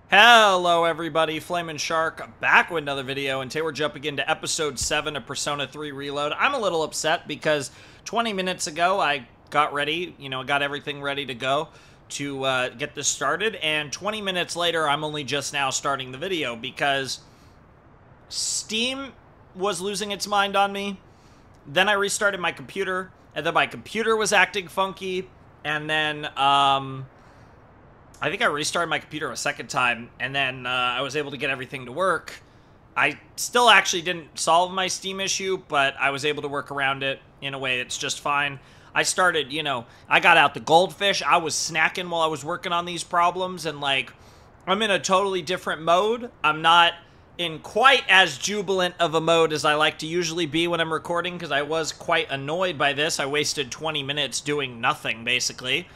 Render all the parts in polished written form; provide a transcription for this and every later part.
Hello everybody, Flamin' Shark back with another video, and today we're jumping into episode 7 of Persona 3 Reload. I'm a little upset because 20 minutes ago I got ready, got everything ready to go to get this started, and 20 minutes later I'm only just now starting the video because Steam was losing its mind on me. Then I restarted my computer, and then my computer was acting funky, and then I think I restarted my computer a second time, and then I was able to get everything to work. I still actually didn't solve my Steam issue, but I was able to work around it in a way that's just fine. I started, I got out the goldfish. I was snacking while I was working on these problems, and, I'm in a totally different mode. I'm not in quite as jubilant of a mode as I like to usually be when I'm recording, because I was quite annoyed by this. I wasted 20 minutes doing nothing, basically.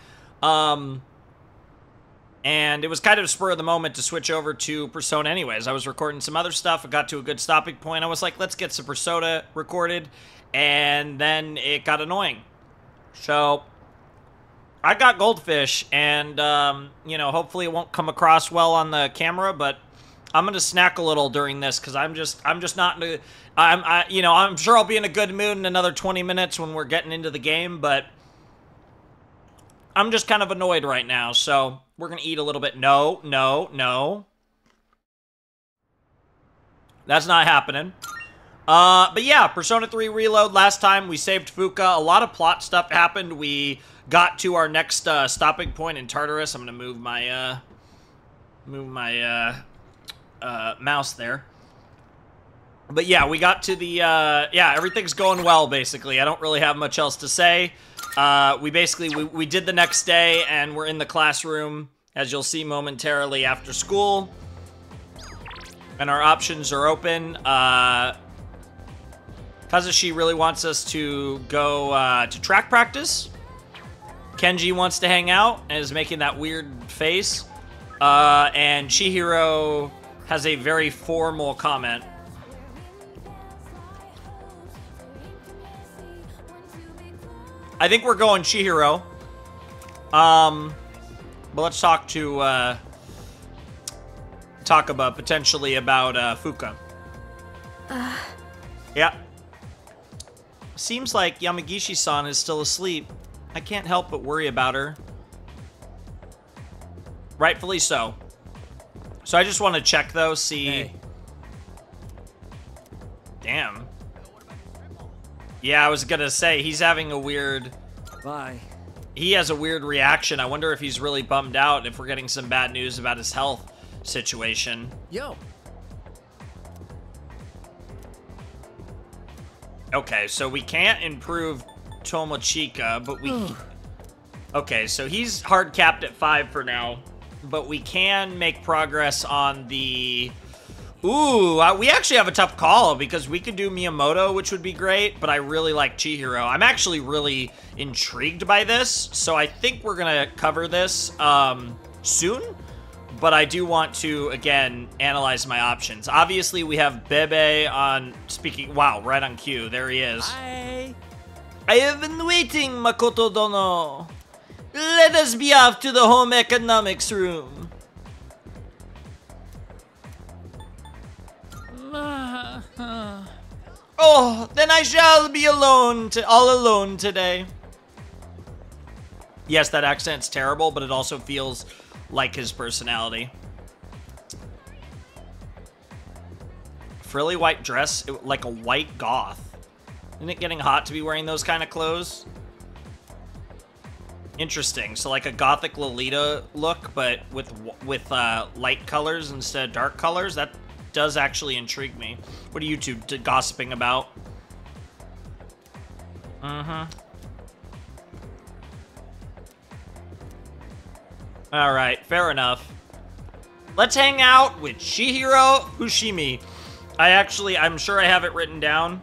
And it was kind of a spur of the moment to switch over to Persona anyways. I was recording some other stuff. I got to a good stopping point. I was like, let's get some Persona recorded. And then it got annoying. So I got goldfish, and, hopefully it won't come across well on the camera, but I'm going to snack a little during this because I'm just not in I'm sure I'll be in a good mood in another 20 minutes when we're getting into the game, but I'm just kind of annoyed right now, so we're going to eat a little bit. No. That's not happening. But yeah, Persona 3 Reload. Last time we saved Fuka. A lot of plot stuff happened. We got to our next stopping point in Tartarus. I'm going to move my mouse there. But yeah, we got to the, everything's going well, basically. I don't really have much else to say. We did the next day, and we're in the classroom, as you'll see momentarily after school. And our options are open. Kazushi really wants us to go to track practice. Kenji wants to hang out and is making that weird face. And Chihiro has a very formal comment. I think we're going Chihiro. But let's talk to, potentially about, Fuka. Yeah. Seems like Yamagishi-san is still asleep. I can't help but worry about her. Rightfully so. So I just want to check, though, see... Hey. Damn. Yeah, I was gonna say, he's having a weird... Bye. He has a weird reaction. I wonder if he's really bummed out, if we're getting some bad news about his health situation. Yo. Okay, so we can't improve Tomochika, but we... Okay, so he's hard capped at 5 for now, but we can make progress on the... Ooh, we actually have a tough call because we could do Miyamoto, which would be great, but I really like Chihiro. I'm actually really intrigued by this, so I think we're going to cover this soon, but I do want to, again, analyze my options. Obviously, we have Bebe on speaking... Wow, right on cue. There he is. Hi. I have been waiting, Makoto Dono. Let us be off to the home economics room. Oh, then I shall be all alone today. Yes, that accent's terrible, but it also feels like his personality. Frilly white dress, like a white goth. Isn't it getting hot to be wearing those kind of clothes? Interesting. So like a gothic Lolita look, but with light colors instead of dark colors. That does actually intrigue me. What are you two gossiping about? Alright, fair enough. Let's hang out with Chihiro Fushimi. I'm sure I have it written down.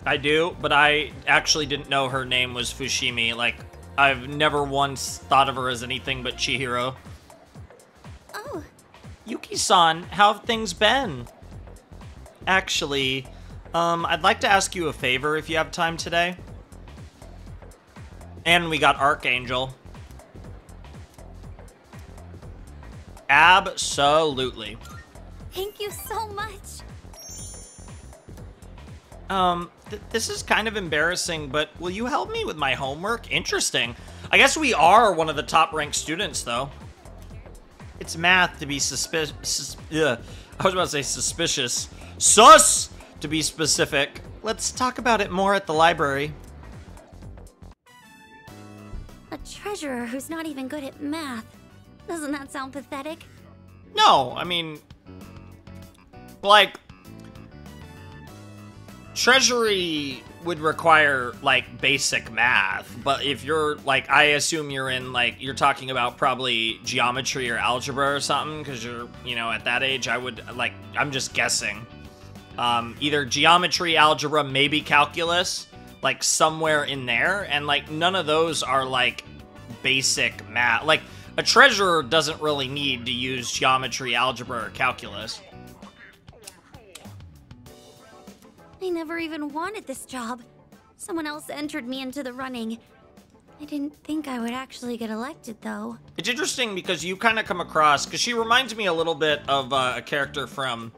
I do, but I actually didn't know her name was Fushimi. Like, I've never once thought of her as anything but Chihiro. Oh. Yuki-san, how have things been? Actually, I'd like to ask you a favor if you have time today. And we got Archangel. Absolutely. Thank you so much. This is kind of embarrassing, but will you help me with my homework? Interesting. I guess we are one of the top-ranked students, though. It's math to be suspicious. I was about to say suspicious. Sus! To be specific. Let's talk about it more at the library. A treasurer who's not even good at math. Doesn't that sound pathetic? No, I mean... like... Treasury would require, like, basic math, but if you're, like, I assume you're in, like, you're talking about probably geometry or algebra or something, because you're, you know, at that age, I would, like, I'm just guessing. Either geometry, algebra, maybe calculus, like, somewhere in there, and, like, none of those are, like, basic math. Like, a treasurer doesn't really need to use geometry, algebra, or calculus. I never even wanted this job. Someone else entered me into the running. I didn't think I would actually get elected, though. It's interesting because you kind of come across, because she reminds me a little bit of a character from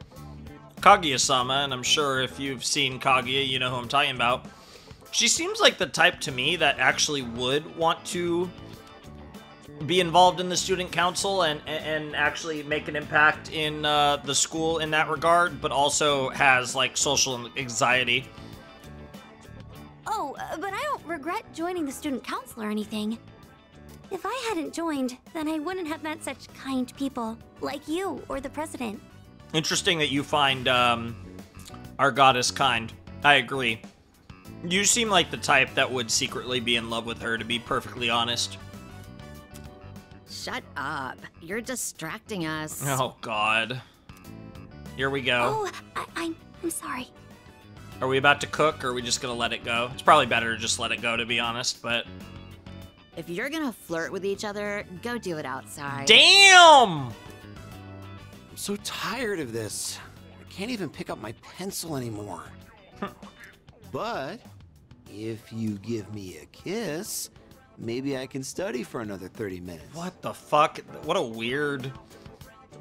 Kaguya-sama, and I'm sure if you've seen Kaguya, you know who I'm talking about. She seems like the type to me that actually would want to be involved in the student council and actually make an impact in the school in that regard, but also has, like, social anxiety. Oh, but I don't regret joining the student council or anything. If I hadn't joined, then I wouldn't have met such kind people, like you or the president. Interesting that you find our goddess kind. I agree. You seem like the type that would secretly be in love with her, to be perfectly honest. Shut up. You're distracting us. Oh, God. Here we go. Oh, I'm sorry. Are we about to cook, or are we just gonna let it go? It's probably better to just let it go, to be honest, but... If you're gonna flirt with each other, go do it outside. Damn! I'm so tired of this. I can't even pick up my pencil anymore. But if you give me a kiss, maybe I can study for another 30 minutes. What the fuck? What a weird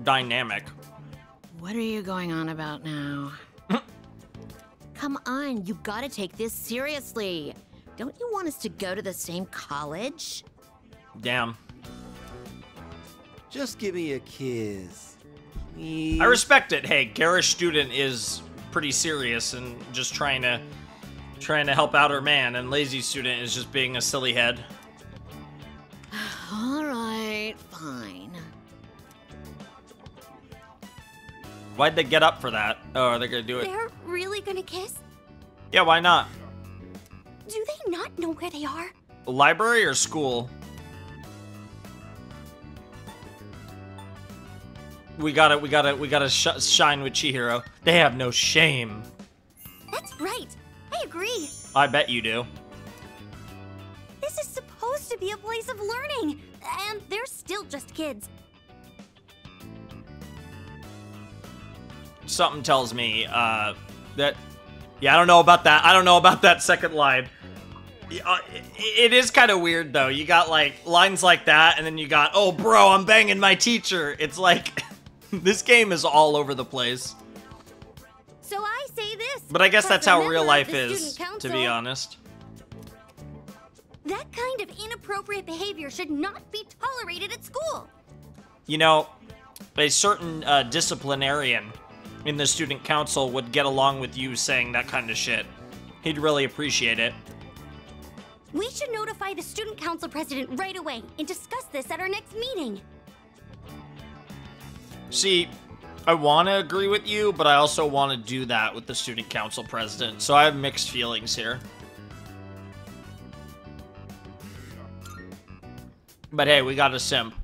dynamic. What are you going on about now? Come on, you gotta take this seriously. Don't you want us to go to the same college? Damn. Just give me a kiss, please. I respect it. Hey, garish student is pretty serious and just trying to help out her man, and lazy student is just being a silly head. All right, fine. Why'd they get up for that? Oh, are they gonna do it? They're really gonna kiss? Yeah, why not? Do they not know where they are? Library or school? We gotta shine with Chihiro. They have no shame. That's right. I agree. I bet you do. This is supposed to be a place of learning, and they're still just kids. Something tells me that, yeah, I don't know about that. I don't know about that second line. It is kind of weird though. You got like lines like that, and then you got, oh bro, I'm banging my teacher. It's like this game is all over the place. So I say this. But I guess that's how remember, real life the is, student to be council, honest. That kind of inappropriate behavior should not be tolerated at school. You know, a certain disciplinarian in the student council would get along with you saying that kind of shit. He'd really appreciate it. We should notify the student council president right away and discuss this at our next meeting. See, I want to agree with you, but I also want to do that with the student council president, so I have mixed feelings here. But hey, we got a simp.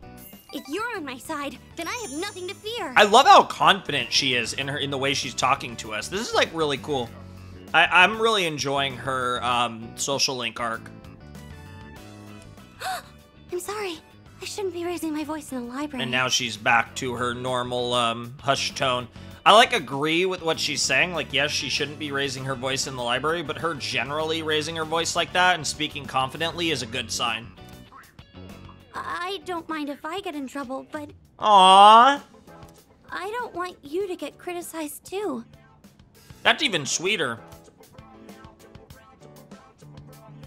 If you're on my side, then I have nothing to fear. I love how confident she is in the way she's talking to us. This is like really cool. I'm really enjoying her social link arc. I'm sorry. I shouldn't be raising my voice in the library. And now she's back to her normal hush tone. I like agree with what she's saying. Like, yes, she shouldn't be raising her voice in the library, but her generally raising her voice like that and speaking confidently is a good sign. I don't mind if I get in trouble, but Aww. I don't want you to get criticized too. That's even sweeter.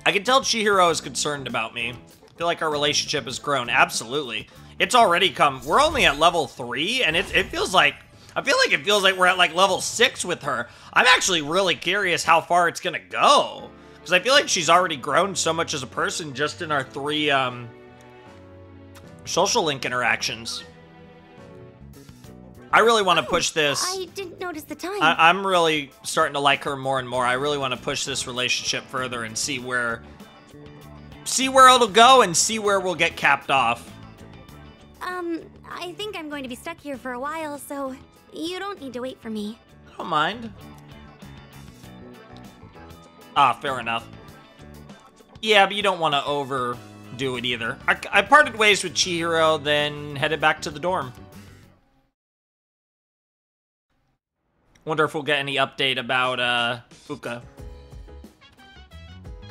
I can tell Chihiro is concerned about me. I feel like our relationship has grown. Absolutely. It's already come. We're only at level 3, and it feels like... I feel like it feels like we're at, like, level 6 with her. I'm actually really curious how far it's gonna go. Because I feel like she's already grown so much as a person just in our 3, social link interactions. I really want to push this. I didn't notice the time. I'm really starting to like her more and more. I really want to push this relationship further and see where it'll go and see where we'll get capped off. I think I'm going to be stuck here for a while, so you don't need to wait for me. I don't mind. Ah, fair enough. Yeah, but you don't want to overdo it either. I parted ways with Chihiro, then headed back to the dorm. Wonder if we'll get any update about, Fuka.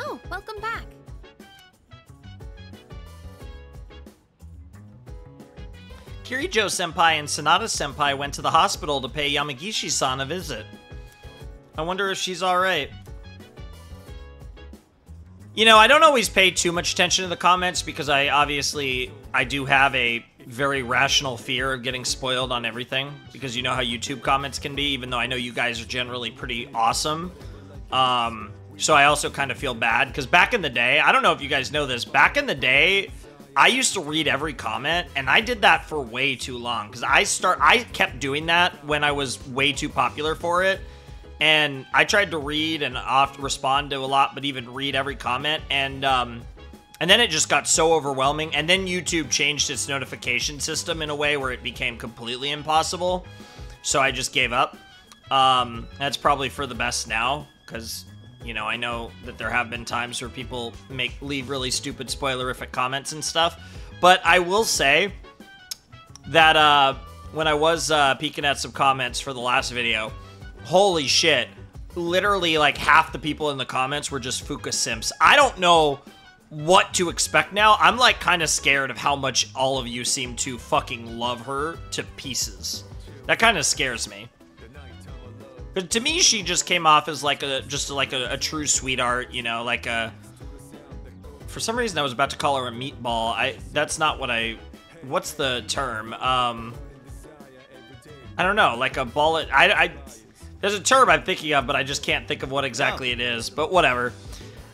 Oh, welcome back. Kirijo-senpai and Sanada-senpai went to the hospital to pay Yamagishi-san a visit. I wonder if she's alright. You know, I don't always pay too much attention to the comments because I do have a very rational fear of getting spoiled on everything, because you know how YouTube comments can be, even though I know you guys are generally pretty awesome. So I also kind of feel bad, because back in the day, I don't know if you guys know this, back in the day, I used to read every comment, and I did that for way too long, because I kept doing that when I was way too popular for it, and I tried to read and respond to a lot, but even read every comment, and then it just got so overwhelming, and then YouTube changed its notification system in a way where it became completely impossible, so I just gave up. That's probably for the best now, because, you know, I know that there have been times where people leave really stupid spoilerific comments and stuff, but I will say that when I was peeking at some comments for the last video, holy shit, literally like half the people in the comments were just Fuka simps. I don't know what to expect now. I'm like kind of scared of how much all of you seem to fucking love her to pieces. That kind of scares me. But to me, she just came off as like a true sweetheart, you know, like a... For some reason, I was about to call her a meatball. That's not what what's the term? I don't know, like a ball... There's a term I'm thinking of, but I just can't think of what exactly it is, but whatever.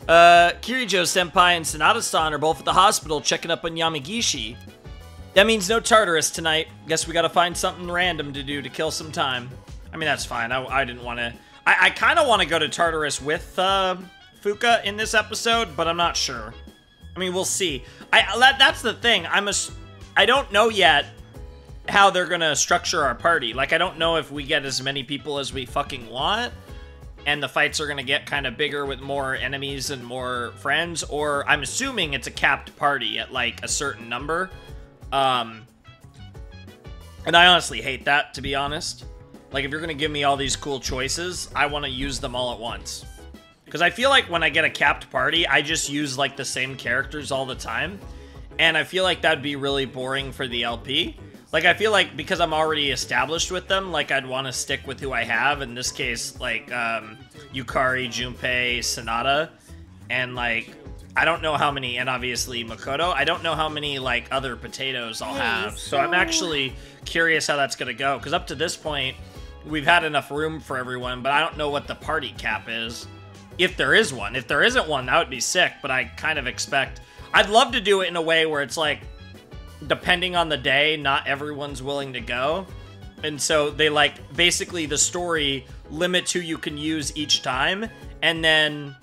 Kirijo-senpai and Sanada-san are both at the hospital checking up on Yamagishi. That means no Tartarus tonight. Guess we gotta find something random to do to kill some time. I mean, that's fine. I didn't want to... I kind of want to go to Tartarus with Fuka in this episode, but I'm not sure. I mean, we'll see. That's the thing. I don't know yet how they're gonna structure our party. Like, I don't know if we get as many people as we fucking want, and the fights are gonna get kind of bigger with more enemies and more friends, or I'm assuming it's a capped party at, like, a certain number. And I honestly hate that, to be honest. Like, if you're gonna give me all these cool choices, I want to use them all at once. Because I feel like when I get a capped party, I just use, like, the same characters all the time. And I feel like that'd be really boring for the LP. Like, I feel like because I'm already established with them, like, I'd want to stick with who I have. In this case, like, Yukari, Junpei, Sanada. And, like, I don't know how many, and obviously Makoto, I don't know how many, like, other potatoes I'll have. So I'm actually curious how that's gonna go. Because up to this point, we've had enough room for everyone, but I don't know what the party cap is. If there is one. If there isn't one, that would be sick, but I kind of expect... I'd love to do it in a way where it's like, depending on the day, not everyone's willing to go. And so they, like, basically the story limits who you can use each time, and then,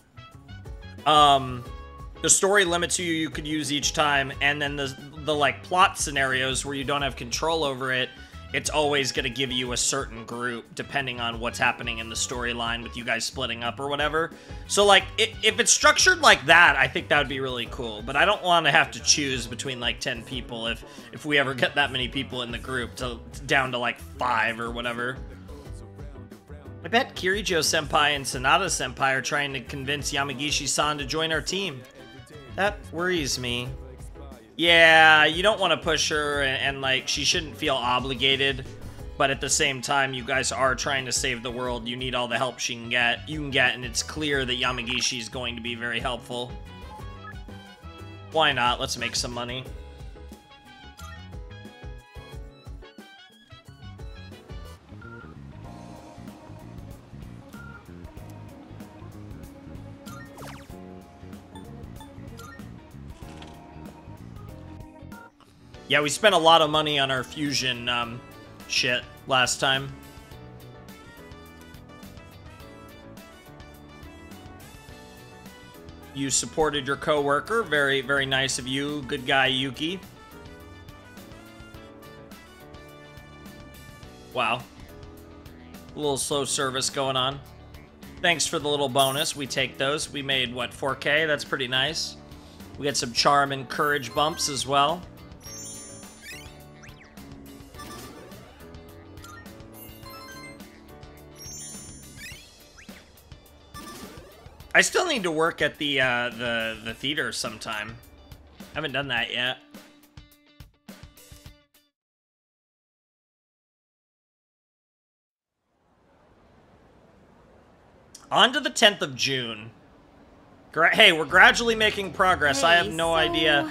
the story limits who you could use each time, and then the like, plot scenarios where you don't have control over it, it's always going to give you a certain group, depending on what's happening in the storyline with you guys splitting up or whatever. So, like, if it's structured like that, I think that would be really cool. But I don't want to have to choose between, like, 10 people if we ever get that many people in the group, down to, like, 5 or whatever. I bet Kirijo-senpai and Sanada-senpai are trying to convince Yamagishi-san to join our team. That worries me. Yeah, you don't want to push her, and like, she shouldn't feel obligated. But at the same time, you guys are trying to save the world. You need all the help you can get, and it's clear that Yamagishi is going to be very helpful. Why not? Let's make some money. Yeah, we spent a lot of money on our fusion shit last time. You supported your coworker. Very, very nice of you. Good guy, Yuki. Wow. A little slow service going on. Thanks for the little bonus. We take those. We made, what, 4K? That's pretty nice. We get some charm and courage bumps as well. I still need to work at the theater sometime. Haven't done that yet. On to the 10th of June. Hey, we're gradually making progress. Hey, I have no idea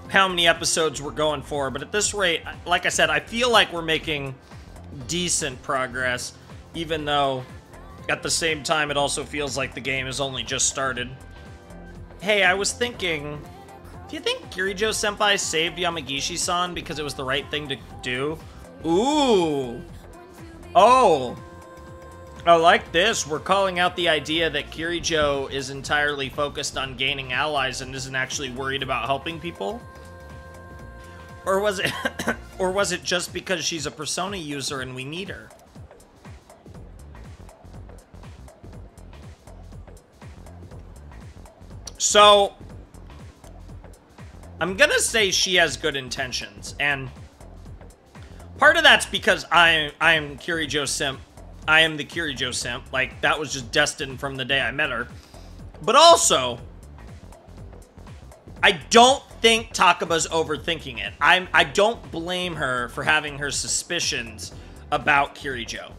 how many episodes we're going for, but at this rate, like I said, I feel like we're making decent progress, even though at the same time, it also feels like the game has only just started. Hey, I was thinking, do you think Kirijo-senpai saved Yamagishi-san because it was the right thing to do? Ooh. Oh. I like this. We're calling out the idea that Kirijo is entirely focused on gaining allies and isn't actually worried about helping people? Or was it or was it just because she's a Persona user and we need her? So, I'm gonna say she has good intentions, and part of that's because I am Kirijo simp. I am the Kirijo simp. Like, that was just destined from the day I met her. But also, I don't think Takaba's overthinking it. I don't blame her for having her suspicions about Kirijo.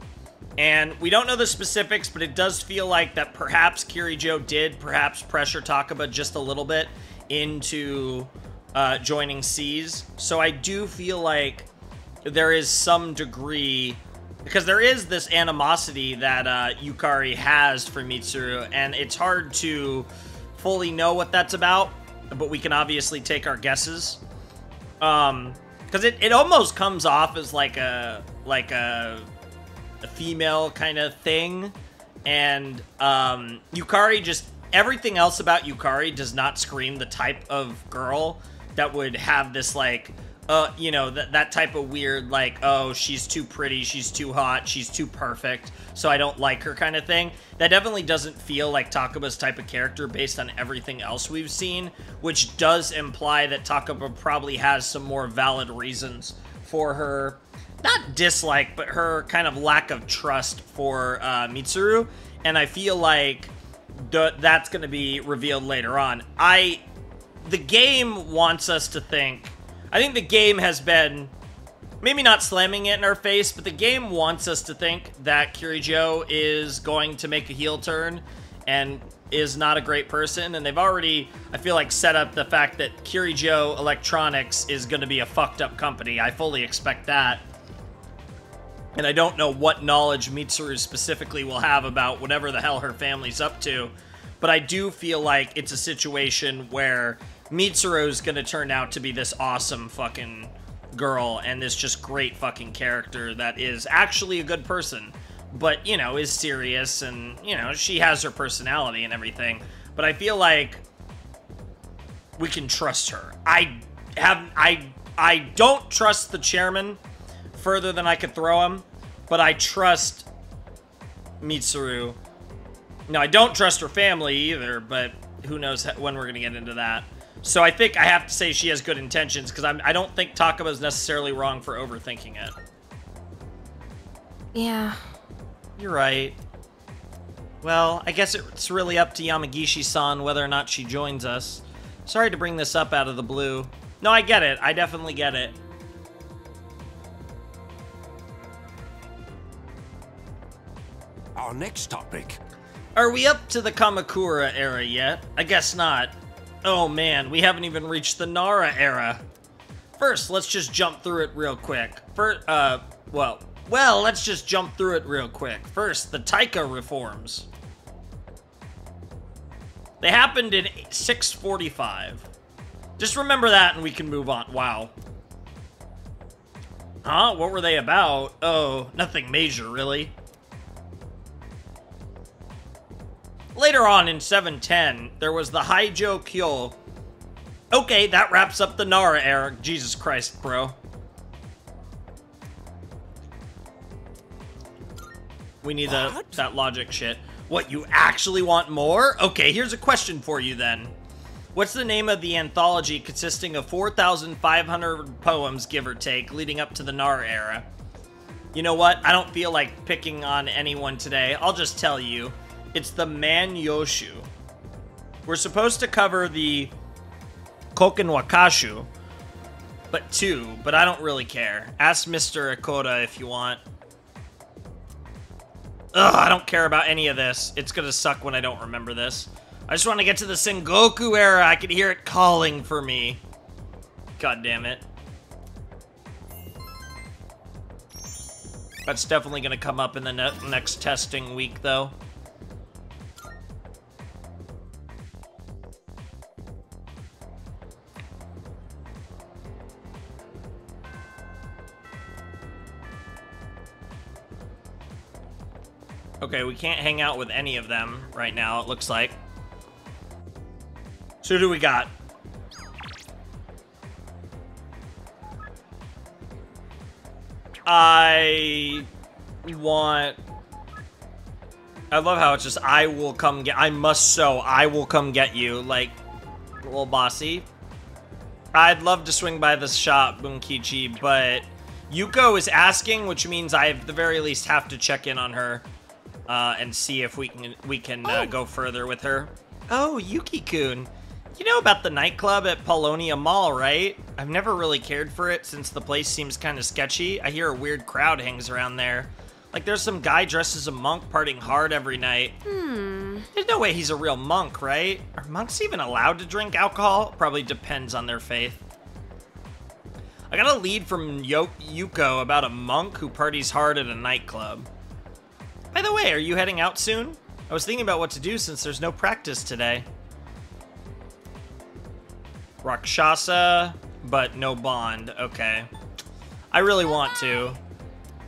And we don't know the specifics, but it does feel like that perhaps Kirijo did perhaps pressure Takaba just a little bit into joining Seas. So I do feel like there is some degree, because there is this animosity that Yukari has for Mitsuru, and it's hard to fully know what that's about, but we can obviously take our guesses. Because it almost comes off as like a female kind of thing, and Yukari just, everything else about Yukari does not scream the type of girl that would have this, like, you know, that type of weird, like, oh, she's too pretty, she's too hot, she's too perfect, so I don't like her kind of thing. That definitely doesn't feel like Takaba's type of character based on everything else we've seen, which does imply that Takaba probably has some more valid reasons for her, not dislike, but her kind of lack of trust for Mitsuru, and I feel like that's going to be revealed later on. The game wants us to think, I think the game has been, maybe not slamming it in our face, but the game wants us to think that Kirijo is going to make a heel turn and is not a great person, and they've already, I feel like, set up the fact that Kirijo Electronics is going to be a fucked up company. I fully expect that. And I don't know what knowledge Mitsuru specifically will have about whatever the hell her family's up to, but I do feel like it's a situation where Mitsuru's gonna turn out to be this awesome fucking girl and this just great fucking character that is actually a good person, but, you know, is serious, and, you know, she has her personality and everything, but I feel like we can trust her. I don't trust the chairman further than I could throw him, but I trust Mitsuru. Now, I don't trust her family either, but who knows when we're going to get into that. So I think I have to say she has good intentions, because I don't think Takaba's necessarily wrong for overthinking it. Yeah. You're right. Well, I guess it's really up to Yamagishi-san whether or not she joins us. Sorry to bring this up out of the blue. No, I get it. I definitely get it. Our next topic. Are we up to the Kamakura era yet? I guess not. Oh man, we haven't even reached the Nara era. First, let's just jump through it real quick. Let's just jump through it real quick. First, the Taika reforms. They happened in 645. Just remember that and we can move on. Wow. Huh? What were they about? Oh, nothing major, really. Later on in 710, there was the Haijo Kyo. Okay, that wraps up the Nara era. Jesus Christ, bro. We need that logic shit. What, you actually want more? Okay, here's a question for you then. What's the name of the anthology consisting of 4,500 poems, give or take, leading up to the Nara era? You know what? I don't feel like picking on anyone today. I'll just tell you. It's the Man-yoshu. We're supposed to cover the Koken Wakashu, but I don't really care. Ask Mr. Akoda if you want. Ugh, I don't care about any of this. It's gonna suck when I don't remember this. I just want to get to the Sengoku era. I can hear it calling for me. God damn it. That's definitely gonna come up in the next testing week, though. Okay, we can't hang out with any of them right now, it looks like. So who do we got? I love how it's just, I will come get you, like, a little bossy. I'd love to swing by this shop, Bunkichi, but Yuko is asking, which means I at the very least have to check in on her. And see if we can go further with her. Oh, Yuki-kun. You know about the nightclub at Polonia Mall, right? I've never really cared for it since the place seems kind of sketchy. I hear a weird crowd hangs around there. Like there's some guy dressed as a monk partying hard every night. There's no way he's a real monk, right? Are monks even allowed to drink alcohol? Probably depends on their faith. I got a lead from Yuko about a monk who parties hard at a nightclub. By the way, are you heading out soon? I was thinking about what to do since there's no practice today. Rakshasa, but no bond. Okay. I really want to.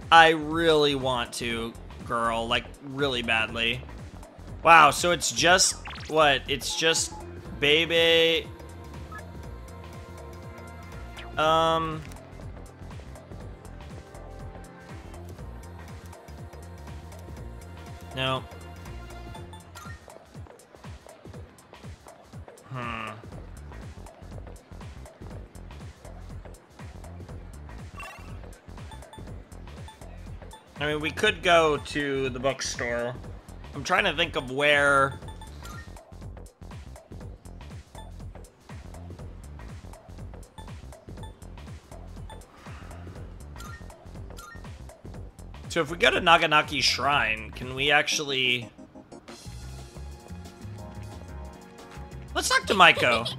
I really want to, girl. Like, really badly. Wow, so it's just... What? It's just... Baby... No. I mean, we could go to the bookstore. I'm trying to think of where... So if we go to Naganaki Shrine, can we actually... Let's talk to Maiko.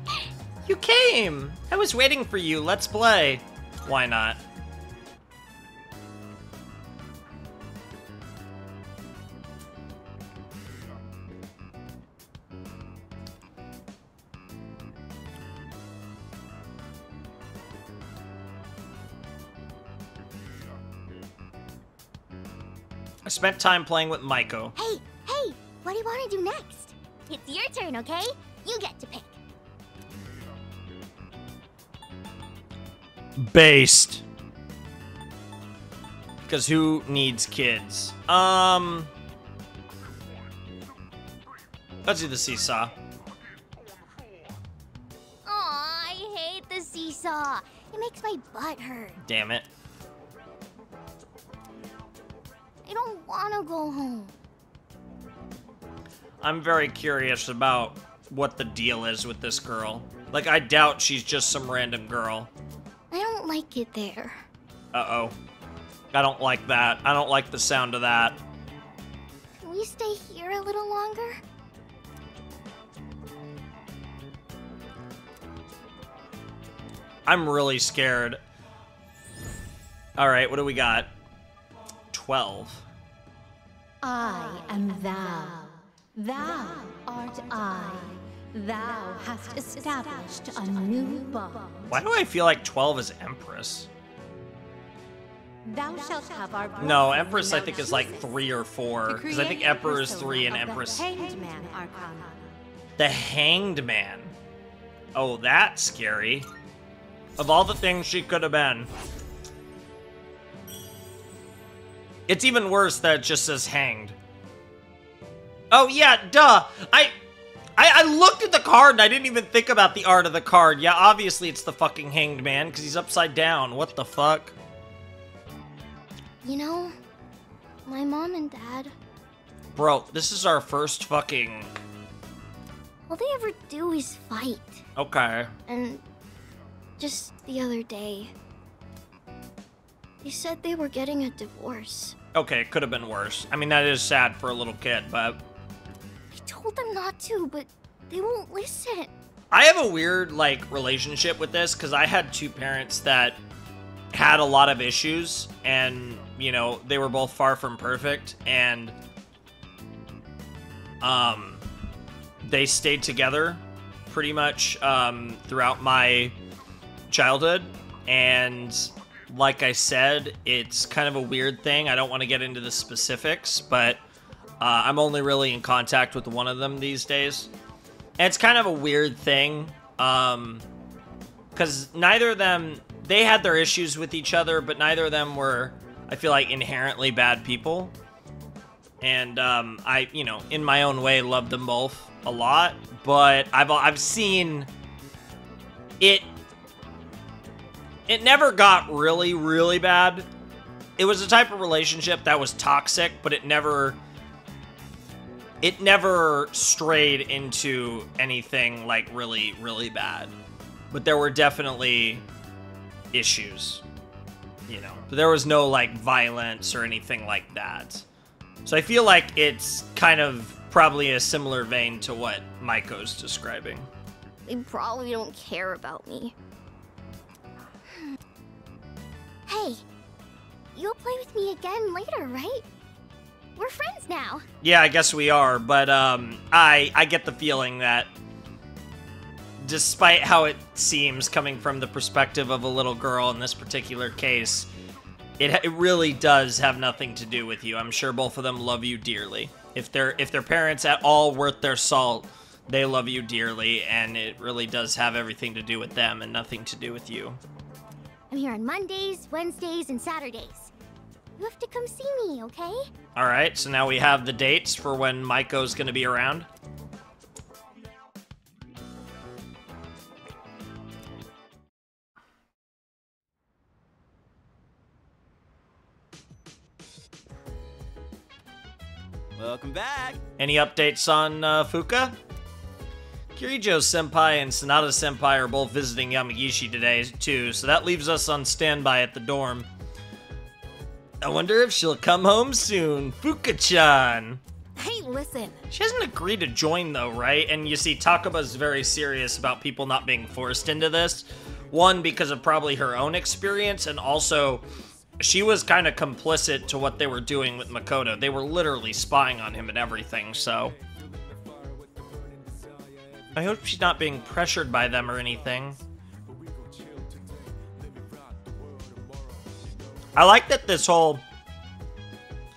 You came! I was waiting for you. Let's play. Why not? I spent time playing with Maiko. Hey, what do you want to do next? It's your turn, okay? You get to pick. Based. Because who needs kids? Let's do the seesaw. Aw, I hate the seesaw. It makes my butt hurt. Damn it. I don't want to go home. I'm very curious about what the deal is with this girl. Like, I doubt she's just some random girl. I don't like it there. Uh-oh. I don't like that. I don't like the sound of that. Can we stay here a little longer? I'm really scared. Alright, what do we got? 12. I am thou. Thou art I. Thou hast established a new bond. Why do I feel like 12 is Empress? Thou shalt have our No, blessing Empress when I thou think is like choosest 3 or 4. to Because I think create Emperor is persona 3 and of the Empress... Hanged Man Arcana. The Hanged Man. Oh, that's scary. Of all the things she could have been. It's even worse that it just says hanged. Oh, yeah, duh. I looked at the card and I didn't even think about the art of the card. Yeah, obviously it's the fucking Hanged Man because he's upside down. What the fuck? You know, my mom and dad, Bro, this is our first fucking... all they ever do is fight. Okay. And just the other day, they said they were getting a divorce. Okay, it could have been worse. I mean, that is sad for a little kid, but... I told them not to, but they won't listen. I have a weird, like, relationship with this, because I had 2 parents that had a lot of issues, and, you know, they were both far from perfect, and, they stayed together pretty much, throughout my childhood, and like I said, it's kind of a weird thing. I don't want to get into the specifics, but I'm only really in contact with one of them these days. And it's kind of a weird thing, because neither of them, they had their issues with each other, but neither of them were, I feel like, inherently bad people. And I, you know, in my own way, love them both a lot, but I've seen it. It never got really, really bad. It was a type of relationship that was toxic, but it never strayed into anything like really, really bad. But there were definitely issues, you know. But there was no like violence or anything like that. So I feel like it's kind of probably a similar vein to what Maiko's describing. They probably don't care about me. Hey, you'll play with me again later, right? We're friends now. Yeah, I guess we are, but I get the feeling that despite how it seems coming from the perspective of a little girl in this particular case, it really does have nothing to do with you. I'm sure both of them love you dearly. If their parents at all worth their salt, they love you dearly, and it really does have everything to do with them and nothing to do with you. I'm here on Mondays, Wednesdays, and Saturdays. You have to come see me, okay? All right, so now we have the dates for when Maiko's going to be around. Welcome back. Any updates on Fuka? Kirijo-senpai and Sanada-senpai are both visiting Yamagishi today, too, so that leaves us on standby at the dorm. I wonder if she'll come home soon. Fuka-chan! Hey, listen. She hasn't agreed to join, though, right? And you see, Takuba's very serious about people not being forced into this. One, because of probably her own experience, and also, she was kind of complicit to what they were doing with Makoto. They were literally spying on him and everything, so... I hope she's not being pressured by them or anything. I like that this whole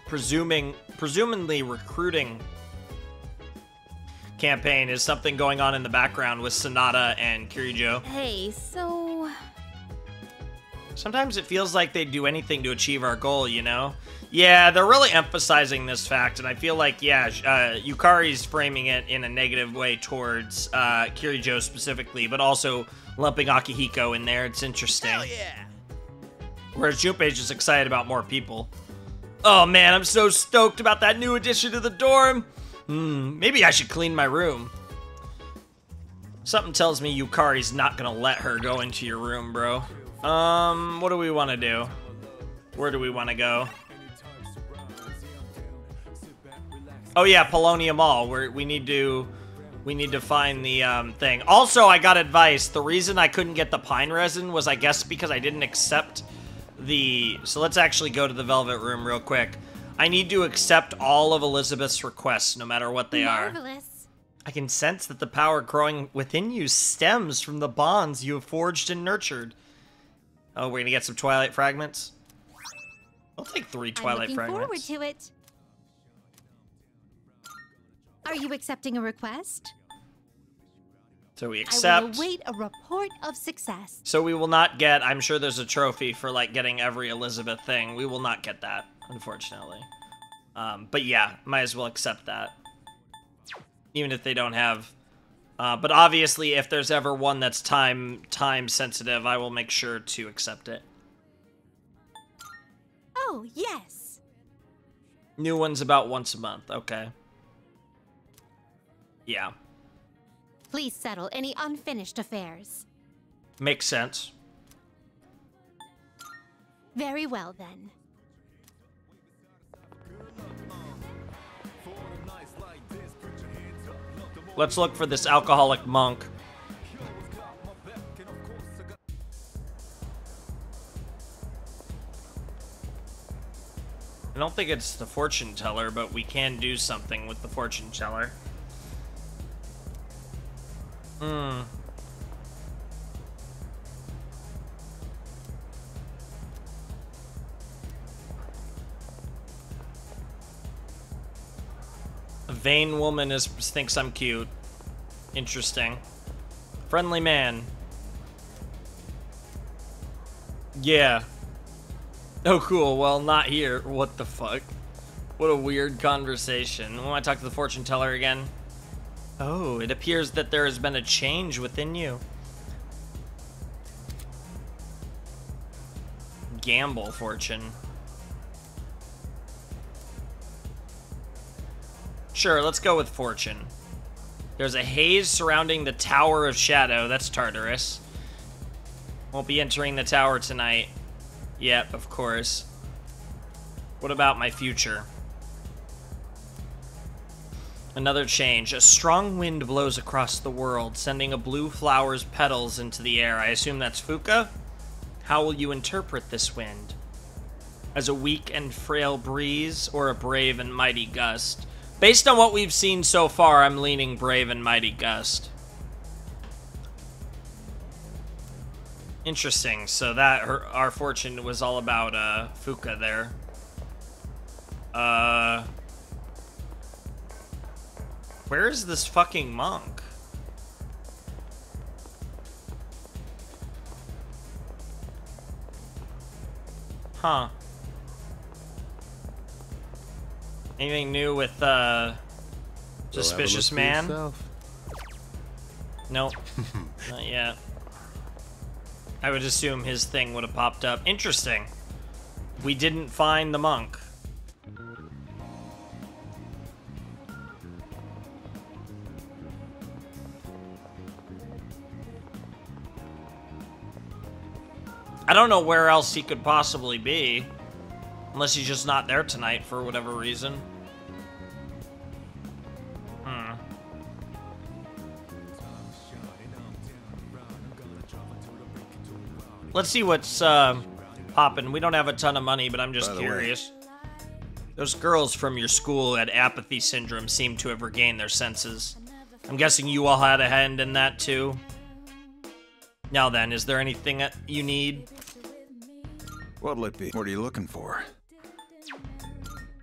presumably recruiting campaign is something going on in the background with Sanada and Kirijo. Hey, so... Sometimes it feels like they'd do anything to achieve our goal, you know? Yeah, they're really emphasizing this fact, and I feel like, yeah, Yukari's framing it in a negative way towards Kirijo specifically, but also lumping Akihiko in there. It's interesting. Hell yeah. Whereas Junpei's just excited about more people. Oh man, I'm so stoked about that new addition to the dorm. Maybe I should clean my room. Something tells me Yukari's not gonna let her go into your room, bro. What do we want to do? Where do we want to go? Oh yeah, Paulownia Mall. We need to find the thing. Also, I got advice. The reason I couldn't get the pine resin was, I guess, because I didn't accept the... So let's actually go to the Velvet Room real quick. I need to accept all of Elizabeth's requests, no matter what they are. Marvelous. I can sense that the power growing within you stems from the bonds you have forged and nurtured. Oh, we're gonna get some Twilight Fragments? I'll take 3 Twilight Fragments. I'm looking forward to it. Are you accepting a request? So we I accept. will await a report of success. So we will not get, I'm sure there's a trophy for, like, getting every Elizabeth thing. We will not get that, unfortunately. But yeah, might as well accept that. Even if they don't have... but obviously, if there's ever one that's time sensitive, I will make sure to accept it. Oh, yes. New ones about once a month, okay. Yeah. Please settle any unfinished affairs. Makes sense. Very well, then. Let's look for this alcoholic monk. I don't think it's the fortune teller, but we can do something with the fortune teller. A vain woman thinks I'm cute. Interesting. Friendly man. Yeah. Oh, cool. Well, not here. What the fuck? What a weird conversation. Want to talk to the fortune teller again? Oh, it appears that there has been a change within you. Gamble fortune. Sure, let's go with fortune. There's a haze surrounding the Tower of Shadow. That's Tartarus. Won't be entering the tower tonight. Yep, of course. What about my future? Another change. A strong wind blows across the world, sending a blue flower's petals into the air. I assume that's Fuka? How will you interpret this wind? As a weak and frail breeze, or a brave and mighty gust? Based on what we've seen so far, I'm leaning brave and mighty gust. Interesting. So that our fortune was all about Fuka there. Where is this fucking monk? Huh. Anything new with Suspicious Man? Nope. Not yet. I would assume his thing would have popped up. Interesting. We didn't find the monk. I don't know where else he could possibly be. Unless he's just not there tonight for whatever reason. Let's see what's popping. We don't have a ton of money, but I'm just curious. Those girls from your school had apathy syndrome seem to have regained their senses. I'm guessing you all had a hand in that too. Now then, is there anything that you need? What'll it be? What are you looking for?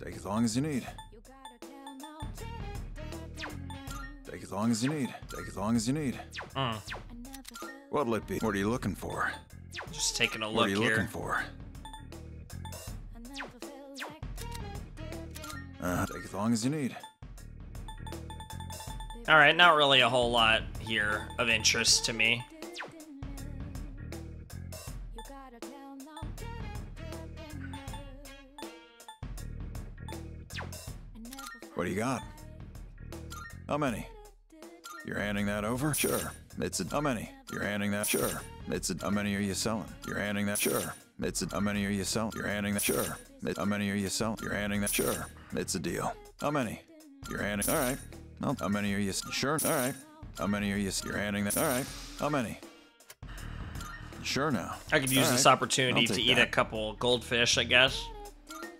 Take as long as you need. Take as long as you need. Take as long as you need. What'll it be? What are you looking for? Just taking a look What are you here. looking for? Take as long as you need. Alright, not really a whole lot here of interest to me. What do you got? How many? You're handing that over? Sure. It's a, how many? You're handing that? Sure. It's a, how many are you selling? You're handing that? Sure. It's a, how many are you selling? You're handing that? Sure. How many are you selling? You're handing that? Sure. It's a deal. How many? You're handing, all right. Well, how many are you, sure, all right. How many are you, you're handing that? All right. How many? Sure now. I could use this opportunity to eat a couple goldfish, I guess.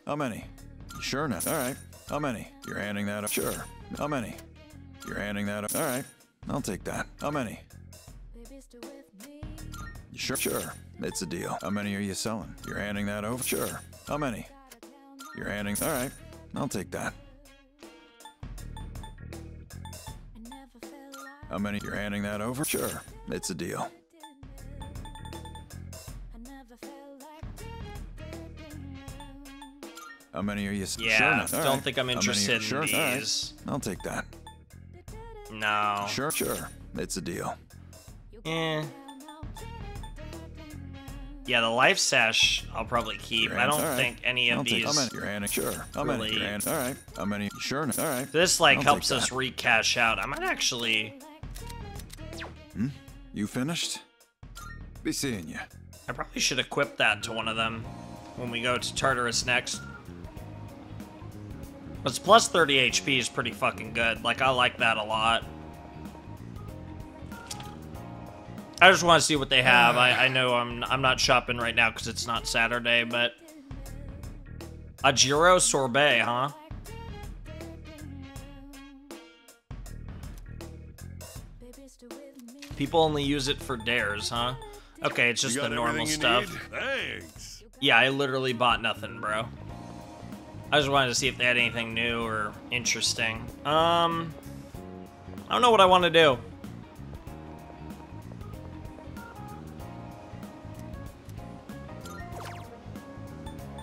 How many? Sure now. All right. How many? You're handing that up? Sure. How many? You're handing that up? All right. I'll take that. How many? Sure. Sure. It's a deal. How many are you selling? You're handing that over? Sure. How many? You're handing, all right. I'll take that. How many? You're handing that over? Sure. It's a deal. How many are you? Yeah, sure, don't think I'm interested in these. Right. I'll take that. No. Sure, sure. It's a deal. Eh. Yeah, the life sash I'll probably keep. I don't think any of these. How many? You're handing, sure. How many? You're handing, all right. How many? Sure. All right. This like helps us re-cash out. I might actually. You finished? Be seeing you. I probably should equip that to one of them when we go to Tartarus next. But plus 30 HP is pretty fucking good. Like, I like that a lot. I just want to see what they have. I know I'm not shopping right now because it's not Saturday, but a Giro sorbet, huh? People only use it for dares, huh? Okay, it's just the normal stuff. Thanks. Yeah, I literally bought nothing, bro. I just wanted to see if they had anything new or interesting. I don't know what I want to do.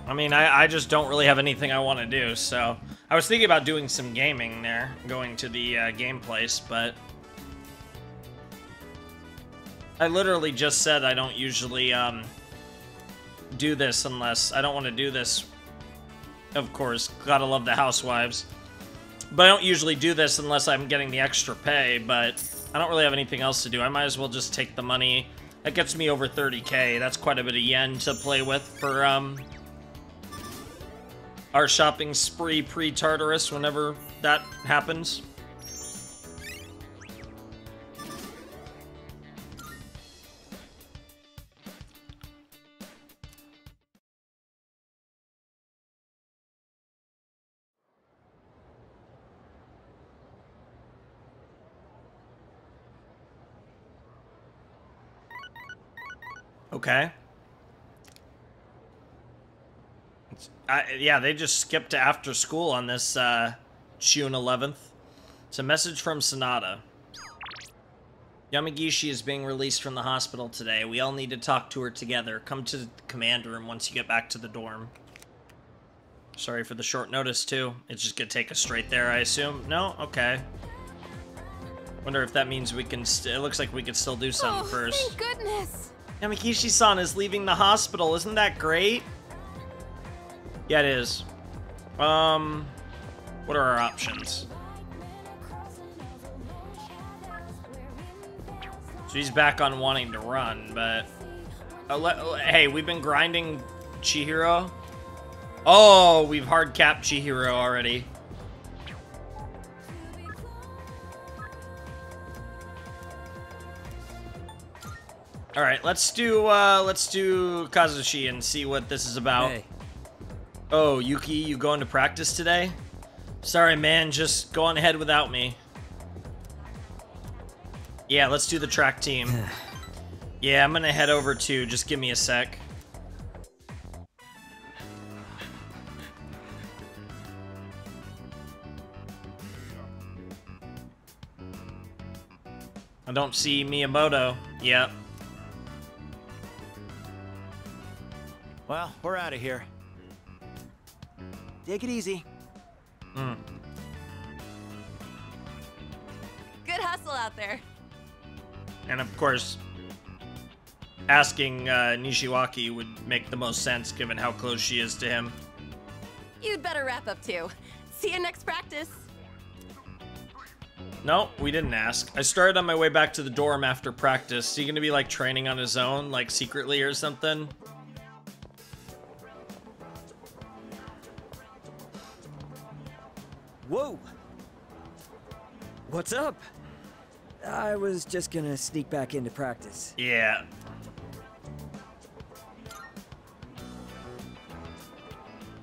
I mean, I just don't really have anything I want to do, so... I was thinking about doing some gaming there, going to the game place, but... I literally just said I don't usually, do this unless... I don't want to do this, of course. Gotta love the housewives. But I don't usually do this unless I'm getting the extra pay, but I don't really have anything else to do. I might as well just take the money. That gets me over 30k. That's quite a bit of yen to play with for, our shopping spree pre-Tartarus whenever that happens. Okay. Yeah, they just skipped to after school on this June 11th. It's a message from Sonata. Yamagishi is being released from the hospital today. We all need to talk to her together. Come to the command room once you get back to the dorm. Sorry for the short notice, too. It's just gonna take us straight there, I assume? No? Okay. Wonder if that means we can it looks like we could still do something first. Thank goodness! Yamagishi-san is leaving the hospital. Isn't that great? Yeah, it is. What are our options? So he's back on wanting to run, but... hey, we've been grinding Chihiro? Oh, we've hard capped Chihiro already. Alright, let's do Kazushi and see what this is about. Hey. Oh, Yuki, you going to practice today? Sorry, man, just go on ahead without me. Yeah, let's do the track team. Yeah, I'm gonna head over too, just give me a sec. I don't see Miyamoto. Yep. Well, we're out of here. Take it easy. Good hustle out there. And of course, asking Nishiwaki would make the most sense given how close she is to him. You'd better wrap up too. See you next practice. No, we didn't ask. I started on my way back to the dorm after practice. Is he gonna be like training on his own, like secretly or something? Whoa! What's up? I was just gonna sneak back into practice. Yeah.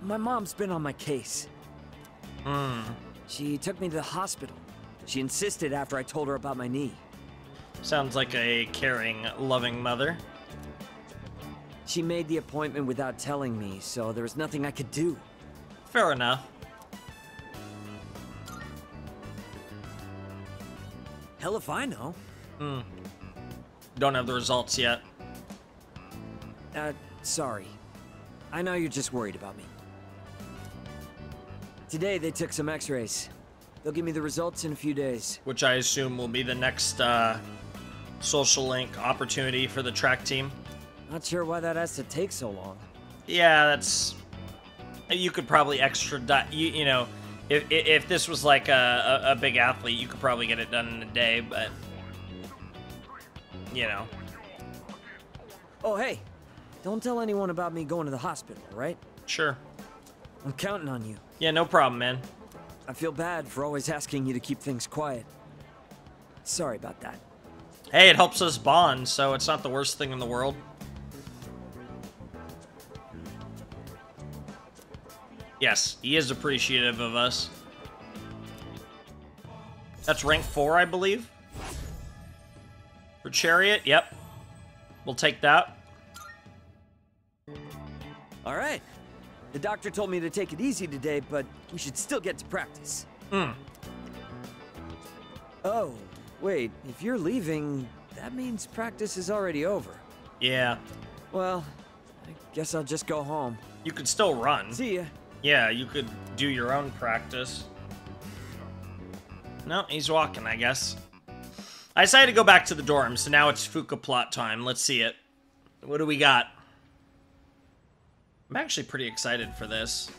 My mom's been on my case. She took me to the hospital. She insisted after I told her about my knee. Sounds like a caring, loving mother. She made the appointment without telling me, so there was nothing I could do. Fair enough. Hell if I know. Don't have the results yet. Sorry. I know you're just worried about me. Today they took some x-rays. They'll give me the results in a few days. Which I assume will be the next social link opportunity for the track team. Not sure why that has to take so long. Yeah, that's... You could probably extradite... You know, if this was like a big athlete, you could probably get it done in a day, but... You know. Oh, hey. Don't tell anyone about me going to the hospital, right? Sure. I'm counting on you. Yeah, no problem, man. I feel bad for always asking you to keep things quiet. Sorry about that. Hey, it helps us bond, so it's not the worst thing in the world. Yes, he is appreciative of us. That's rank 4, I believe. For Chariot, yep. We'll take that. All right. The doctor told me to take it easy today, but we should still get to practice. Oh, wait. If you're leaving, that means practice is already over. Yeah. Well, I guess I'll just go home. You could still run. See ya. Yeah, you could do your own practice. No, he's walking, I guess. I decided to go back to the dorm, so now it's Fuka plot time. Let's see it. What do we got? I'm actually pretty excited for this.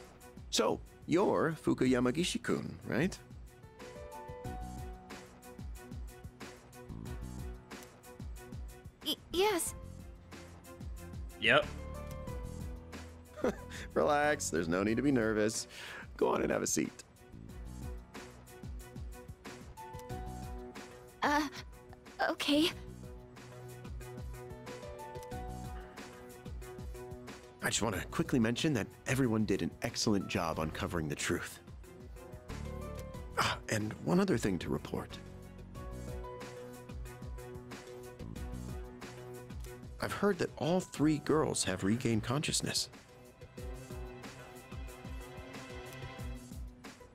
So, you're Fuka Yamagishi-kun, right? Yes. Yep. Relax, there's no need to be nervous. Go on and have a seat. Okay. I just want to quickly mention that everyone did an excellent job uncovering the truth. And one other thing to report. I've heard that all 3 girls have regained consciousness.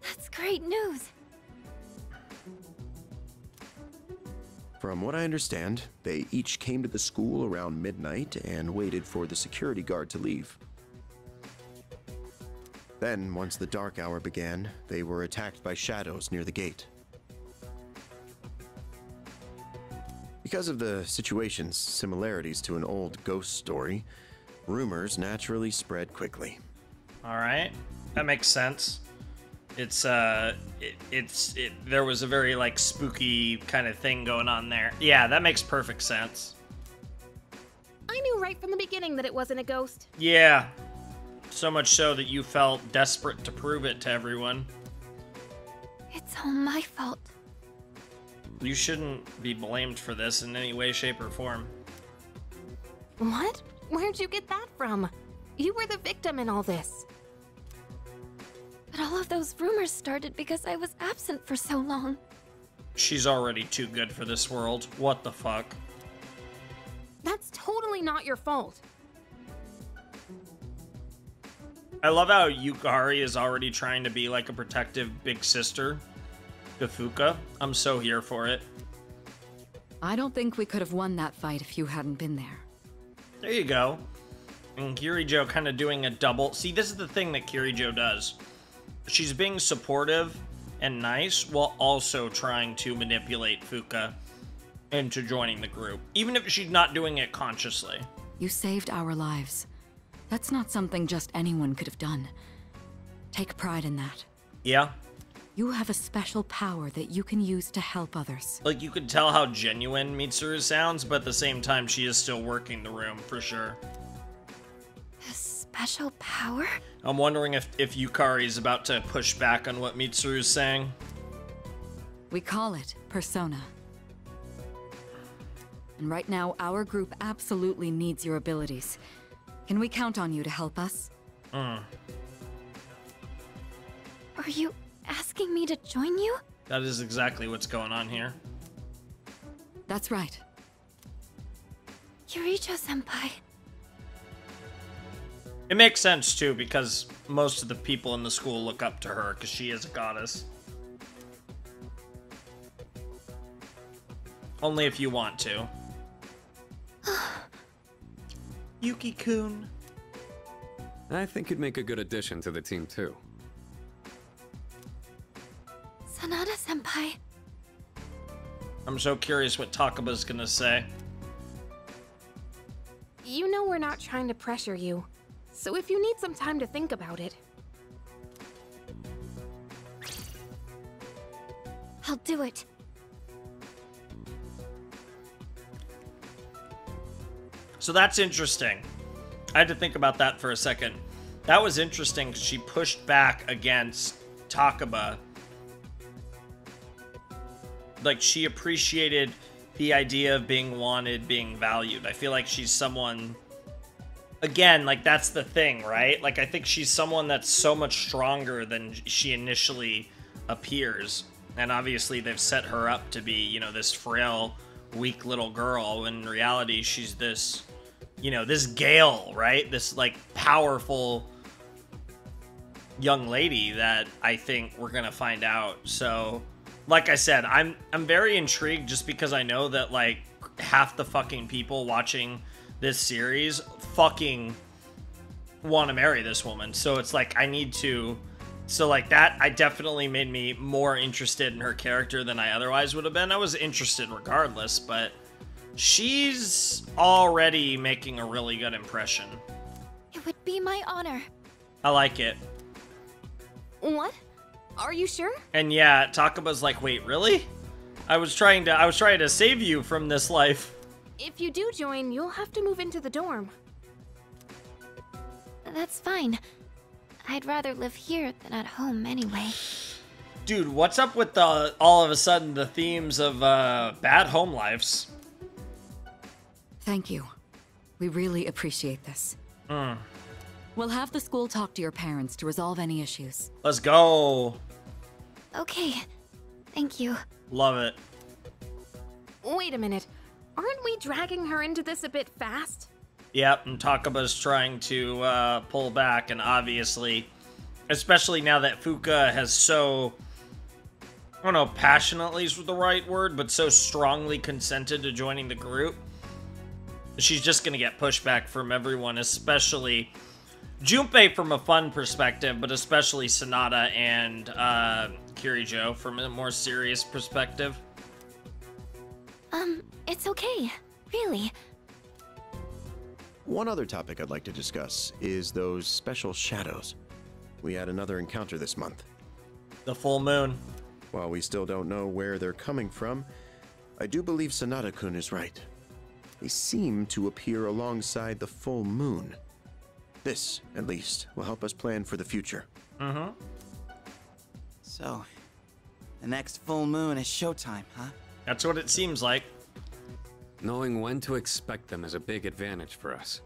That's great news. From what I understand, they each came to the school around midnight and waited for the security guard to leave. Then, once the dark hour began, they were attacked by shadows near the gate. Because of the situation's similarities to an old ghost story, rumors naturally spread quickly. All right, that makes sense. It's there was a very like spooky kind of thing going on there. Yeah, that makes perfect sense. I knew right from the beginning that it wasn't a ghost. Yeah, so much so that you felt desperate to prove it to everyone. It's all my fault. You shouldn't be blamed for this in any way, shape, or form. What? Where'd you get that from? You were the victim in all this. But all of those rumors started because I was absent for so long. She's already too good for this world. What the fuck? That's totally not your fault. I love how Yukari is already trying to be like a protective big sister to Fuka. I'm so here for it. I don't think we could have won that fight if you hadn't been there. There you go. And Kirijo kind of doing a double. See, this is the thing that Kirijo does. She's being supportive and nice while also trying to manipulate Fuka into joining the group, even if she's not doing it consciously. You saved our lives. That's not something just anyone could have done. Take pride in that. Yeah. You have a special power that you can use to help others. Like, you could tell how genuine Mitsuru sounds, but at the same time, she is still working the room, for sure. A special power? I'm wondering if Yukari's about to push back on what Mitsuru's saying. We call it Persona. And right now, our group absolutely needs your abilities. Can we count on you to help us? Are you asking me to join you? That is exactly what's going on here. That's right. Kirijo-senpai. It makes sense, too, because most of the people in the school look up to her, because she is a goddess. Only if you want to. Yuki-kun. I think you'd make a good addition to the team, too. Sanada-senpai. I'm so curious what Takaba's gonna say. You know we're not trying to pressure you, so if you need some time to think about it. I'll do it. So that's interesting. I had to think about that for a second. That was interesting because she pushed back against Takaba. Like, she appreciated the idea of being wanted, being valued. I feel like she's someone... Again, like, that's the thing, right? Like, I think she's someone that's so much stronger than she initially appears. And obviously, they've set her up to be, you know, this frail, weak little girl. When in reality, she's this... You know, this Gale, right? This, like, powerful young lady that I think we're gonna find out. So, like I said, I'm very intrigued just because I know that, like, half the fucking people watching this series fucking want to marry this woman. So it's like, I need to... So, like, that, I definitely made me more interested in her character than I otherwise would have been. I was interested regardless, but... She's already making a really good impression. It would be my honor. I like it. What? Are you sure? And yeah, Takaba's like, wait, really? I was trying to save you from this life. If you do join, you'll have to move into the dorm. That's fine. I'd rather live here than at home anyway. Dude, what's up with all of a sudden the themes of bad home lives? Thank you. We really appreciate this. We'll have the school talk to your parents to resolve any issues. Let's go. Okay. Thank you. Love it. Wait a minute. Aren't we dragging her into this a bit fast? Yep, and Takaba's trying to pull back, and obviously, especially now that Fuka has so... I don't know, passionately is the right word, but so strongly consented to joining the group. She's just going to get pushback from everyone, especially Junpei from a fun perspective, but especially Sanada and Kirijo from a more serious perspective. It's okay. Really. One other topic I'd like to discuss is those special shadows. We had another encounter this month. The full moon. While we still don't know where they're coming from, I do believe Sanada-kun is right. They seem to appear alongside the full moon. This, at least, will help us plan for the future. So, the next full moon is showtime, huh? That's what it seems like. Knowing when to expect them is a big advantage for us.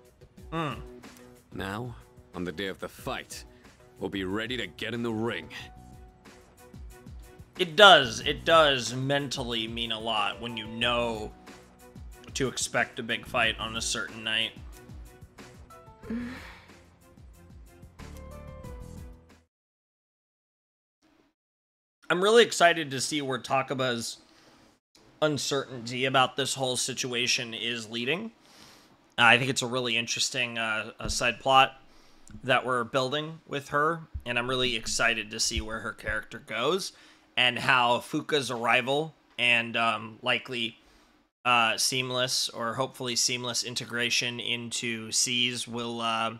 Now, on the day of the fight, we'll be ready to get in the ring. It does mentally mean a lot when you know to expect a big fight on a certain night. I'm really excited to see where Takaba's uncertainty about this whole situation is leading. I think it's a really interesting side plot that we're building with her, and I'm really excited to see where her character goes and how Fuka's arrival and likely seamless or hopefully seamless integration into C's will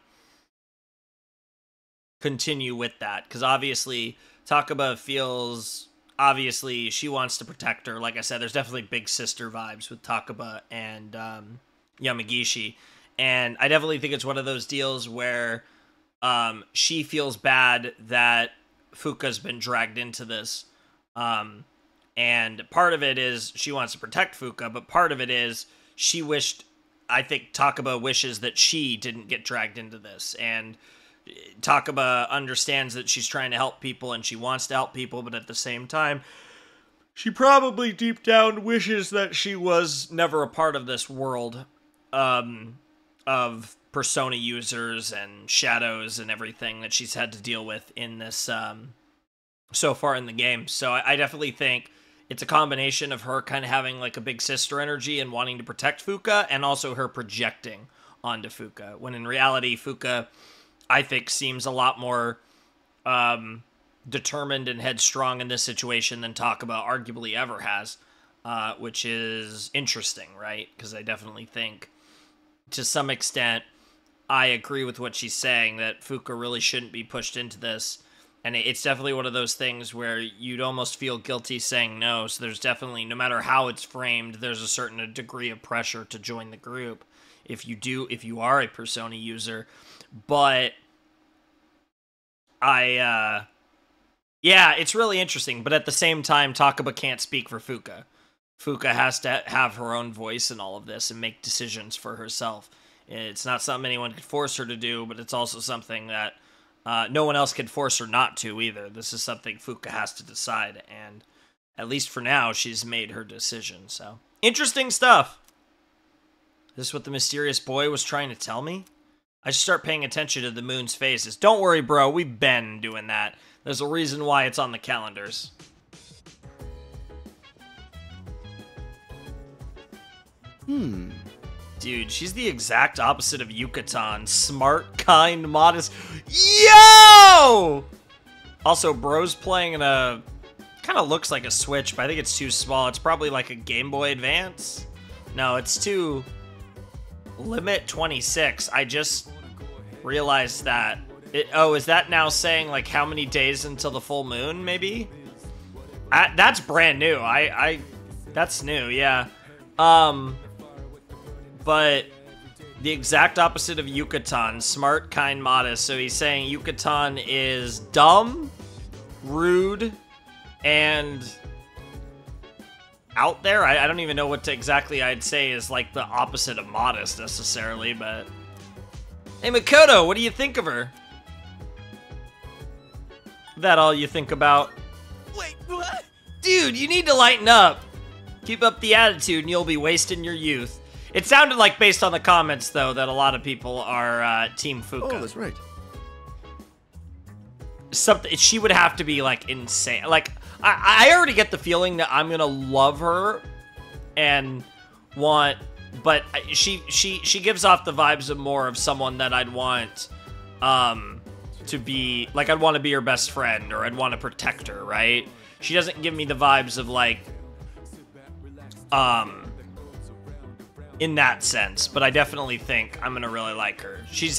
continue with that, because obviously Takaba feels, obviously, she wants to protect her. Like I said, there's definitely big sister vibes with Takaba and Yamagishi. And I definitely think it's one of those deals where she feels bad that Fuka's been dragged into this. And part of it is she wants to protect Fuka, but part of it is I think Takaba wishes that she didn't get dragged into this. And Takaba understands that she's trying to help people and she wants to help people, but at the same time, she probably deep down wishes that she was never a part of this world of Persona users and shadows and everything that she's had to deal with in this so far in the game. So I definitely think it's a combination of her kind of having like a big sister energy and wanting to protect Fuka, and also her projecting onto Fuka, when in reality Fuka, I think, seems a lot more determined and headstrong in this situation than Takaba arguably ever has, which is interesting, right? Because I definitely think, to some extent, I agree with what she's saying, that Fuka really shouldn't be pushed into this, and it's definitely one of those things where you'd almost feel guilty saying no, so there's definitely, no matter how it's framed, there's a certain degree of pressure to join the group if you are a Persona user. But yeah, it's really interesting. But at the same time, Takaba can't speak for Fuka. Fuka has to have her own voice in all of this and make decisions for herself. It's not something anyone could force her to do, but it's also something that no one else can force her not to either. This is something Fuka has to decide, and at least for now, she's made her decision. So, interesting stuff. Is this what the mysterious boy was trying to tell me? I should start paying attention to the moon's phases. Don't worry, bro. We've been doing that. There's a reason why it's on the calendars. Dude, she's the exact opposite of Yucatan. Smart, kind, modest. Yo! Also, bro's playing in a... kind of looks like a Switch, but I think it's too small. It's probably like a Game Boy Advance. No, it's too... Limit 26. I just realized that. Oh, is that now saying like how many days until the full moon, maybe? That's brand new. That's new, yeah. But the exact opposite of Yucatan. Smart, kind, modest. So he's saying Yucatan is dumb, rude, and out there. I don't even know what exactly I'd say is like the opposite of modest necessarily, but... Hey, Makoto, what do you think of her? That all you think about? Wait, what? Dude, you need to lighten up. Keep up the attitude and you'll be wasting your youth. It sounded like, based on the comments, though, that a lot of people are Team Fuka. Oh, that's right. She would have to be, like, insane. Like, I already get the feeling that I'm gonna love her and want... But she gives off the vibes of more of someone that I'd want to be... Like, I'd want to be her best friend, or I'd want to protect her, right? She doesn't give me the vibes of, like... in that sense, but I definitely think I'm gonna really like her. She's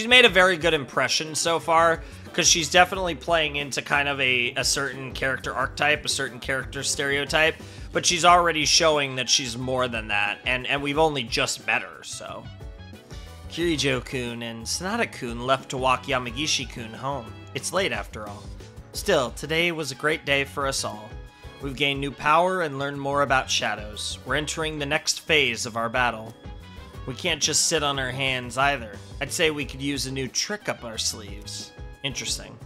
made a very good impression so far, because she's definitely playing into kind of a certain character archetype, a certain character stereotype, but she's already showing that she's more than that, and we've only just met her, so. Kirijo-kun and Sanada-kun left to walk Yamagishi-kun home. It's late after all. Still, today was a great day for us all. We've gained new power and learned more about shadows. We're entering the next phase of our battle. We can't just sit on our hands either. I'd say we could use a new trick up our sleeves. Interesting.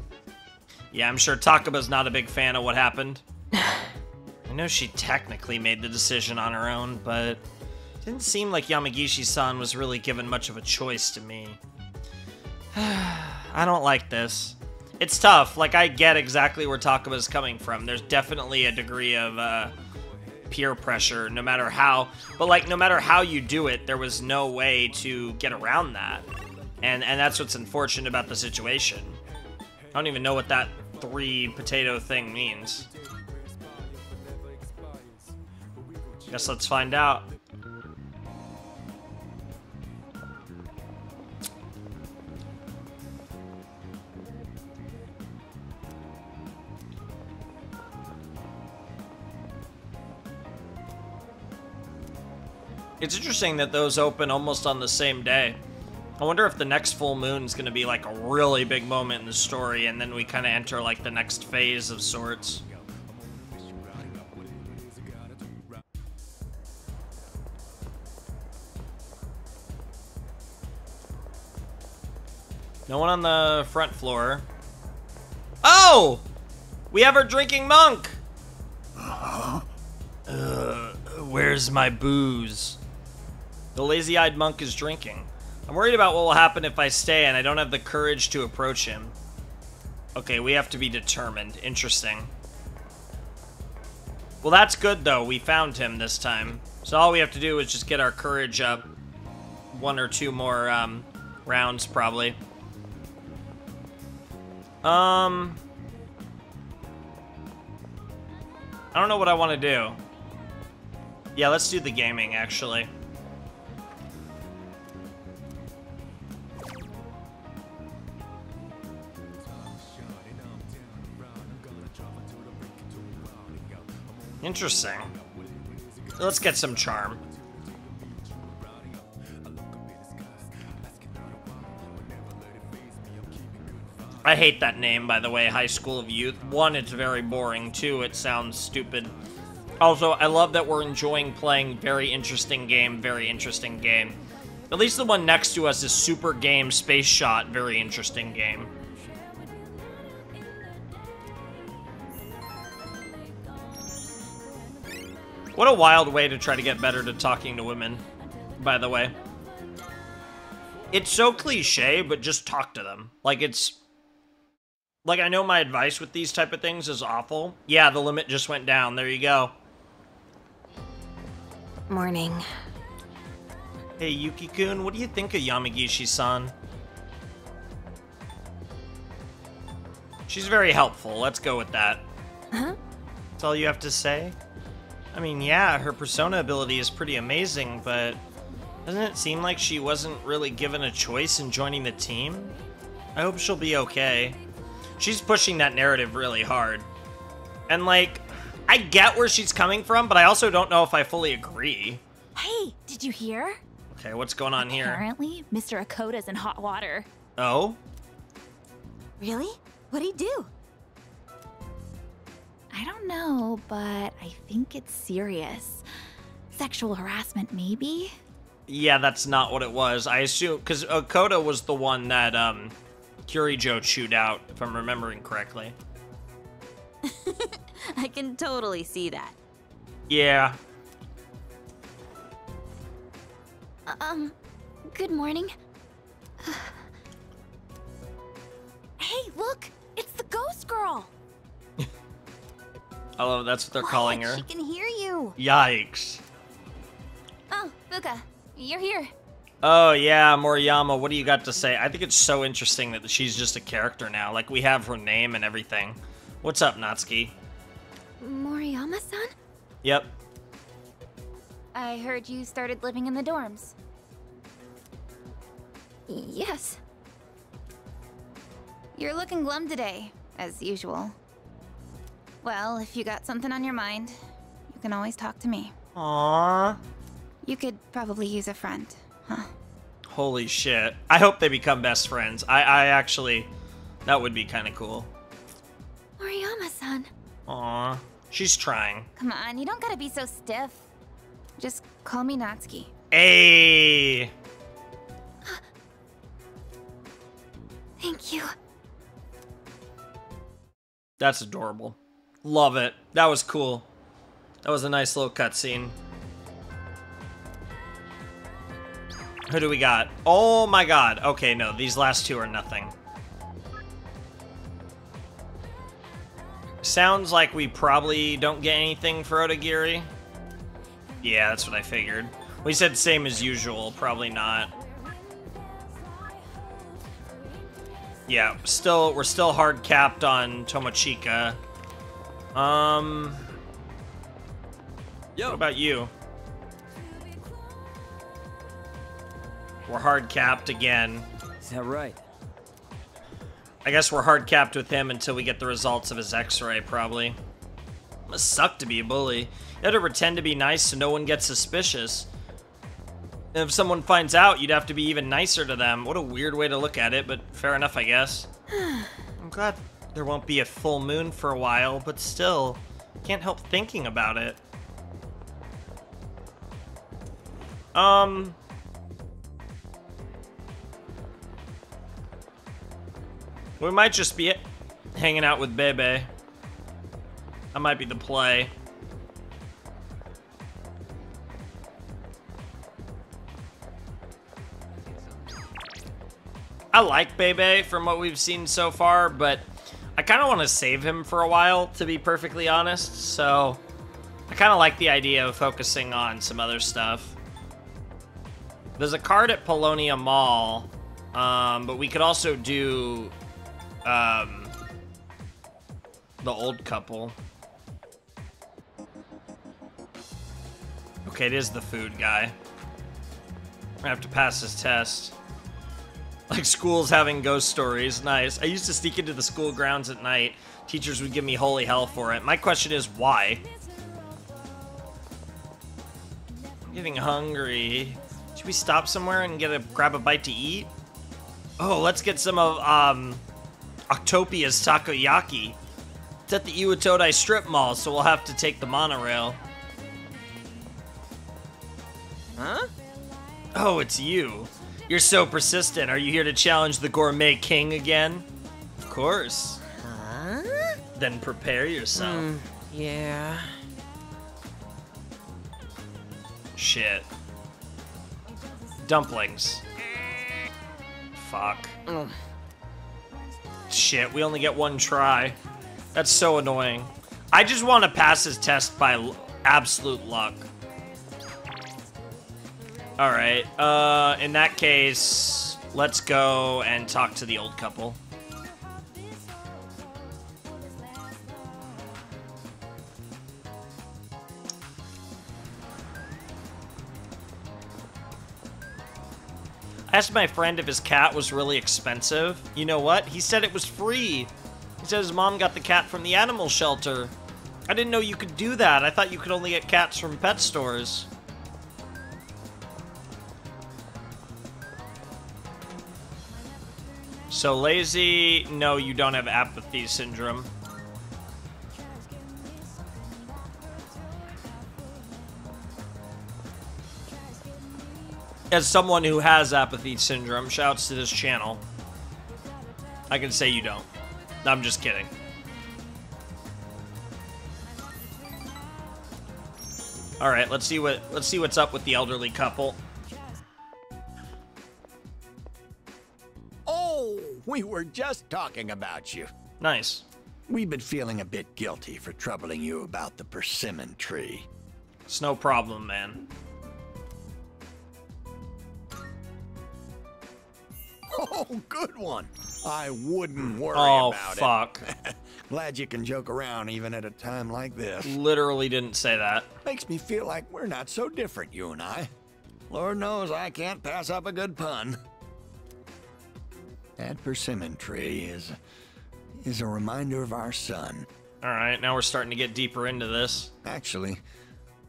Yeah, I'm sure Takaba's not a big fan of what happened. I know she technically made the decision on her own, but it didn't seem like Yamagishi-san was really given much of a choice to me. I don't like this. It's tough. Like, I get exactly where Takaba's coming from. There's definitely a degree of peer pressure, no matter how... But, like, no matter how you do it, there was no way to get around that. And that's what's unfortunate about the situation. I don't even know what that 3-potato thing means. Guess let's find out. It's interesting that those open almost on the same day. I wonder if the next full moon is going to be like a really big moment in the story, and then we kind of enter like the next phase of sorts. No one on the front floor. Oh! We have our drinking monk! Where's my booze? The lazy-eyed monk is drinking. I'm worried about what will happen if I stay and I don't have the courage to approach him. Okay, we have to be determined. Interesting. Well, that's good, though. We found him this time. So all we have to do is just get our courage up. 1 or 2 more rounds, probably. I don't know what I want to do. Yeah, let's do the gaming, actually. Interesting. Let's get some charm. I hate that name, by the way, High School of Youth. 1, it's very boring. 2, it sounds stupid. Also, I love that we're enjoying playing very interesting game, very interesting game. At least the one next to us is Super Game Space Shot, very interesting game. What a wild way to try to get better to talking to women, by the way. It's so cliche, but just talk to them. Like, it's... Like, I know my advice with these type of things is awful. Yeah, the limit just went down. There you go. Morning. Hey, Yuki-kun, what do you think of Yamagishi-san? She's very helpful. Let's go with that. Huh? That's all you have to say? I mean, yeah, her persona ability is pretty amazing, but doesn't it seem like she wasn't really given a choice in joining the team? I hope she'll be okay. She's pushing that narrative really hard. And, like, I get where she's coming from, but I also don't know if I fully agree. Hey, did you hear? Okay, what's going on here? Apparently, Mr. Akoda's in hot water. Oh? Really? What'd he do? I don't know, but I think it's serious. Sexual harassment, maybe? Yeah, that's not what it was. I assume, because Akoda was the one that, Kirijo chewed out, if I'm remembering correctly. I can totally see that. Yeah. Good morning. Hey, look! It's the ghost girl! I love that's what they're calling her. She can hear you! Yikes. Oh, Fuka, you're here. Oh, yeah, Moriyama, what do you got to say? I think it's so interesting that she's just a character now. Like, we have her name and everything. What's up, Natsuki? Moriyama-san? Yep. I heard you started living in the dorms. Yes. You're looking glum today, as usual. Well, if you got something on your mind, you can always talk to me. Aww. You could probably use a friend, huh? Holy shit. I hope they become best friends. I actually... That would be kind of cool. Moriyama-san. Aww. She's trying. Come on, you don't gotta be so stiff. Just call me Natsuki. Hey! Thank you. That's adorable. Love it. That was cool. That was a nice little cutscene. Who do we got? Oh my god. Okay, no, these last two are nothing. Sounds like we probably don't get anything for Otagiri. Yeah, that's what I figured. We said same as usual, probably not. Yeah, we're still hard capped on Tomochika. Yo. What about you? We're hard capped again. Is that right? I guess we're hard capped with him until we get the results of his x-ray, probably. Must suck to be a bully. You have to pretend to be nice so no one gets suspicious. If someone finds out, you'd have to be even nicer to them. What a weird way to look at it, but fair enough, I guess. I'm glad there won't be a full moon for a while, but still, can't help thinking about it. We might just be hanging out with Bebe. That might be the play. I like Bebe from what we've seen so far, but I kind of want to save him for a while, to be perfectly honest. So I kind of like the idea of focusing on some other stuff. There's a card at Polonia Mall, but we could also do the old couple. Okay, it is the food guy. I have to pass his test. Like school's having ghost stories. Nice. I used to sneak into the school grounds at night. Teachers would give me holy hell for it. My question is, why? I'm getting hungry. Should we stop somewhere and grab a bite to eat? Oh, let's get some of Octopia's takoyaki. It's at the Iwatodai strip mall, so we'll have to take the monorail. Huh? Oh, it's you. You're so persistent. Are you here to challenge the Gourmet King again? Of course. Huh? Then prepare yourself. Yeah. Shit. Dumplings. Fuck. Shit, we only get one try. That's so annoying. I just want to pass his test by absolute luck. Alright, in that case, let's go and talk to the old couple. I asked my friend if his cat was really expensive. You know what? He said it was free. He said his mom got the cat from the animal shelter. I didn't know you could do that. I thought you could only get cats from pet stores. So lazy, no, you don't have apathy syndrome. As someone who has apathy syndrome, shouts to this channel, I can say you don't. I'm just kidding. All right, let's see what's up with the elderly couple. Oh, we were just talking about you. Nice. We've been feeling a bit guilty for troubling you about the persimmon tree. It's no problem, man. Oh, good one. I wouldn't worry about it. Oh, fuck. Glad you can joke around even at a time like this. Literally didn't say that. Makes me feel like we're not so different, you and I. Lord knows I can't pass up a good pun. That persimmon tree is a reminder of our son. All right, now we're starting to get deeper into this. Actually,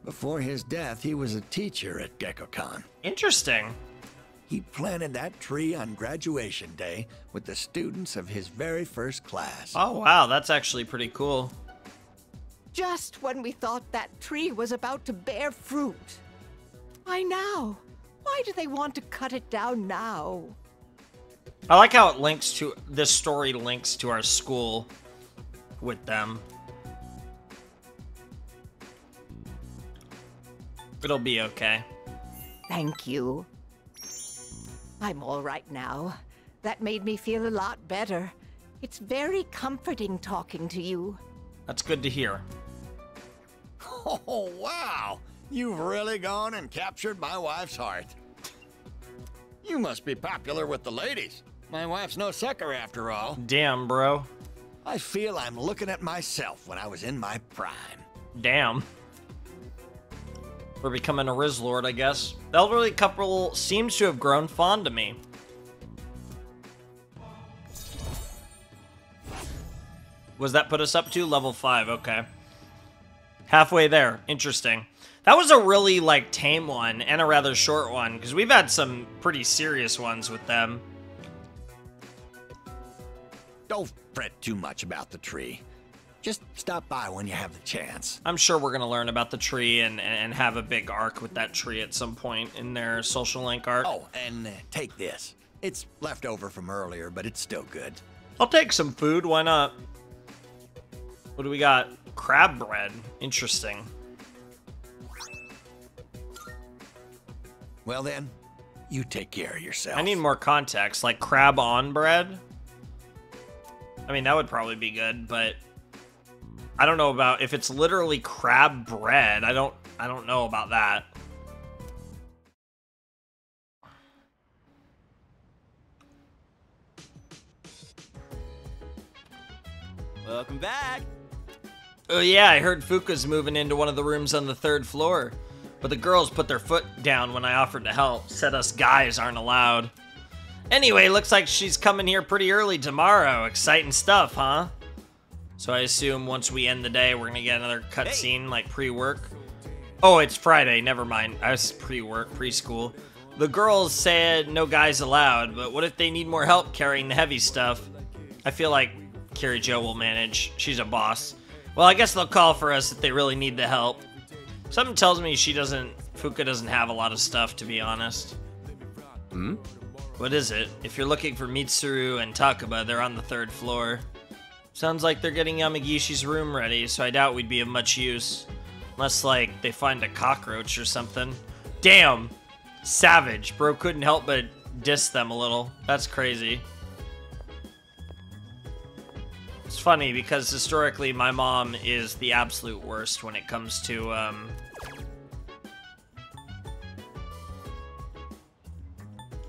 before his death, he was a teacher at Gekkoukan. Interesting. He planted that tree on graduation day with the students of his very first class. Oh, wow, that's actually pretty cool. Just when we thought that tree was about to bear fruit. Why now? Why do they want to cut it down now? I like how it links to, this story links to our school with them. It'll be okay. Thank you. I'm all right now. That made me feel a lot better. It's very comforting talking to you. That's good to hear. Oh, wow! You've really gone and captured my wife's heart. You must be popular with the ladies. My wife's no sucker after all. Damn, bro. I feel I'm looking at myself when I was in my prime. Damn. We're becoming a Riz Lord, I guess. The elderly couple seems to have grown fond of me. Was that put us up to? Level 5, okay. Halfway there. Interesting. That was a really, like, tame one and a rather short one, because we've had some pretty serious ones with them. Don't fret too much about the tree. Just stop by when you have the chance. I'm sure we're going to learn about the tree and have a big arc with that tree at some point in their Social Link arc. Oh, and take this. It's left over from earlier, but it's still good. I'll take some food. Why not? What do we got? Crab bread. Interesting. Well then, you take care of yourself. I need more context. Like crab on bread? I mean, that would probably be good, but I don't know about if it's literally crab bread. I don't know about that. Welcome back. Oh yeah, I heard Fuka's moving into one of the rooms on the 3rd floor. But the girls put their foot down when I offered to help. Said us guys aren't allowed. Anyway, looks like she's coming here pretty early tomorrow. Exciting stuff, huh? So I assume once we end the day, we're gonna get another cutscene, like pre-work. Oh, it's Friday, never mind. I was pre-work, preschool. The girls said no guys allowed, but what if they need more help carrying the heavy stuff? I feel like Carrie Jo will manage. She's a boss. Well, I guess they'll call for us if they really need the help. Something tells me Fuka doesn't have a lot of stuff, to be honest. Hmm? What is it? If you're looking for Mitsuru and Takaba, they're on the 3rd floor. Sounds like they're getting Yamagishi's room ready, so I doubt we'd be of much use. Unless, like, they find a cockroach or something. Damn! Savage. Bro couldn't help but diss them a little. That's crazy. It's funny because historically my mom is the absolute worst when it comes to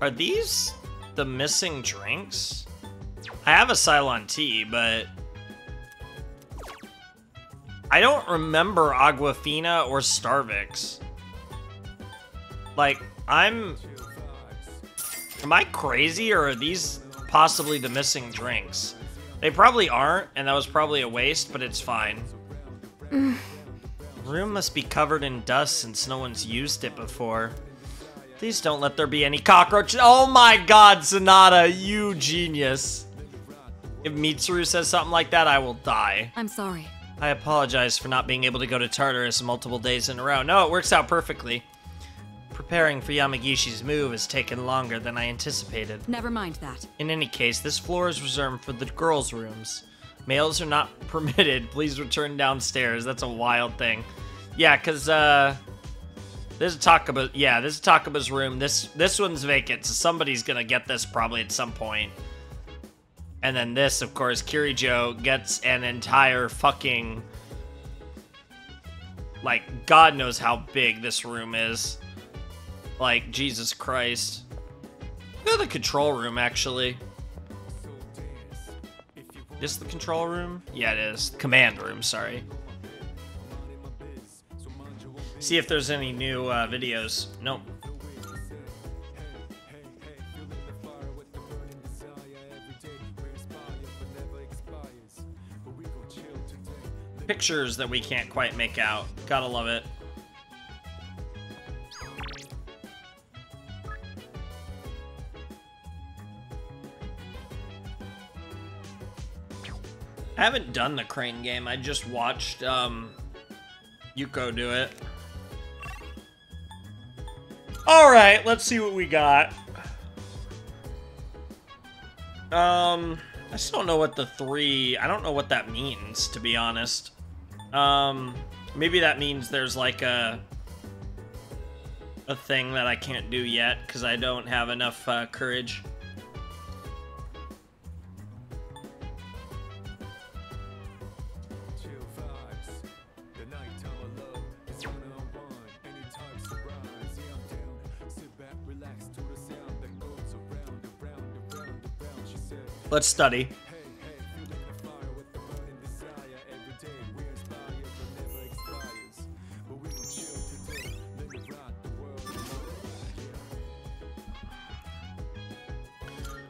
Are these the missing drinks? I have a Cylon tea, but I don't remember Aquafina or Starvix. Like, am I crazy, or are these possibly the missing drinks? They probably aren't, and that was probably a waste, but it's fine. The room must be covered in dust since no one's used it before. Please don't let there be any cockroaches. Oh my god, Sonata, you genius. If Mitsuru says something like that, I will die. I'm sorry. I apologize for not being able to go to Tartarus multiple days in a row. No, it works out perfectly. Preparing for Yamagishi's move has taken longer than I anticipated. Never mind that. In any case, this floor is reserved for the girls' rooms. Males are not permitted. Please return downstairs. That's a wild thing. Yeah, because, this is Takaba. Yeah, this is Takaba's room. This one's vacant, so somebody's gonna get this probably at some point. And then this, of course, Kirijo gets an entire fucking... Like, God knows how big this room is. Like, Jesus Christ. Look at the control room, actually. This the control room? Yeah, it is. Command room, sorry. See if there's any new videos. Nope. Pictures that we can't quite make out. Gotta love it. I haven't done the crane game. I just watched Yuko do it. Alright, let's see what we got. I still don't know what the 3... I don't know what that means, to be honest. Maybe that means there's like a thing that I can't do yet, because I don't have enough courage. Let's study.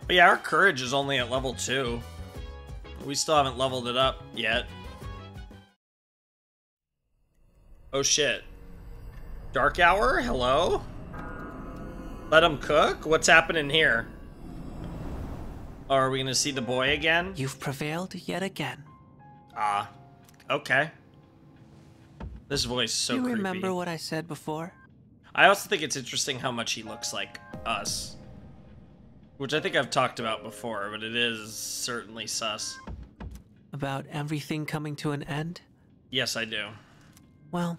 But yeah, our courage is only at level 2. We still haven't leveled it up yet. Oh shit. Dark Hour? Hello? Let him cook? What's happening here? Oh, are we gonna see the boy again? You've prevailed yet again. Ah, okay. This voice is so Do you creepy. remember what I said before? I also think it's interesting how much he looks like us. Which I think I've talked about before, but it is certainly sus. About everything coming to an end? Yes, I do. Well,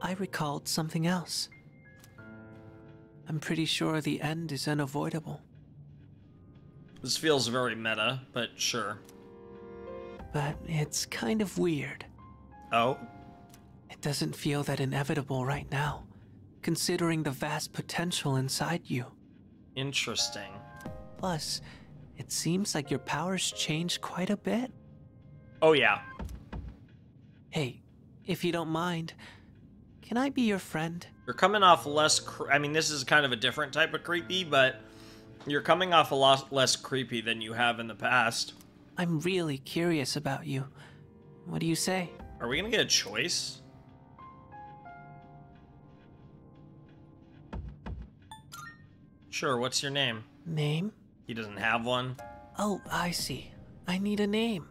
I recalled something else. I'm pretty sure the end is unavoidable. This feels very meta, but sure. But it's kind of weird. Oh? It doesn't feel that inevitable right now, considering the vast potential inside you. Interesting. Plus, it seems like your powers changed quite a bit. Oh yeah. Hey, if you don't mind, can I be your friend? You're coming off less I mean, this is kind of a different type of creepy, but you're coming off a lot less creepy than you have in the past. I'm really curious about you. What do you say? Are we gonna get a choice? Sure, what's your name? Name? He doesn't have one. Oh, I see. I need a name.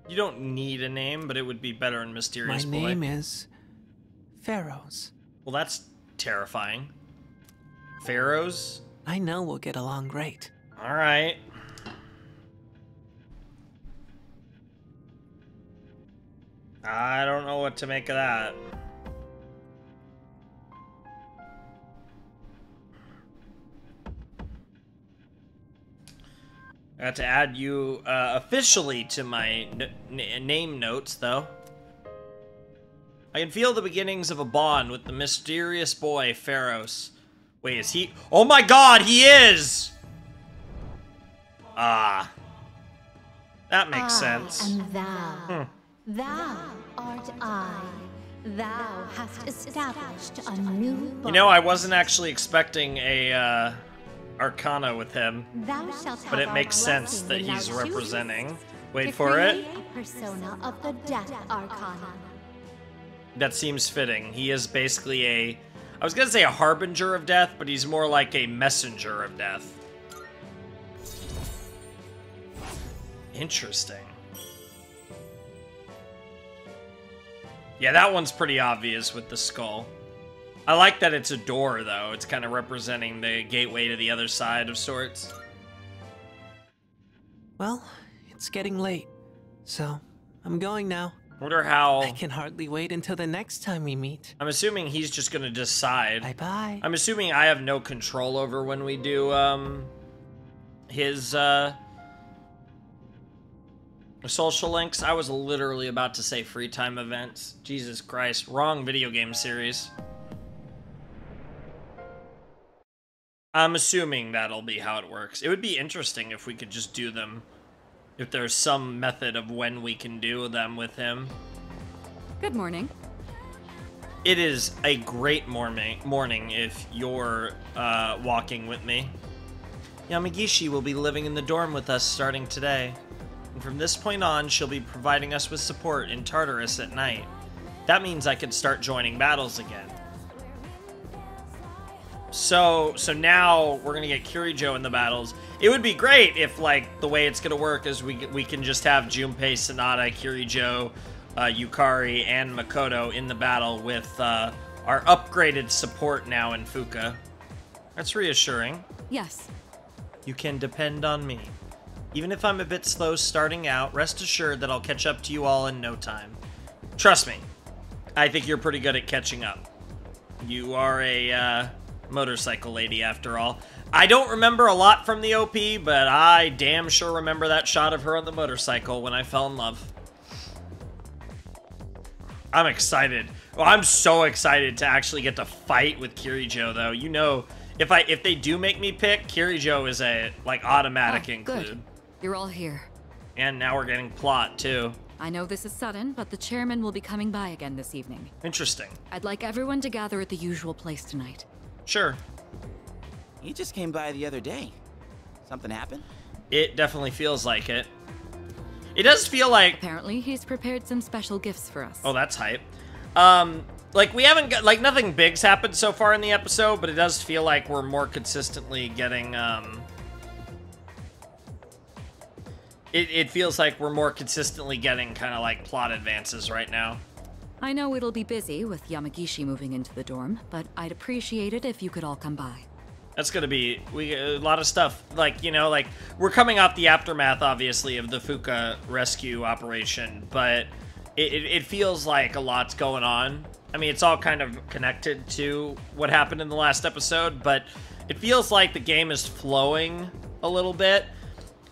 You don't need a name, but it would be better in Mysterious Boy. My name is Pharaohs. Well, that's terrifying. Pharaohs? I know we'll get along great. All right. I don't know what to make of that. I got to add you officially to my name notes, though. I can feel the beginnings of a bond with the mysterious boy, Pharaohs. Wait, is he? Oh my god, he is! Ah. That makes sense. And thou, thou art I. Thou hast established a new bond. You know, I wasn't actually expecting a Arcana with him, Thou shalt but have it makes our sense that blessing when he's thou choosest representing. Wait to for it. create a persona of the Death Arcana. That seems fitting. He is basically a... I was gonna say a harbinger of death, but he's more like a messenger of death. Interesting. Yeah, that one's pretty obvious with the skull. I like that it's a door, though. It's kind of representing the gateway to the other side of sorts. Well, it's getting late, so I'm going now. Wonder how... I can hardly wait until the next time we meet. I'm assuming he's just gonna decide. Bye-bye. I'm assuming I have no control over when we do, his, social links. I was literally about to say free time events. Jesus Christ. Wrong video game series. I'm assuming that'll be how it works. It would be interesting if we could just do them. If there's some method of when we can do them with him. Good morning. It is a great morning if you're walking with me. Yamagishi will be living in the dorm with us starting today. And from this point on, she'll be providing us with support in Tartarus at night. That means I can start joining battles again. So now we're gonna get Kirijo in the battles. It would be great if, like, the way it's gonna work is we can just have Junpei, Sanada, Kirijo, Yukari, and Makoto in the battle with our upgraded support now in Fuka. That's reassuring. Yes. You can depend on me. Even if I'm a bit slow starting out, rest assured that I'll catch up to you all in no time. Trust me, I think you're pretty good at catching up. You are a motorcycle lady after all. I don't remember a lot from the OP, but I damn sure remember that shot of her on the motorcycle when I fell in love. I'm excited. Well, I'm so excited to actually get to fight with Kirijo, though. You know, if they do make me pick, Kirijo is a, like, automatic include. Good. You're all here. And now we're getting plot, too. I know this is sudden, but the chairman will be coming by again this evening. Interesting. I'd like everyone to gather at the usual place tonight. Sure. He just came by the other day. Something happened? It definitely feels like it. It does feel like... Apparently, he's prepared some special gifts for us. Oh, that's hype. Like, we haven't got, like, nothing big's happened so far in the episode, but it does feel like we're more consistently getting, it feels like we're more consistently getting kind of, like, plot advances right now. I know it'll be busy with Yamagishi moving into the dorm, but I'd appreciate it if you could all come by. That's gonna be, a lot of stuff, like, you know, like, we're coming off the aftermath, obviously, of the Fuka rescue operation, but it feels like a lot's going on. I mean, it's all kind of connected to what happened in the last episode, but it feels like the game is flowing a little bit.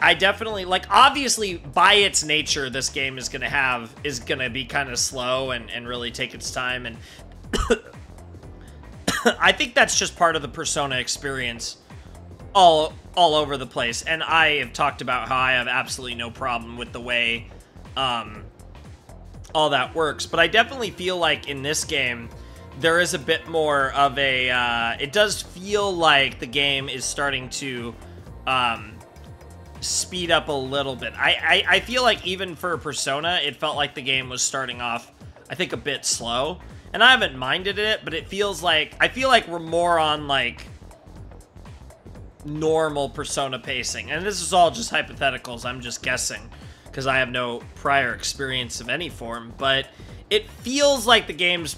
I definitely, like, obviously, by its nature, this game is gonna be kind of slow and really take its time, and I think that's just part of the Persona experience all over the place, and I have talked about how I have absolutely no problem with the way, all that works, but I definitely feel like in this game, there is a bit more of a, it does feel like the game is starting to, speed up a little bit. I feel like even for Persona, it felt like the game was starting off, I think, a bit slow, and I haven't minded it, but it feels like, I feel like we're more on, like, normal Persona pacing, and this is all just hypotheticals, I'm just guessing, because I have no prior experience of any form, but it feels like the game's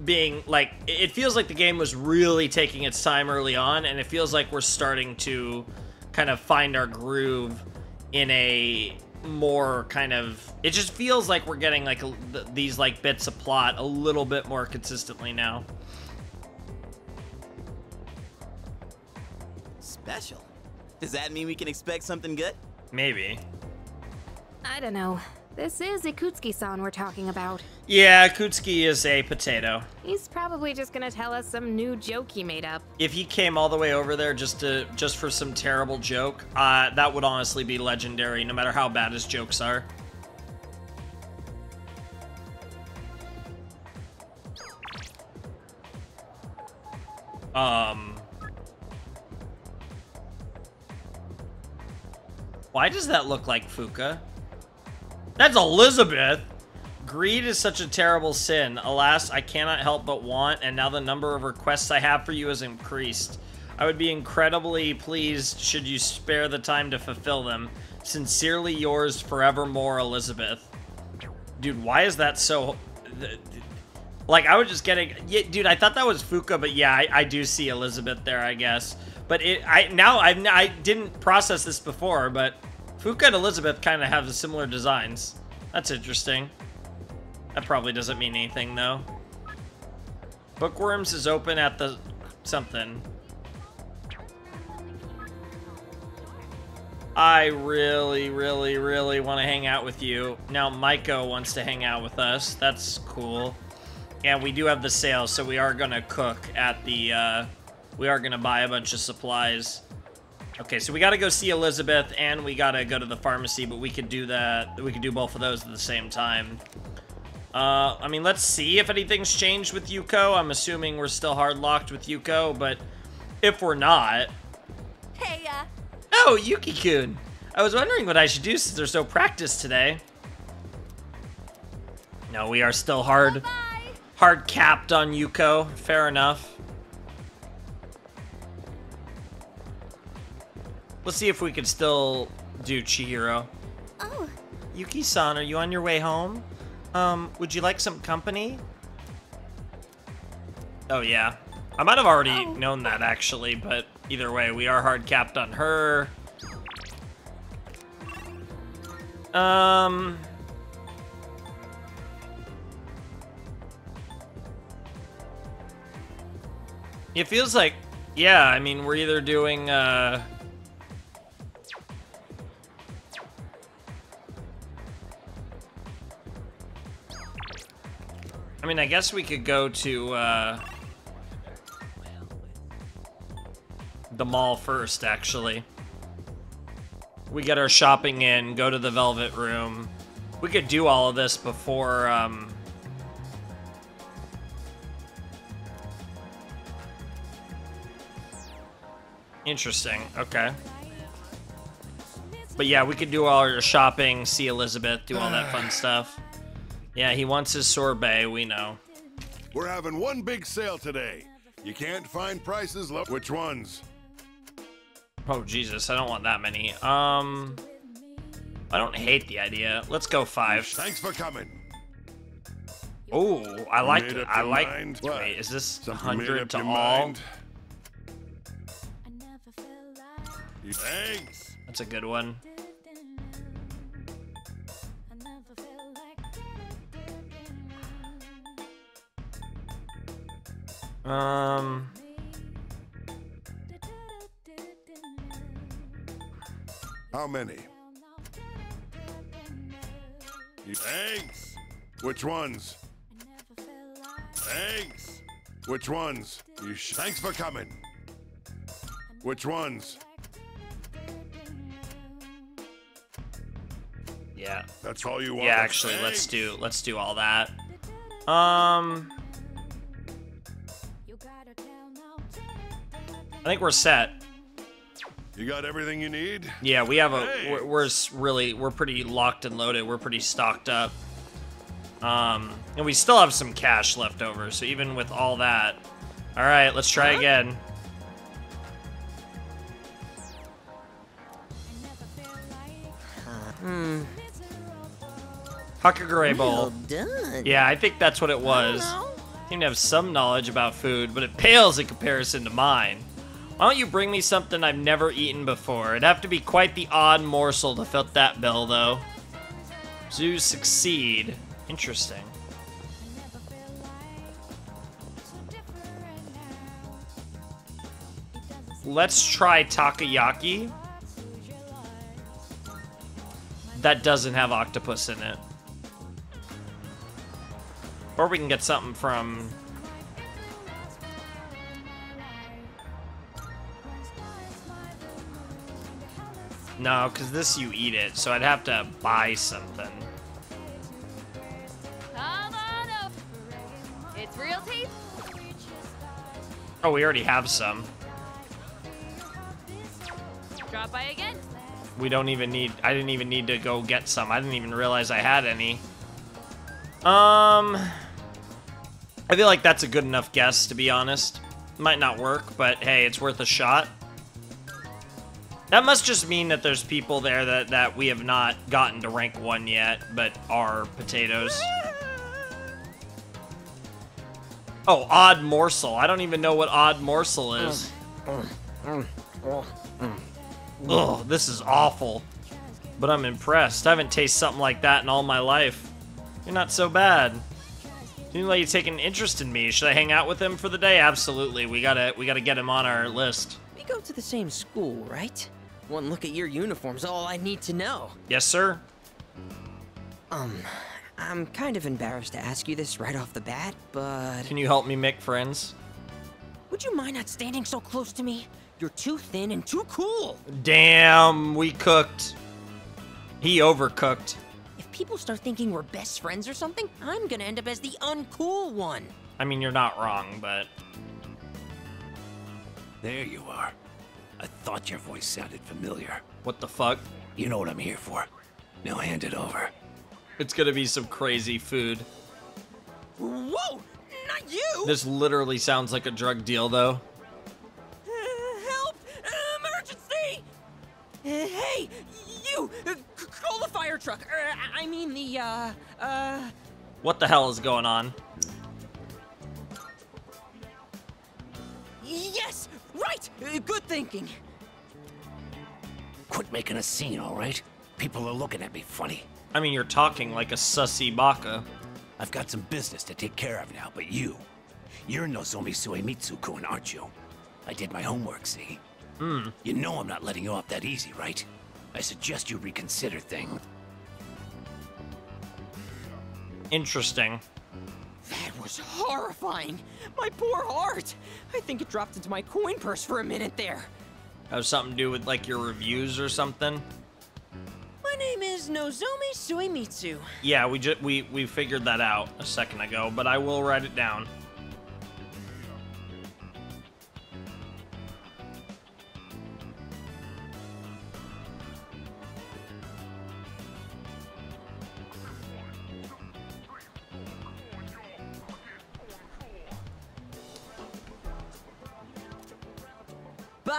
being, like, it feels like the game was really taking its time early on, and it feels like we're starting to kind of find our groove in a more kind of, it just feels like we're getting, like, these, like, bits of plot a little bit more consistently now. Special? Does that mean we can expect something good? Maybe. I don't know. This is Ikutsuki-san we're talking about. Yeah, Ikutsuki is a potato. He's probably just gonna tell us some new joke he made up. If he came all the way over there just for some terrible joke, that would honestly be legendary, no matter how bad his jokes are. Why does that look like Fuka? That's Elizabeth! Greed is such a terrible sin. Alas, I cannot help but want, and now the number of requests I have for you has increased. I would be incredibly pleased should you spare the time to fulfill them. Sincerely yours forevermore, Elizabeth. Dude, why is that so... Like, I was just getting... Yeah, dude, I thought that was Fuka, but yeah, I do see Elizabeth there, I guess. But I didn't process this before, but Fuka and Elizabeth kind of have similar designs. That's interesting. That probably doesn't mean anything, though. Bookworms is open at the... something. I really, really, really want to hang out with you. Now Maiko wants to hang out with us. That's cool. And we do have the sale, so we are going to cook at the... we are going to buy a bunch of supplies. Okay, so we got to go see Elizabeth, and we got to go to the pharmacy, but we could do that. We could do both of those at the same time. I mean, let's see if anything's changed with Yuko. I'm assuming we're still hard-locked with Yuko, but if we're not... Hey, Oh, Yuki-kun. I was wondering what I should do since there's no practice today. No, we are still hard capped on Yuko. Fair enough. Let's see if we can still do Chihiro. Oh. Yuki-san, are you on your way home? Would you like some company? Oh, yeah. I might have already known that, actually, but either way, we are hard capped on her. It feels like, yeah, I mean, we're either doing, I mean, I guess we could go to, the mall first, actually. We get our shopping in, go to the Velvet Room. We could do all of this before, Interesting, okay. But yeah, we could do all our shopping, see Elizabeth, do all that fun stuff. Yeah, he wants his sorbet, we know. We're having one big sale today. You can't find prices low. Which ones? Oh, Jesus, I don't want that many. I don't hate the idea. Let's go 5. Thanks for coming. Oh, I like it. I like. Mind? Wait, is this Something 100 to all? mind? Thanks. That's a good one. How many? Thanks. Which ones? Thanks. Which ones? Thanks for coming. Which ones? Yeah. That's all you want. Yeah, actually, let's do all that. I think we're set. You got everything you need? Yeah, we have a. Hey. We're pretty locked and loaded. We're pretty stocked up. And we still have some cash left over. So even with all that, all right, let's try again. Hakagure Bowl. Well done. Yeah, I think that's what it was. Seem to have some knowledge about food, but it pales in comparison to mine. Why don't you bring me something I've never eaten before? It'd have to be quite the odd morsel to fit that bill, though. Zoos succeed. Interesting. Let's try takoyaki. That doesn't have octopus in it. Or we can get something from... No, because this you eat it, so I'd have to buy something. Come on up. It's real taste. Oh, we already have some. Drop by again. We don't even need... I didn't even need to go get some. I didn't even realize I had any. I feel like that's a good enough guess, to be honest. Might not work, but hey, it's worth a shot. That must just mean that there's people there that we have not gotten to rank 1 yet, but are potatoes. Oh, odd morsel. I don't even know what odd morsel is. Ugh, this is awful. But I'm impressed. I haven't tasted something like that in all my life. You're not so bad. Seems like you take an interest in me. Should I hang out with him for the day? Absolutely. We gotta get him on our list. We go to the same school, right? One look at your uniform's all I need to know. Yes, sir. I'm kind of embarrassed to ask you this right off the bat, but... Can you help me make friends? Would you mind not standing so close to me? You're too thin and too cool. Damn, we cooked. He overcooked. If people start thinking we're best friends or something, I'm gonna end up as the uncool one. I mean, you're not wrong, but... There you are. I thought your voice sounded familiar. What the fuck? You know what I'm here for. Now hand it over. It's gonna be some crazy food. Whoa! Not you! This literally sounds like a drug deal, though. Help! Emergency! Hey, you! Call the fire truck. I mean the, What the hell is going on? Yes! Right! Good thinking. Quit making a scene, all right? People are looking at me funny. I mean, you're talking like a sussy baka. I've got some business to take care of now, but you're Nozomi Suemitsu-kun, aren't you? I did my homework, see? You know I'm not letting you off that easy, right? I suggest you reconsider things. Interesting. That was horrifying. My poor heart. I think it dropped into my coin purse for a minute there. Have something to do with, like, your reviews or something? My name is Nozomi Suemitsu. Yeah, we figured that out a second ago, but I will write it down.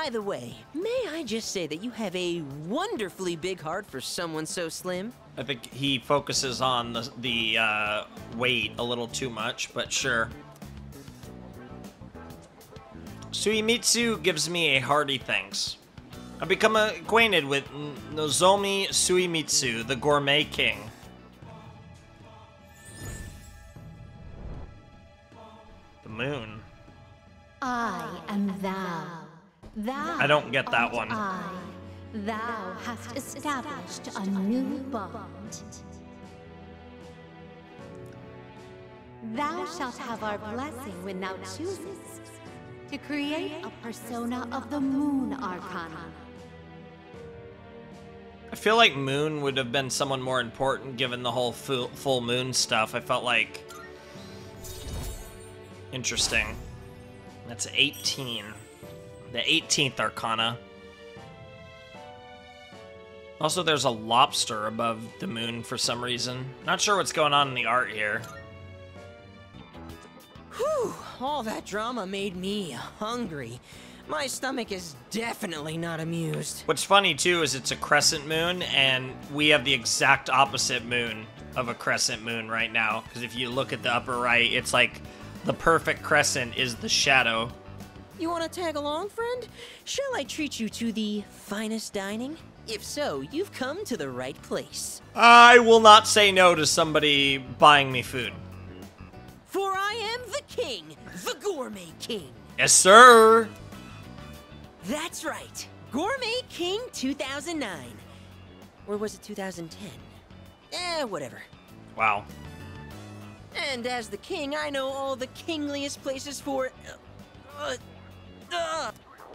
By the way, may I just say that you have a wonderfully big heart for someone so slim? I think he focuses on the weight a little too much, but sure. Suimitsu gives me a hearty thanks. I've become acquainted with Nozomi Suimitsu, the Gourmet King. The moon. I am thou. Thou I don't get that art one. Thou hast established a new bond. Thou shalt have our blessing when thou choosest to create a persona of the Moon Arcana. I feel like Moon would have been someone more important given the whole full moon stuff. I felt like... Interesting. That's 18. The 18th Arcana. Also, there's a lobster above the moon for some reason. Not sure what's going on in the art here. Whew, all that drama made me hungry. My stomach is definitely not amused. What's funny, too, is it's a crescent moon, and we have the exact opposite moon of a crescent moon right now. Because if you look at the upper right, it's like the perfect crescent is the shadow. You want to tag along, friend? Shall I treat you to the finest dining? If so, you've come to the right place. I will not say no to somebody buying me food. For I am the king, the Gourmet King. Yes, sir. That's right. Gourmet King 2009. Or was it 2010? Whatever. Wow. And as the king, I know all the kingliest places for...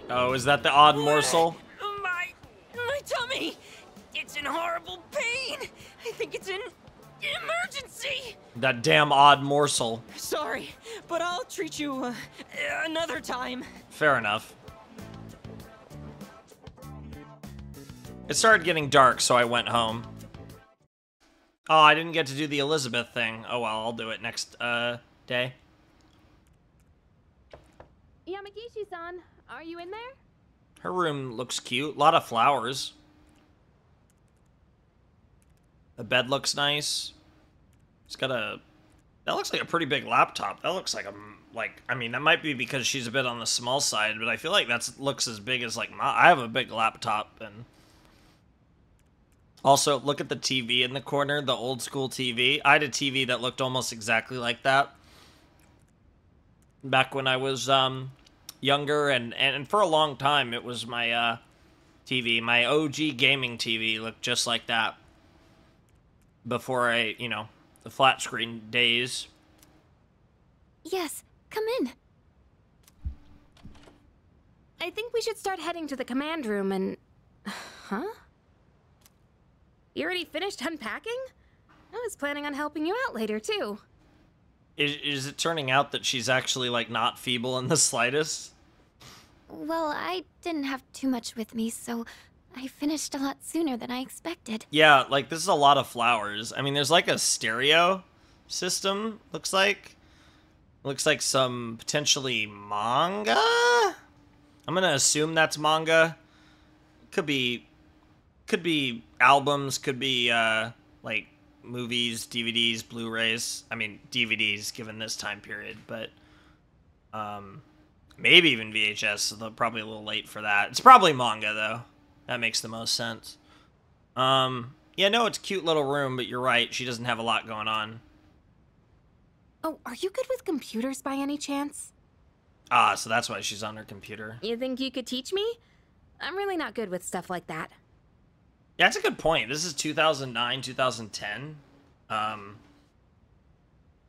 Oh, is that the odd morsel? My tummy! It's in horrible pain! I think it's an emergency! That damn odd morsel. Sorry, but I'll treat you another time. Fair enough. It started getting dark, so I went home. Oh, I didn't get to do the Elizabeth thing. Oh well, I'll do it next day. Yamagishi-san, are you in there? Her room looks cute. A lot of flowers. The bed looks nice. It's got a... That looks like a pretty big laptop. That looks like a... I mean, that might be because she's a bit on the small side, but I feel like that looks as big as, I have a big laptop, and... Also, look at the TV in the corner, the old school TV. I had a TV that looked almost exactly like that. Back when I was, younger, and for a long time, it was my, TV. My OG gaming TV looked just like that. Before the flat screen days. Yes, come in. I think we should start heading to the command room and... Huh? You already finished unpacking? I was planning on helping you out later, too. Is it turning out that she's actually, not feeble in the slightest? Well, I didn't have too much with me, so I finished a lot sooner than I expected. Yeah, this is a lot of flowers. I mean, there's, a stereo system, looks like. Looks like some, potentially, manga? I'm gonna assume that's manga. Could be albums, could be, movies, DVDs, Blu-rays. I mean, DVDs, given this time period, but, maybe even VHS, so they're probably a little late for that. It's probably manga, though. That makes the most sense. Yeah, no, it's a cute little room, but you're right, she doesn't have a lot going on. Oh, are you good with computers by any chance? Ah, so that's why she's on her computer. You think you could teach me? I'm really not good with stuff like that. Yeah, that's a good point. This is 2009, 2010.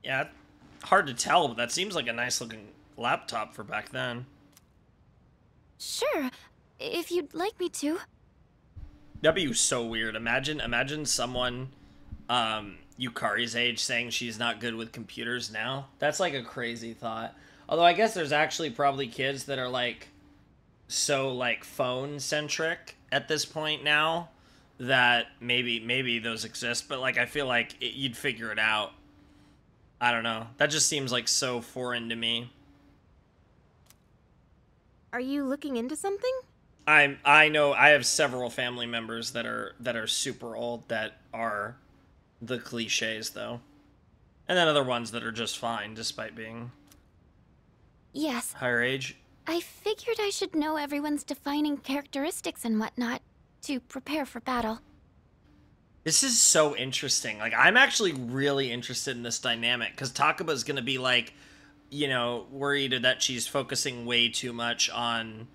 Yeah, hard to tell, but that seems like a nice looking laptop for back then. Sure, if you'd like me to. That'd be so weird. Imagine someone, Yukari's age saying she's not good with computers now. That's like a crazy thought. Although I guess there's actually probably kids that are so phone centric at this point now that maybe those exist, but I feel like you'd figure it out. I don't know. That just seems so foreign to me. Are you looking into something? I know I have several family members that are super old that are the cliches though. And then other ones that are just fine despite being Yes. higher age. I figured I should know everyone's defining characteristics and whatnot to prepare for battle. This is so interesting. Like, I'm actually really interested in this dynamic because Takuba's going to be like, you know, worried that she's focusing way too much on,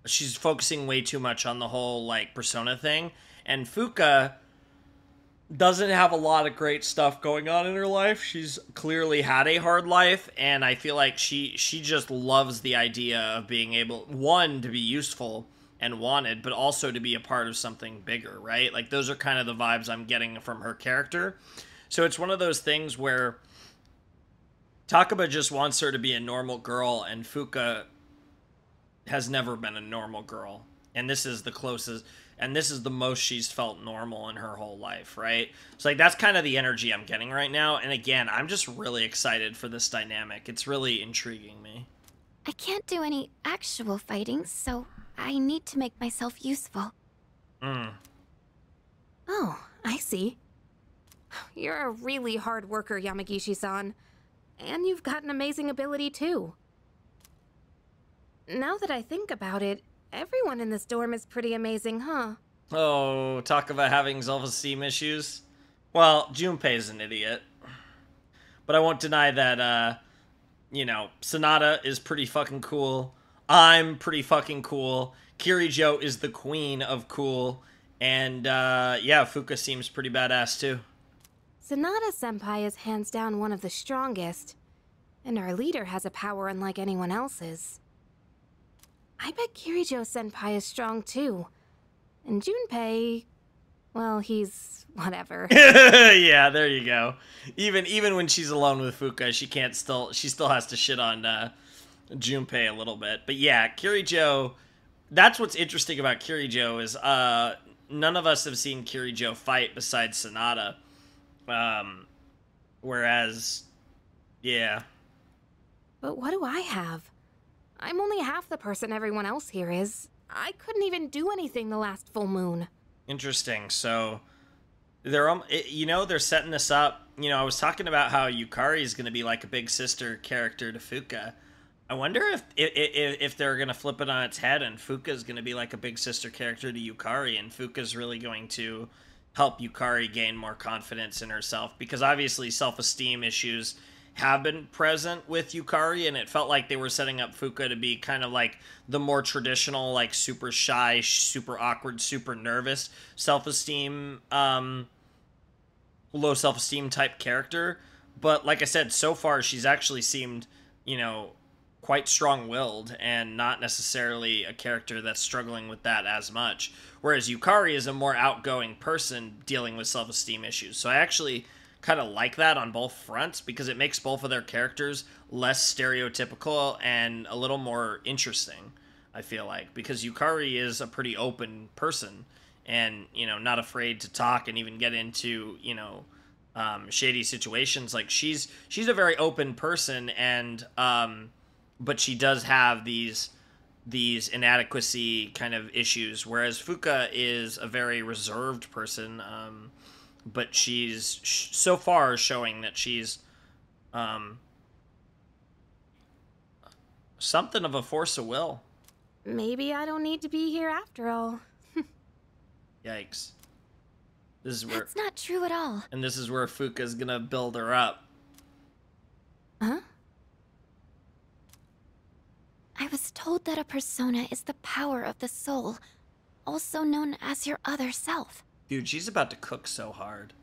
she's focusing way too much on the whole, like, Persona thing. And Fuka doesn't have a lot of great stuff going on in her life. She's clearly had a hard life, and I feel like she just loves the idea of being able, one, to be useful and wanted, but also to be a part of something bigger, right? Like, those are kind of the vibes I'm getting from her character. So it's one of those things where Takuba just wants her to be a normal girl, and Fuka has never been a normal girl. And this is the closest, and this is the most she's felt normal in her whole life, right? So, like, that's kind of the energy I'm getting right now. And again, I'm just really excited for this dynamic. It's really intriguing me. I can't do any actual fighting, so I need to make myself useful. Oh, I see. You're a really hard worker, Yamagishi-san. And you've got an amazing ability, too. Now that I think about it, everyone in this dorm is pretty amazing, huh? Oh, talk about having self-esteem issues. Well, Junpei's an idiot. But I won't deny that, you know, Sanada is pretty fucking cool. I'm pretty fucking cool. Kirijo is the queen of cool. And, yeah, Fuka seems pretty badass, too. Sanada-senpai is hands down one of the strongest. And our leader has a power unlike anyone else's. I bet Kirijo-senpai is strong, too. And Junpei, well, he's whatever. Yeah, there you go. Even when she's alone with Fuka, she still has to shit on Junpei a little bit. But yeah, Kirijo, that's what's interesting about Kirijo is none of us have seen Kirijo fight besides Sanada. Whereas, yeah. But what do I have? I'm only half the person everyone else here is. I couldn't even do anything the last full moon. Interesting. So, they're setting this up. You know, I was talking about how Yukari is going to be like a big sister character to Fuka. I wonder if they're going to flip it on its head and Fuka is going to be like a big sister character to Yukari, and Fuka's really going to help Yukari gain more confidence in herself, because obviously self-esteem issues have been present with Yukari, and it felt like they were setting up Fuka to be kind of like the more traditional, like super shy, super awkward, super nervous self-esteem, low self-esteem type character. But like I said, so far she's actually seemed, you know, quite strong-willed and not necessarily a character that's struggling with that as much. Whereas Yukari is a more outgoing person dealing with self-esteem issues. So I actually kind of like that on both fronts, because it makes both of their characters less stereotypical and a little more interesting, I feel like, because Yukari is a pretty open person and, you know, not afraid to talk and even get into, you know, shady situations. Like, she's a very open person, and but she does have these inadequacy kind of issues, whereas Fuka is a very reserved person, but she's so far showing that she's something of a force of will. Maybe I don't need to be here after all. Yikes. This is where... That's not true at all. And this is where Fuka's gonna build her up. Huh? I was told that a persona is the power of the soul, also known as your other self. Dude, she's about to cook so hard.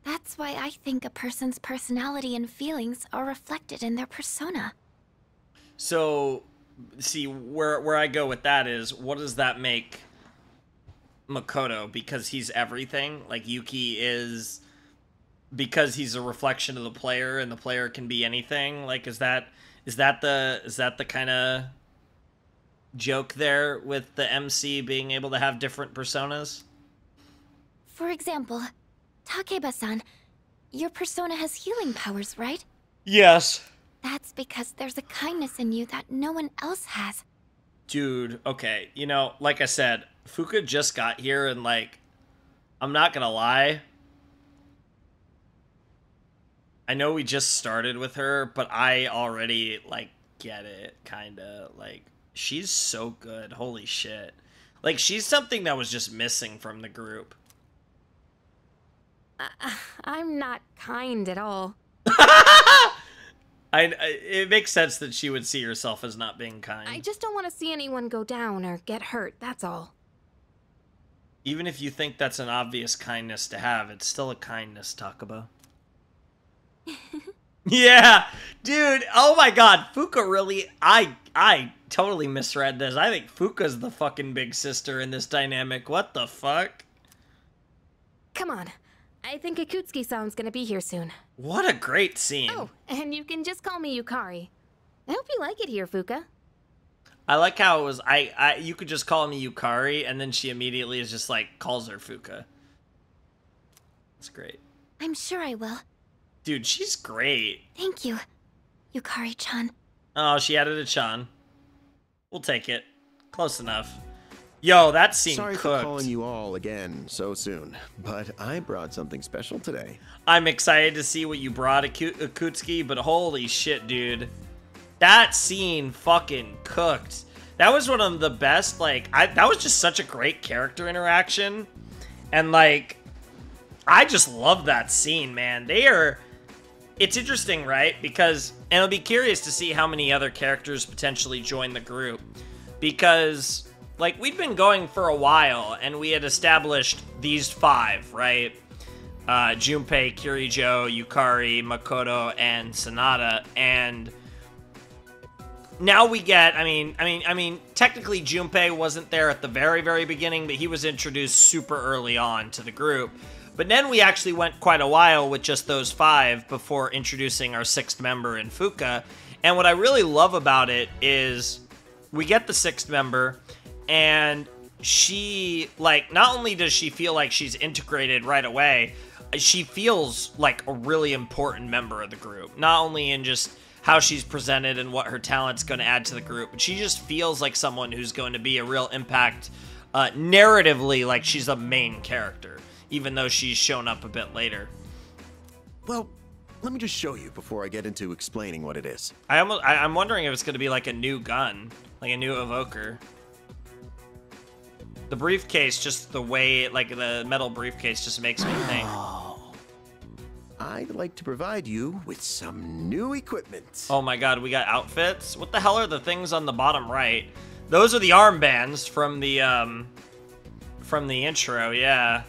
That's why I think a person's personality and feelings are reflected in their persona. So, see, where I go with that is, what does that make Makoto? Because he's everything? Like, Yuki is... because he's a reflection of the player, and the player can be anything? Like, is that the kind of joke there with the MC being able to have different personas? For example, Takeba-san, your persona has healing powers, right? Yes. That's because there's a kindness in you that no one else has. Dude, okay. You know, like I said, Fuka just got here and, like, I'm not gonna lie. I know we just started with her, but I already, like, get it, kinda. Like, she's so good. Holy shit. Like, she's something that was just missing from the group. I'm not kind at all. It makes sense that she would see herself as not being kind. I just don't want to see anyone go down or get hurt, that's all. Even if you think that's an obvious kindness to have, it's still a kindness, Takaba. Yeah, dude, oh my god, Fuka really, I totally misread this. I think Fuka's the fucking big sister in this dynamic. What the fuck? Come on. I think Akutsuki-san's gonna be here soon. What a great scene. Oh, and you can just call me Yukari. I hope you like it here, Fuka. I like how it was, you could just call me Yukari, and then she immediately is just like, calls her Fuka. That's great. I'm sure I will. Dude, she's great. Thank you, Yukari-chan. Oh, she added a Chan. We'll take it. Close enough. Yo, that scene Sorry cooked. for calling you all again so soon, but I brought something special today. I'm excited to see what you brought, Akutsuki, but holy shit, dude. That scene fucking cooked. That was one of the best, like, that was just such a great character interaction. And, like, I just love that scene, man. It's interesting, right? Because, and I'll be curious to see how many other characters potentially join the group. Because, like, we'd been going for a while, and we had established these 5, right? Junpei, Kirijo, Yukari, Makoto, and Sanada, and now we get, I mean, technically Junpei wasn't there at the very, very beginning, but he was introduced super early on to the group. But then we actually went quite a while with just those 5 before introducing our 6th member in Fuka. And what I really love about it is we get the 6th member, and she, like, not only does she feel like she's integrated right away, she feels like a really important member of the group. Not only in just how she's presented and what her talent's going to add to the group, but she just feels like someone who's going to be a real impact narratively, like she's a main character, even though she's shown up a bit later. Well, let me just show you before I get into explaining what it is. I'm wondering if it's going to be like a new gun, like a new evoker. The briefcase, just the way, like the metal briefcase just makes me think. I'd like to provide you with some new equipment. Oh my god, we got outfits? What the hell are the things on the bottom right? Those are the armbands from the intro, yeah.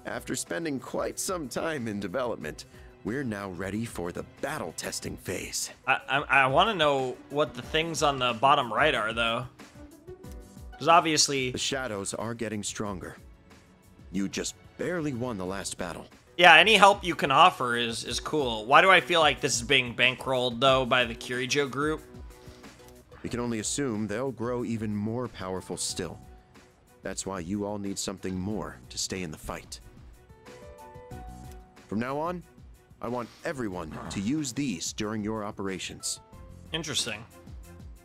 After spending quite some time in development, we're now ready for the battle testing phase. I want to know what the things on the bottom right are, though. Because obviously... The shadows are getting stronger. You just barely won the last battle. Yeah, any help you can offer is cool. Why do I feel like this is being bankrolled, though, by the Kirijo group? We can only assume they'll grow even more powerful still. That's why you all need something more to stay in the fight. From now on, I want everyone to use these during your operations. Interesting.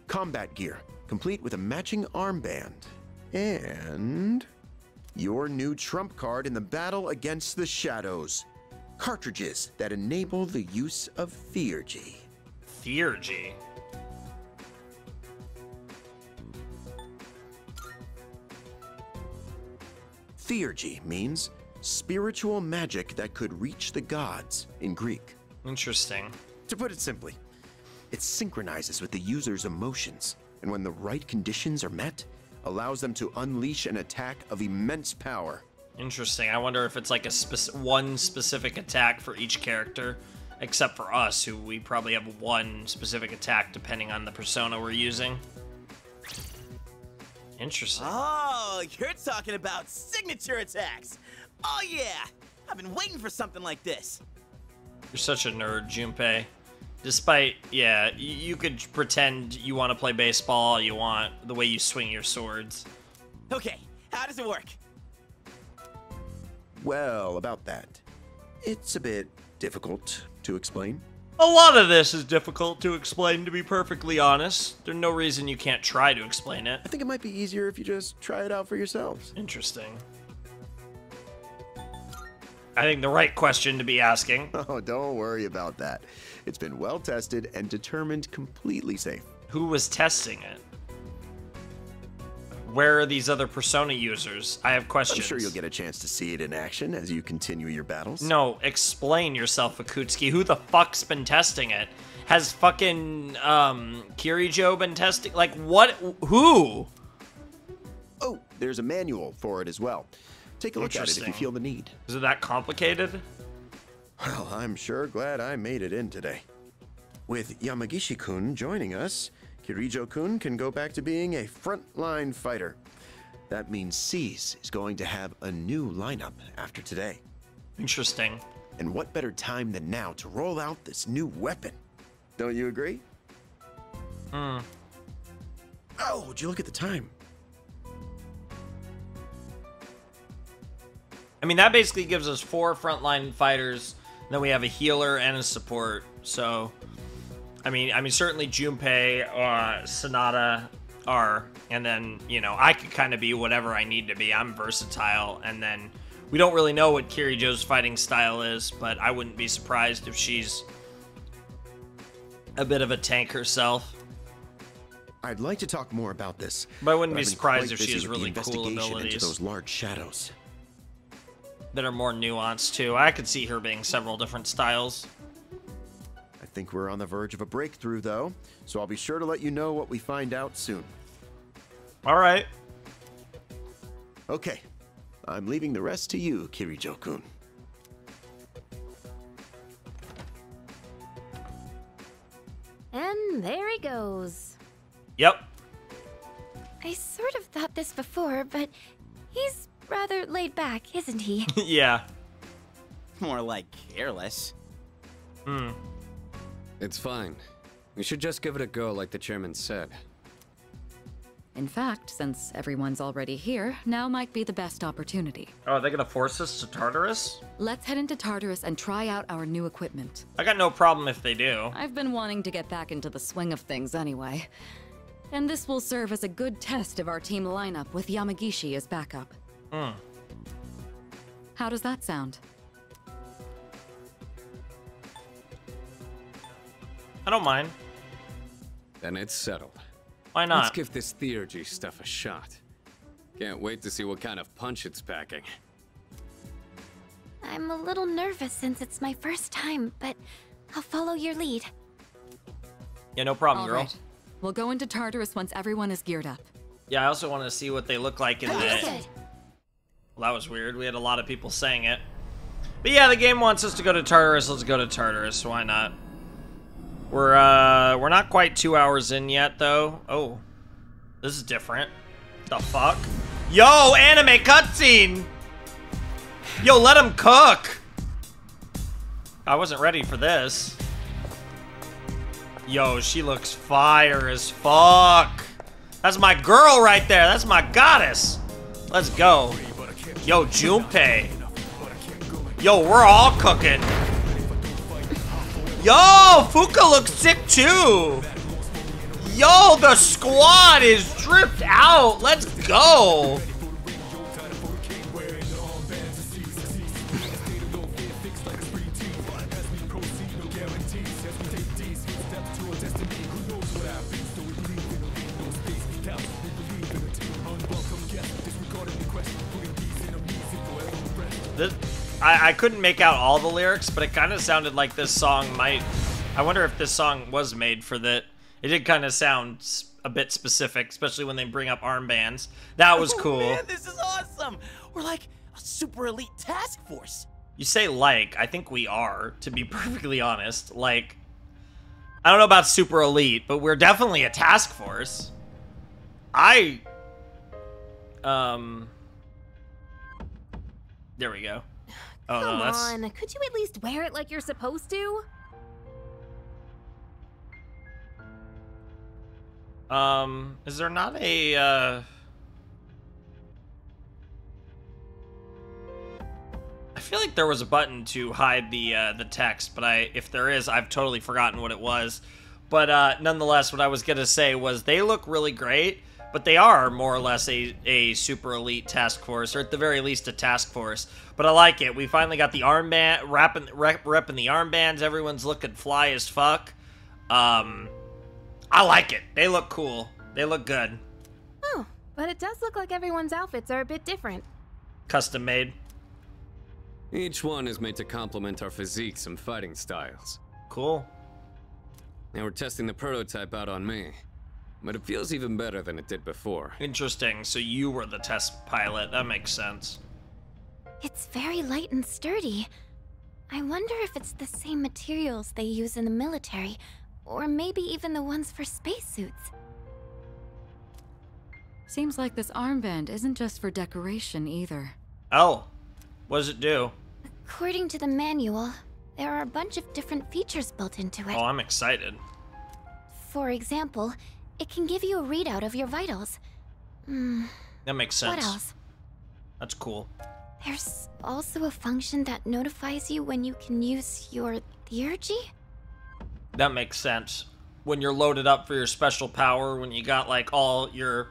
Combat gear, complete with a matching armband. And your new trump card in the battle against the shadows. Cartridges that enable the use of Theurgy. Theurgy? Theurgy means spiritual magic that could reach the gods in Greek. Interesting. To put it simply, it synchronizes with the user's emotions, and when the right conditions are met, allows them to unleash an attack of immense power. Interesting. I wonder if it's like one specific attack for each character, except for us, who we probably have one specific attack depending on the persona we're using. Interesting. Oh, you're talking about signature attacks. Oh yeah, I've been waiting for something like this. You're such a nerd, Junpei. Despite, yeah, you could pretend you want to play baseball all you want, the way you swing your swords. Okay, how does it work? Well, about that, it's a bit difficult to explain. A lot of this is difficult to explain, to be perfectly honest. There's no reason you can't try to explain it. I think it might be easier if you just try it out for yourselves. Interesting. I think the right question to be asking. Oh, don't worry about that. It's been well tested and determined completely safe. Who was testing it? Where are these other Persona users? I have questions. I'm sure you'll get a chance to see it in action as you continue your battles. No, explain yourself, Akutsuki. Who the fuck's been testing it? Has fucking Kirijo been testing? Like, what? Who? Oh, there's a manual for it as well. Take a look at it if you feel the need. Is it that complicated? Well, I'm sure glad I made it in today. With Yamagishi-kun joining us, Kirijo-kun can go back to being a frontline fighter. That means SEES is going to have a new lineup after today. Interesting. And what better time than now to roll out this new weapon? Don't you agree? Hmm. Oh, would you look at the time? I mean, that basically gives us 4 frontline fighters. Then we have a healer and a support. So, I mean, certainly Junpei, Sonata are, and then, you know, I could kind of be whatever I need to be. I'm versatile, and then we don't really know what Kirijo's fighting style is, but I wouldn't be surprised if she's a bit of a tank herself. I'd like to talk more about this, but I wouldn't be I've been surprised quite if she busy has with the really cool investigation abilities into those large shadows. that are more nuanced too. I could see her being several different styles. I think we're on the verge of a breakthrough, though, so I'll be sure to let you know what we find out soon. All right. Okay, I'm leaving the rest to you, Kirijo-kun. And there he goes. Yep. I sort of thought this before, but he's rather laid back, isn't he? Yeah. More like careless. Hmm. It's fine. We should just give it a go like the chairman said. In fact, since everyone's already here, now might be the best opportunity. Oh, are they gonna force us to Tartarus? Let's head into Tartarus and try out our new equipment. I got no problem if they do. I've been wanting to get back into the swing of things anyway. And this will serve as a good test of our team lineup with Yamagishi as backup. Hmm. How does that sound? I don't mind. Then it's settled. Why not? Let's give this theurgy stuff a shot. Can't wait to see what kind of punch it's packing. I'm a little nervous since it's my first time, but I'll follow your lead. Yeah, no problem, All girl. right. We'll go into Tartarus once everyone is geared up. Yeah, I also want to see what they look like in the... Understood. Well, that was weird. We had a lot of people saying it. But yeah, the game wants us to go to Tartarus. Let's go to Tartarus. Why not? We're not quite 2 hours in yet, though. Oh. This is different. The fuck? Yo, anime cutscene! Yo, let him cook! I wasn't ready for this. Yo, she looks fire as fuck. That's my girl right there. That's my goddess. Let's go. Yo, Junpei. Yo, we're all cooking. Yo, Fuka looks sick too. Yo, the squad is dripped out. Let's go. I couldn't make out all the lyrics, but it kind of sounded like this song might... I wonder if this song was made for that. It did kind of sound a bit specific, especially when they bring up armbands. That was cool. Man, this is awesome. We're like a super elite task force. You say like, I think we are, to be perfectly honest. Like, I don't know about super elite, but we're definitely a task force. There we go. Oh, Come no, that's... on, could you at least wear it like you're supposed to? Is there not a, I feel like there was a button to hide the text, but if there is, I've totally forgotten what it was. But nonetheless, what I was gonna say was they look really great, but they are more or less a super elite task force, or at the very least a task force. But I like it. We finally got the armband, repping the armbands. Everyone's looking fly as fuck. I like it. They look cool. They look good. Oh, but it does look like everyone's outfits are a bit different. Custom made. Each one is made to complement our physiques and fighting styles. Cool. Now we're testing the prototype out on me, but it feels even better than it did before. Interesting, so you were the test pilot. That makes sense. It's very light and sturdy. I wonder if it's the same materials they use in the military, or maybe even the ones for spacesuits. Seems like this armband isn't just for decoration either. Oh, what does it do? According to the manual, there are a bunch of different features built into it. Oh, I'm excited. For example, it can give you a readout of your vitals. That makes sense. What else? That's cool. There's also a function that notifies you when you can use your theurgy? That makes sense. When you're loaded up for your special power, when you got like all your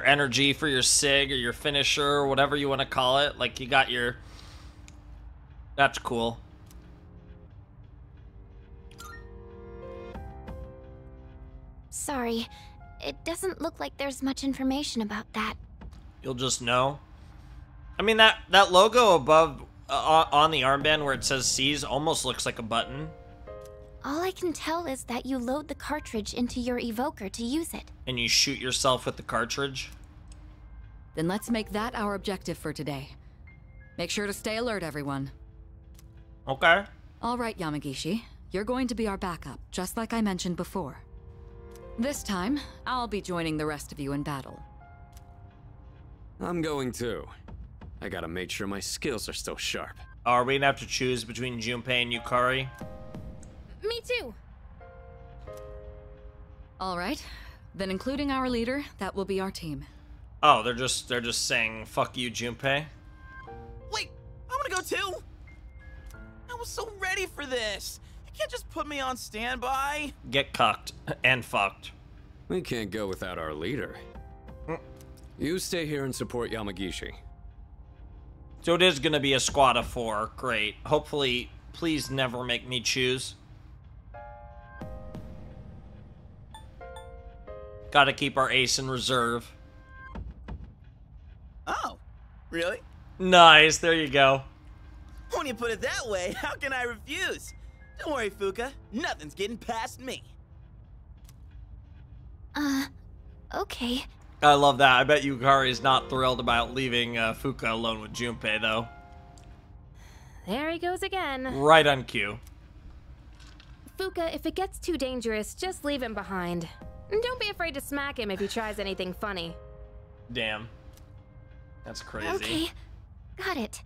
energy for your sig or your finisher or whatever you want to call it, like you got your... That's cool. Sorry, it doesn't look like there's much information about that. You'll just know. I mean, that logo above on the armband where it says C's almost looks like a button. All I can tell is that you load the cartridge into your evoker to use it. And you shoot yourself with the cartridge? Then let's make that our objective for today. Make sure to stay alert, everyone. Okay. All right, Yamagishi. You're going to be our backup, just like I mentioned before. This time, I'll be joining the rest of you in battle. I'm going too. I gotta make sure my skills are still sharp. Are we gonna have to choose between Junpei and Yukari? Me too. All right. Then including our leader, that will be our team. Oh, they're just saying fuck you, Junpei. Wait, I want to go too. I was so ready for this. You can't just put me on standby. Get cucked and fucked. We can't go without our leader. You stay here and support Yamagishi. So it is gonna be a squad of 4. Great. Hopefully, please never make me choose. Gotta keep our ace in reserve. Oh, really? Nice, there you go. When you put it that way, how can I refuse? Don't worry, Fuka. Nothing's getting past me. Okay. I love that. I bet Yukari's not thrilled about leaving Fuka alone with Junpei, though. There he goes again. Right on cue. Fuka, if it gets too dangerous, just leave him behind. And don't be afraid to smack him if he tries anything funny. Damn. That's crazy. Okay, got it.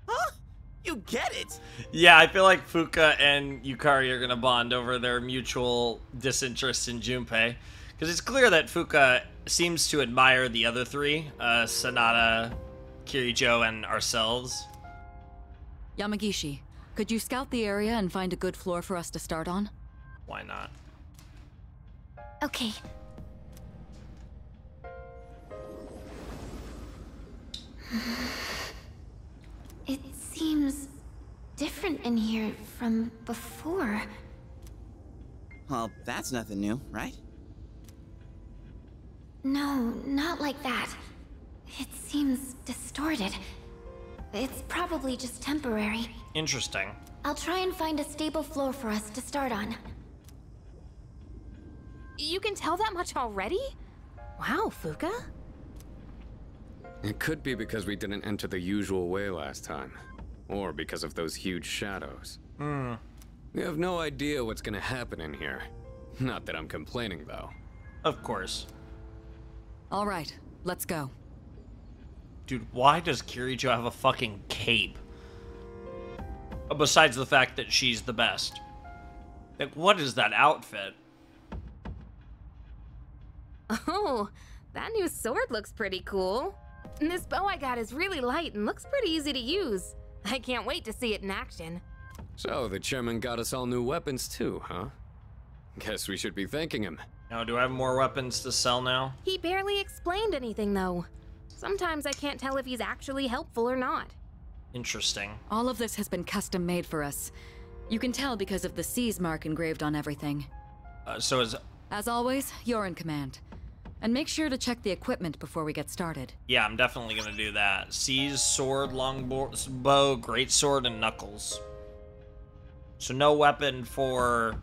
Huh? You get it? Yeah, I feel like Fuka and Yukari are gonna bond over their mutual disinterest in Junpei. Because it's clear that Fuka seems to admire the other 3, Sanada, Kirijo, and ourselves. Yamagishi, could you scout the area and find a good floor for us to start on? Why not? Okay. It seems different in here from before. Well, that's nothing new, right? No, not like that. It seems distorted. It's probably just temporary. Interesting. I'll try and find a stable floor for us to start on. You can tell that much already? Wow, Fuka. It could be because we didn't enter the usual way last time. Or because of those huge shadows. We have no idea what's gonna happen in here. Not that I'm complaining, though. Of course. All right, let's go. Dude, why does Kirijo have a fucking cape? Besides the fact that she's the best. Like, what is that outfit? Oh, that new sword looks pretty cool. This bow I got is really light and looks pretty easy to use. I can't wait to see it in action. So, the chairman got us all new weapons too, huh? Guess we should be thanking him. Now, do I have more weapons to sell now? He barely explained anything, though. Sometimes I can't tell if he's actually helpful or not. Interesting. All of this has been custom made for us. You can tell because of the C's mark engraved on everything. As always, you're in command. And make sure to check the equipment before we get started. Yeah, I'm definitely gonna do that. C's, sword, longbow, greatsword, and knuckles. So no weapon for...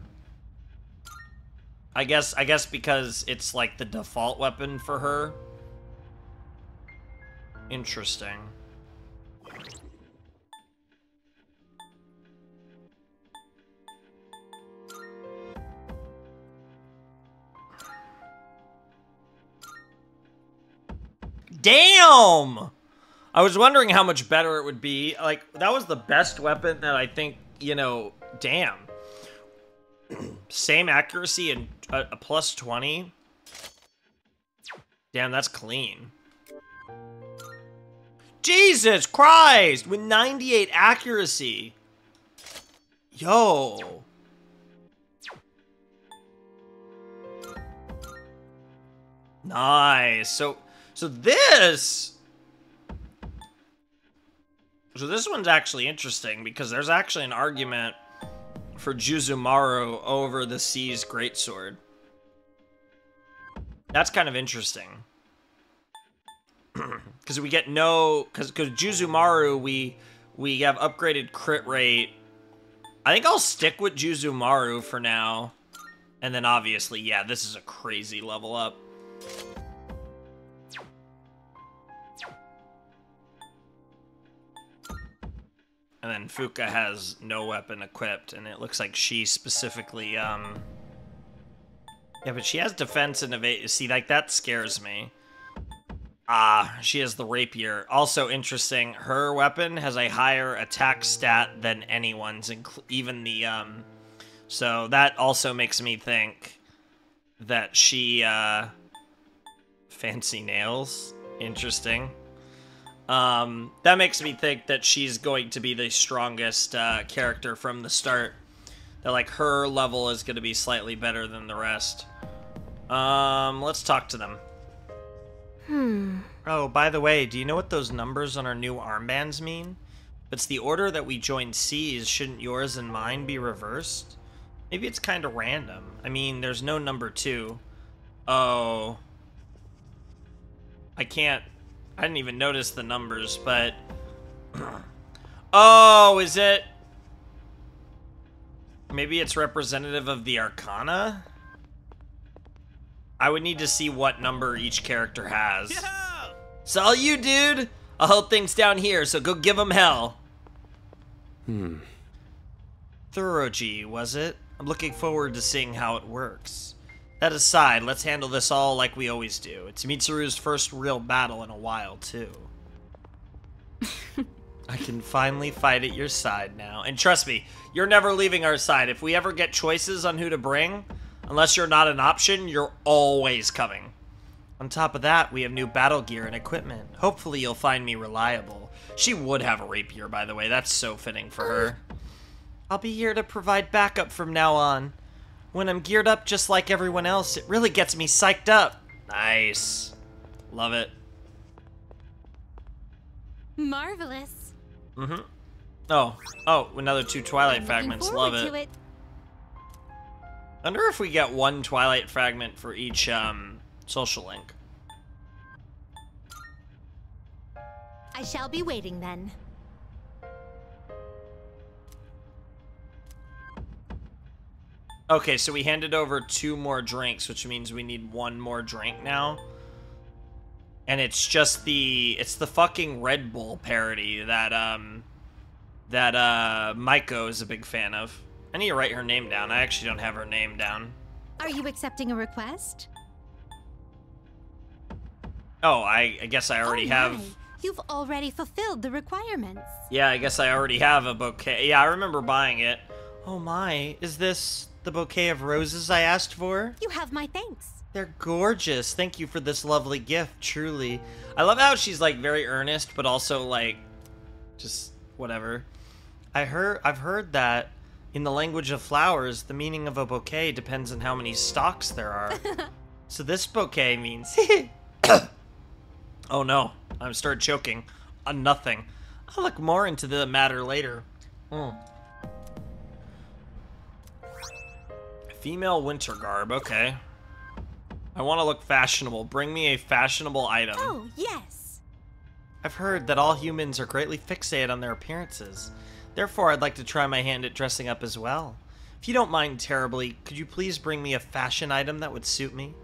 I guess because it's like the default weapon for her. Interesting. Damn! I was wondering how much better it would be. Like, that was the best weapon that I think, you know, damn. Same accuracy and a plus 20. Damn, that's clean. Jesus Christ! With 98 accuracy. Yo. Nice. So this one's actually interesting because there's actually an argument for Juzumaru over the C's greatsword. That's kind of interesting. Because we get because Juzumaru, we have upgraded crit rate. I think I'll stick with Juzumaru for now. And then obviously, yeah, this is a crazy level up. And then Fuka has no weapon equipped, and it looks like she specifically, yeah, but she has defense and evade. See, like, that scares me. She has the rapier. Also interesting, her weapon has a higher attack stat than anyone's, even the, so that also makes me think that she, fancy nails. Interesting. That makes me think that she's going to be the strongest character from the start. That, like, her level is going to be slightly better than the rest. Let's talk to them. Oh, by the way, do you know what those numbers on our new armbands mean? If it's the order that we joined C's, shouldn't yours and mine be reversed? Maybe it's kind of random. I mean, there's no number 2. Oh. I didn't even notice the numbers, but... Oh, is it... Maybe it's representative of the Arcana? I would need to see what number each character has. Yeah! It's all you, dude! I'll hold things down here, so go give them hell. Thoroji, was it? I'm looking forward to seeing how it works. That aside, let's handle this all like we always do. It's Mitsuru's first real battle in a while, too. I can finally fight at your side now. And trust me, you're never leaving our side. If we ever get choices on who to bring, unless you're not an option, you're always coming. On top of that, we have new battle gear and equipment. Hopefully you'll find me reliable. She would have a rapier, by the way. That's so fitting for her. I'll be here to provide backup from now on. When I'm geared up just like everyone else, it really gets me psyched up. Nice. Love it. Marvelous. Mm-hmm. Oh, another 2 Twilight fragments. Love it. Wonder if we get 1 Twilight fragment for each social link. I shall be waiting then. Okay, so we handed over 2 more drinks, which means we need 1 more drink now. And it's just it's the fucking Red Bull parody that Maiko is a big fan of. I need to write her name down. I actually don't have her name down. Are you accepting a request? Oh, I guess I already have... You've already fulfilled the requirements. Yeah, I guess I already have a bouquet. Yeah, I remember buying it. Oh my, is this the bouquet of roses I asked for? You have my thanks. They're gorgeous. Thank you for this lovely gift, truly. I love how she's like very earnest, but also like just whatever. I've heard that in the language of flowers, the meaning of a bouquet depends on how many stalks there are. So this bouquet means oh no, I'm started choking on nothing. I'll look more into the matter later. Female winter garb, okay. I want to look fashionable. Bring me a fashionable item. Oh, yes. I've heard that all humans are greatly fixated on their appearances. Therefore, I'd like to try my hand at dressing up as well. If you don't mind terribly, could you please bring me a fashion item that would suit me?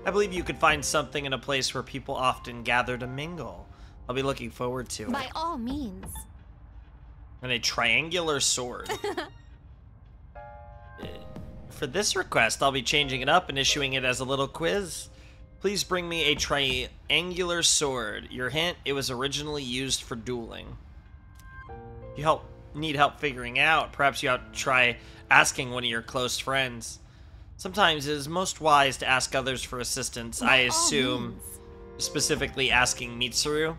I believe you could find something in a place where people often gather to mingle. I'll be looking forward to it. By all means. And a triangular sword. For this request, I'll be changing it up and issuing it as a little quiz. Please bring me a triangular sword. Your hint, it was originally used for dueling. If you need help figuring out, perhaps you ought to try asking one of your close friends. Sometimes it is most wise to ask others for assistance. I assume, specifically asking Mitsuru.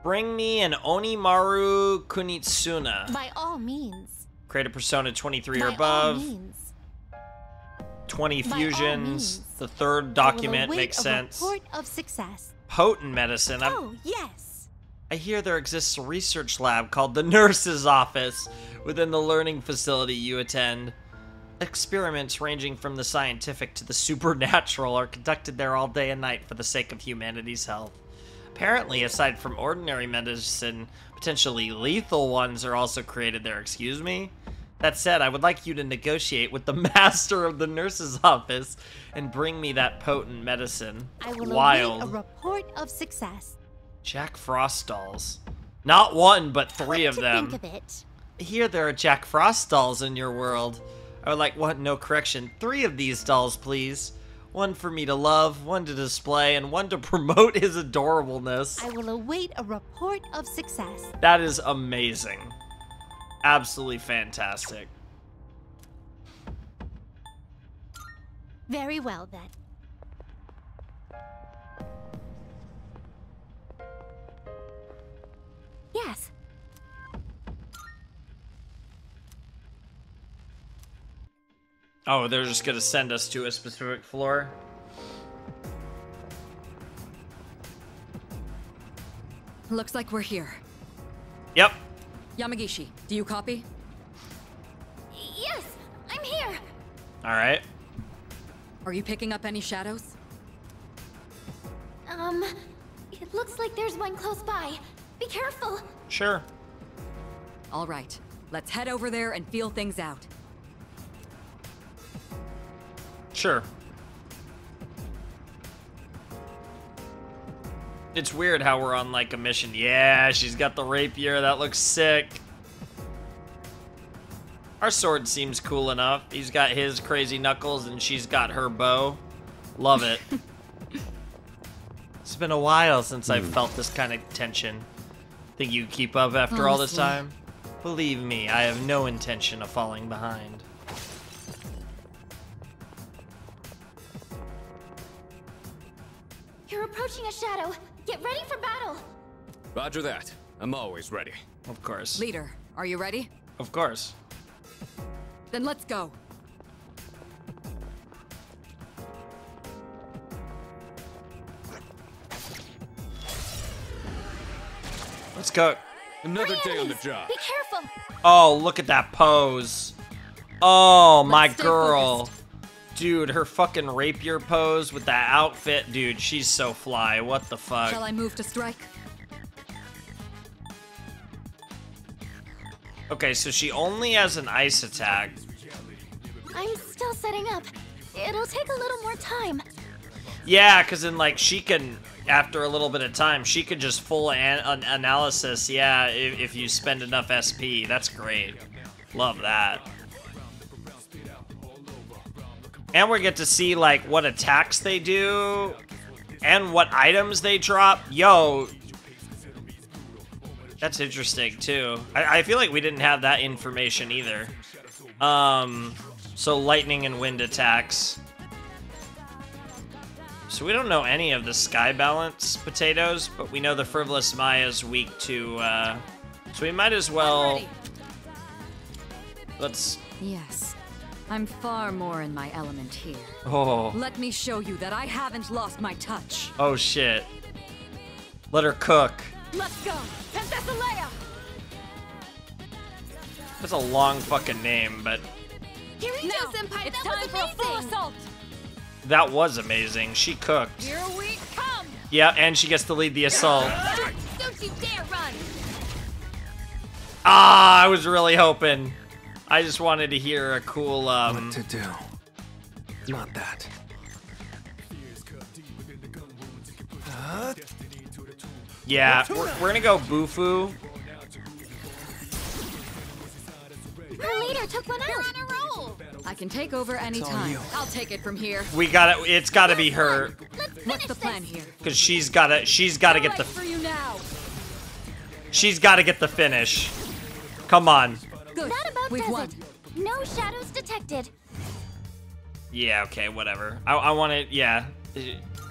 Bring me an Onimaru Kunitsuna. By all means. Create a Persona 23 or By above. all means. 20 By all fusions. means. The third I will document await makes a sense. report of success. Potent medicine. Oh, yes. I hear there exists a research lab called the Nurse's Office within the learning facility you attend. Experiments ranging from the scientific to the supernatural are conducted there all day and night for the sake of humanity's health. Apparently, aside from ordinary medicine, potentially lethal ones are also created there, excuse me? That said, I would like you to negotiate with the master of the Nurse's Office and bring me that potent medicine. I will Wild. await a report of success. Jack Frost dolls. Not one, but three of them. Think of it. I hear there are Jack Frost dolls in your world. I would like no correction. 3 of these dolls, please. One for me to love, one to display, and one to promote his adorableness. I will await a report of success. That is amazing. Absolutely fantastic. Very well, then. Yes. Oh, they're just gonna send us to a specific floor? Looks like we're here. Yep. Yamagishi, do you copy? Yes, I'm here. Alright. Are you picking up any shadows? It looks like there's one close by. Be careful. Sure. All right. Let's head over there and feel things out. Sure. It's weird how we're on, like, a mission. Yeah, she's got the rapier. That looks sick. Our sword seems cool enough. He's got his crazy knuckles, and she's got her bow. Love it. It's been a while since I've felt this kind of tension. Think you keep up after all this time? Believe me, I have no intention of falling behind. You're approaching a shadow. Get ready for battle. Roger that. I'm always ready. Of course. Leader, are you ready? Of course. Then let's go. Let's go. Another day on the job. Be careful. Oh, look at that pose. Oh, my girl. Dude, her fucking rapier pose with that outfit. Dude, she's so fly. What the fuck? Shall I move to strike? Okay, so she only has an ice attack. I'm still setting up. It'll take a little more time. Yeah, because then, like, she can, after a little bit of time, she could just full analysis, yeah, if you spend enough SP. That's great. Love that. And we get to see, like, what attacks they do and what items they drop. Yo, that's interesting, too. I feel like we didn't have that information either. So lightning and wind attacks. So we don't know any of the Sky Balance potatoes, but we know the Frivolous Maya's weak to, so we might as well... Let's... Yes. I'm far more in my element here. Oh. Let me show you that I haven't lost my touch. Oh, shit. Let her cook. Let's go! Princess Leia! That's a long fucking name, but... Kirito Senpai, it's that time was for a full amazing! assault! That was amazing. She cooked. Here we come! Yeah, and she gets to lead the assault. Don't you dare run! Ah, I was really hoping. I just wanted to hear a cool, What to do? Not that. Yeah, we're gonna go Bufu. Our leader took one out. You're on a roll! I can take over anytime. you. I'll take it from here. We gotta, it's gotta be her. What's the plan here? Cause she's gotta get the, For you now. she's gotta get the finish. Come on. Good. That about We've does won. it. No shadows detected. Yeah, okay, whatever. I wanted, yeah.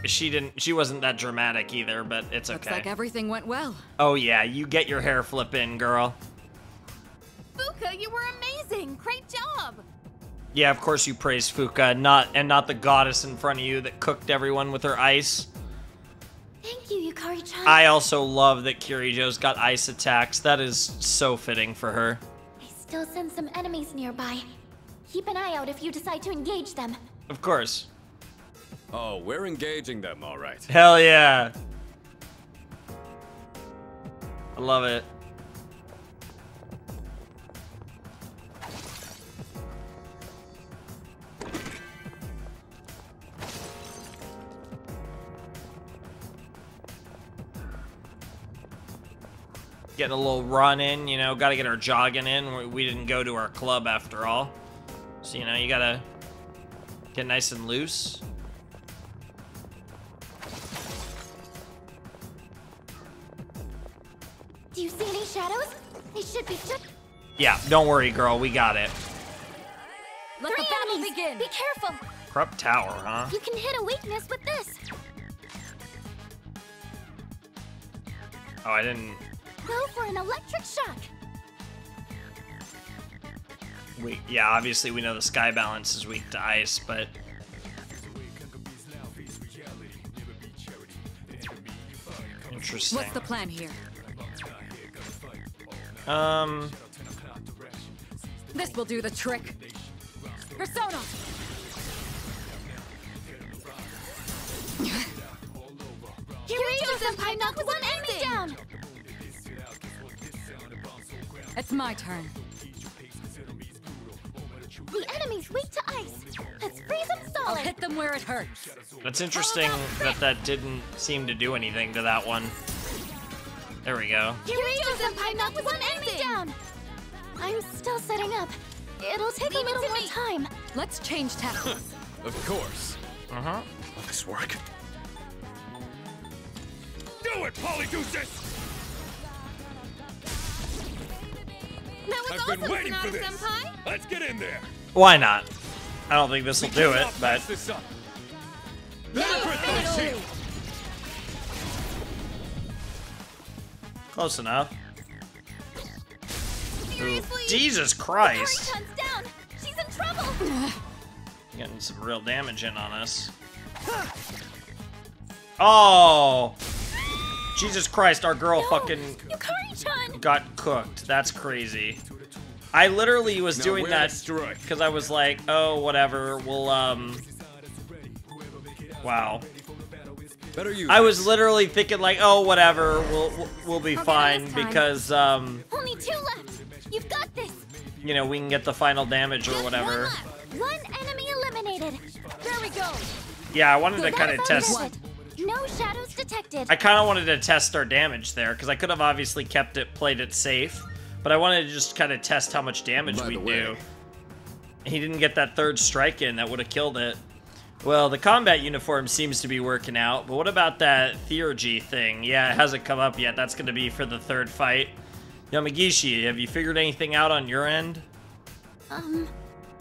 She wasn't that dramatic either, but it's okay. Looks like everything went well. Oh yeah, you get your hair flip in, girl. Fuka, you were amazing! Great job! Yeah, of course you praise Fuka, not the goddess in front of you that cooked everyone with her ice. Thank you, Yukari-chan. I also love that Kirijo's got ice attacks. That is so fitting for her. I still send some enemies nearby. Keep an eye out if you decide to engage them. Of course. Oh, we're engaging them, all right. Hell yeah. I love it. Getting a little run in, you know, gotta get our jogging in. We didn't go to our club after all. So, you know, you gotta get nice and loose. Do you see any shadows? They should be just Yeah, don't worry, girl. We got it. Let the battle begin. Be careful. Krupp Tower, huh? You can hit a weakness with this. Oh, I didn't... Go for an electric shock. Yeah, obviously we know the Sky Balance is weak to ice, but... Interesting. What's the plan here? This will do the trick. Persona! Kirito Senpai knocked one enemy down. It's my turn. The enemy's weak to ice. Let's freeze them solid. I'll hit them where it hurts. That's interesting that didn't seem to do anything to that one. There we go. Kirito Senpai knocked one enemy down. I'm still setting up. It'll take a little more time. Let's change tactics. Of course. Uh-huh. Will this work? Do it, Polydeuces! That was I've awesome, been waiting for Sonata this. Senpai! Let's get in there. Why not? I don't think this will do it, cannot but... pass this up. Everything's here. Close enough. Ooh, Seriously? Jesus Christ! Yukari-chan's down! She's in trouble! Getting some real damage in on us. Oh! Jesus Christ, our girl fucking Yukari-chan! got cooked. That's crazy. I literally was Now doing where that to strike? because I was like, oh, whatever, we'll, wow. Better use I was literally thinking like, oh, whatever, we'll be Okay, fine this time. because, Only 2 left. You've got this. you know, we can get the final damage or Just whatever. One enemy eliminated. There we go. Yeah, I wanted to kind of That test... sounds good. No shadows detected. I kind of wanted to test our damage there, because I could have obviously played it safe, but I wanted to just kind of test how much damage By the we'd way. do. He didn't get that 3rd strike in, that would have killed it. Well, the combat uniform seems to be working out, but what about that theurgy thing? Yeah, it hasn't come up yet. That's going to be for the 3rd fight. Yamagishi, have you figured anything out on your end?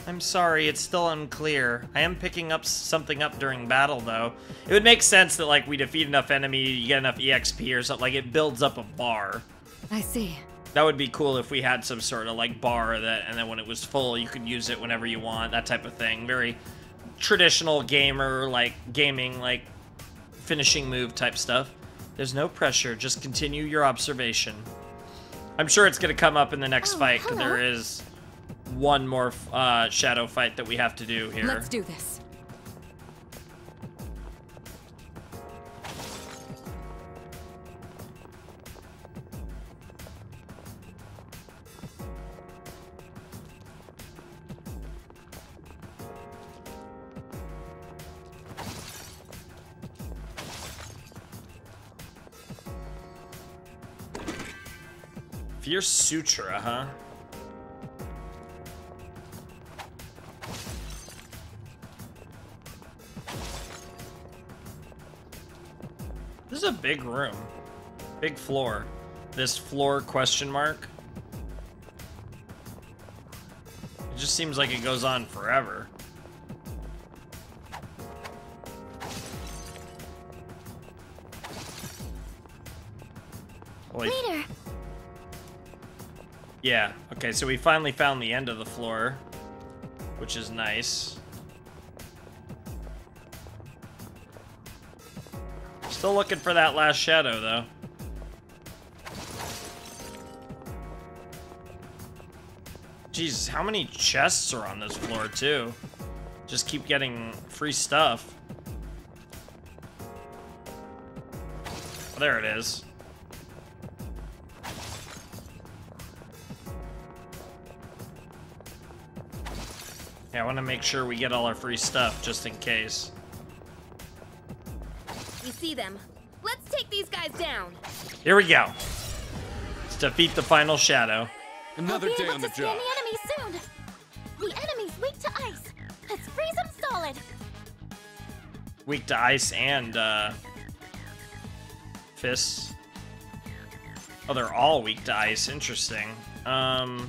I'm sorry, it's still unclear. I am picking up something up during battle, though. It would make sense that, like, we defeat enough enemy, you get enough EXP or something. Like, it builds up a bar. I see. That would be cool if we had some sort of, like, bar that, and then when it was full, you could use it whenever you want, that type of thing. Very traditional gamer, like, gaming, like, finishing move type stuff. There's no pressure, just continue your observation. I'm sure it's gonna come up in the next fight, because there is one more shadow fight that we have to do here. Let's do this. Fierce Sutra, huh? This is a big room. Big floor. This floor question mark. It just seems like it goes on forever. Later. Yeah, okay, so we finally found the end of the floor, which is nice. Still looking for that last shadow, though. Jesus, how many chests are on this floor, too? Just keep getting free stuff. Oh, there it is. Yeah, I want to make sure we get all our free stuff, just in case. You see them. Let's take these guys down. Here we go. Let's defeat the final shadow. Another day on the job. The enemy soon. The enemy's weak to ice. Let's freeze them solid. Weak to ice and fists. Oh, they're all weak to ice. Interesting. I'm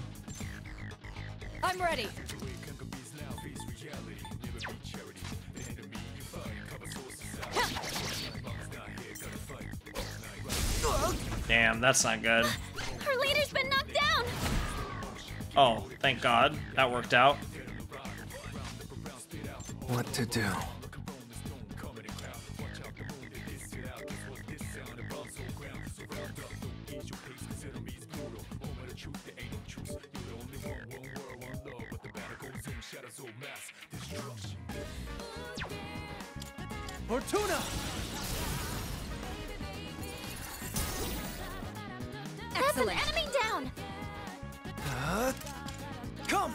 ready. Damn, that's not good. Our leader's been knocked down. Oh, thank God. That worked out. What to do? Fortuna! That's an enemy down. Come!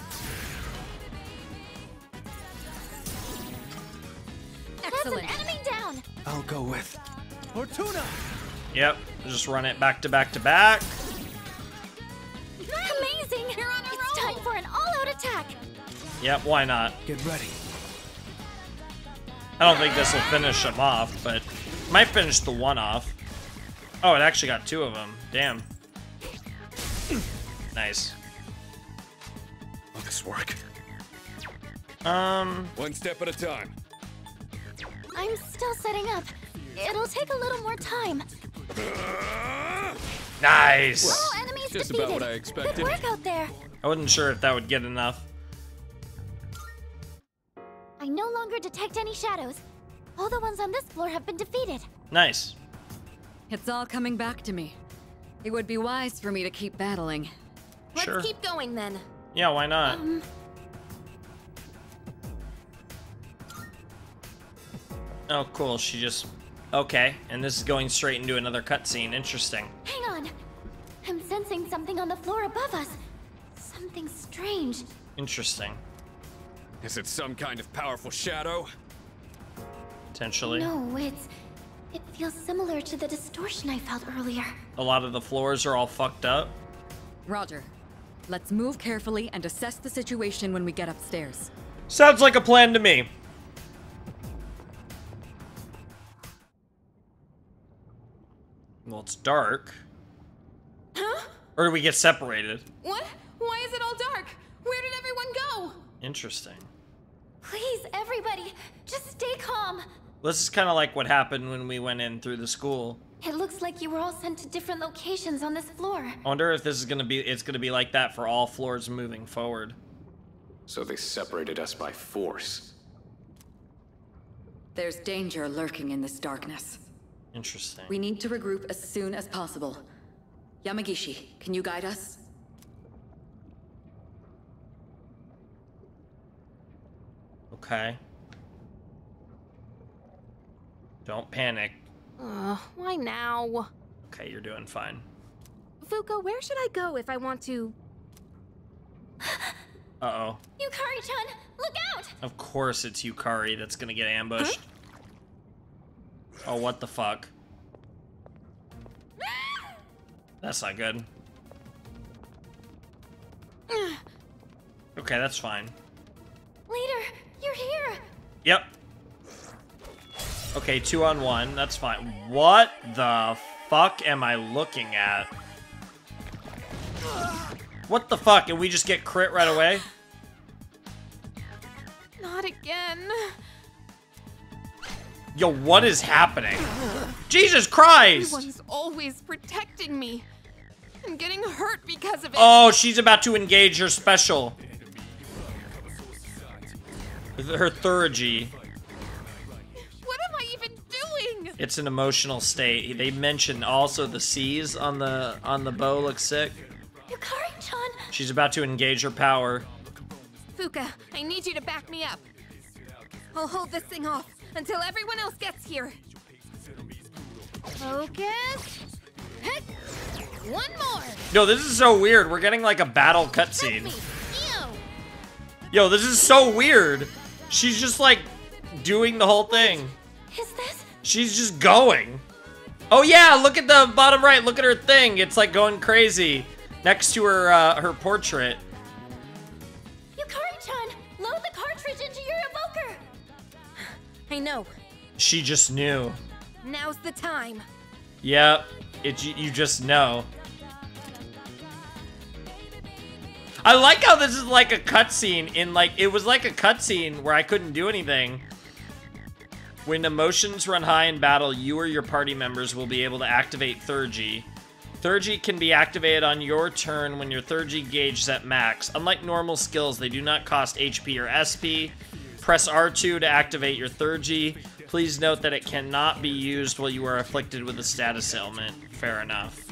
Excellent. That's an enemy down. I'll go with Fortuna! Yep, just run it back to back to back. Amazing! It's time for an all-out attack. Yep, why not? Get ready. I don't think this will finish them off, but might finish the one off. Oh, it actually got two of them. Damn. Nice. Will this work? One step at a time. I'm still setting up. It'll take a little more time. Nice. All enemies Just defeated. about what I expected. Good work out there. I wasn't sure if that would get enough. I no longer detect any shadows. All the ones on this floor have been defeated. Nice. It's all coming back to me. It would be wise for me to keep battling. Let's keep going then. Yeah, why not? Oh, cool. She just... Okay, and this is going straight into another cutscene. Interesting. Hang on. I'm sensing something on the floor above us. Something strange. Interesting. Is it some kind of powerful shadow? Potentially. No, it feels similar to the distortion I felt earlier. A lot of the floors are all fucked up. Roger. Let's move carefully and assess the situation when we get upstairs. Sounds like a plan to me. Well, it's dark. Huh? Or do we get separated? What? Why is it all dark? Where did everyone go? Interesting. Please, everybody, just stay calm. This is kind of like what happened when we went in through the school. It looks like you were all sent to different locations on this floor. I wonder if this is gonna be, it's gonna be like that for all floors moving forward. So they separated us by force. There's danger lurking in this darkness. Interesting. We need to regroup as soon as possible. Yamagishi, can you guide us? Okay. Don't panic. Why now? Okay, you're doing fine. Fuuka, where should I go if I want to... Uh-oh. Yukari-chan, look out! Of course it's Yukari that's gonna get ambushed. Oh, what the fuck? That's not good. Okay, that's fine. Leader, you're here! Yep. Okay, 2-on-1, that's fine. What the fuck am I looking at? What the fuck? And we just get crit right away? Not again. Yo, what is happening? Jesus Christ! Everyone's always protecting me. I'm getting hurt because of it. Oh, she's about to engage her special. Her Thurgy. What am I even doing? It's an emotional state. They mentioned also the C's on the bow look sick. Yukari-chan! She's about to engage her power. Fuuka, I need you to back me up. I'll hold this thing off until everyone else gets here. Focus. Hit. One more. Yo, this is so weird. We're getting like a battle cutscene. Yo, this is so weird. She's just like doing the whole thing. Is this? She's just going. Oh yeah, look at the bottom right. Look at her thing. It's like going crazy next to her her portrait. Yukari-chan, load the cartridge into your evoker. I know. She just knew. Now's the time. Yep. You just know. I like how this is like a cutscene in like, it was like a cutscene where I couldn't do anything. When emotions run high in battle, you or your party members will be able to activate Thurgy. Thurgy can be activated on your turn when your Thurgy gauge is at max. Unlike normal skills, they do not cost HP or SP. Press R2 to activate your Thurgy. Please note that it cannot be used while you are afflicted with a status ailment. Fair enough.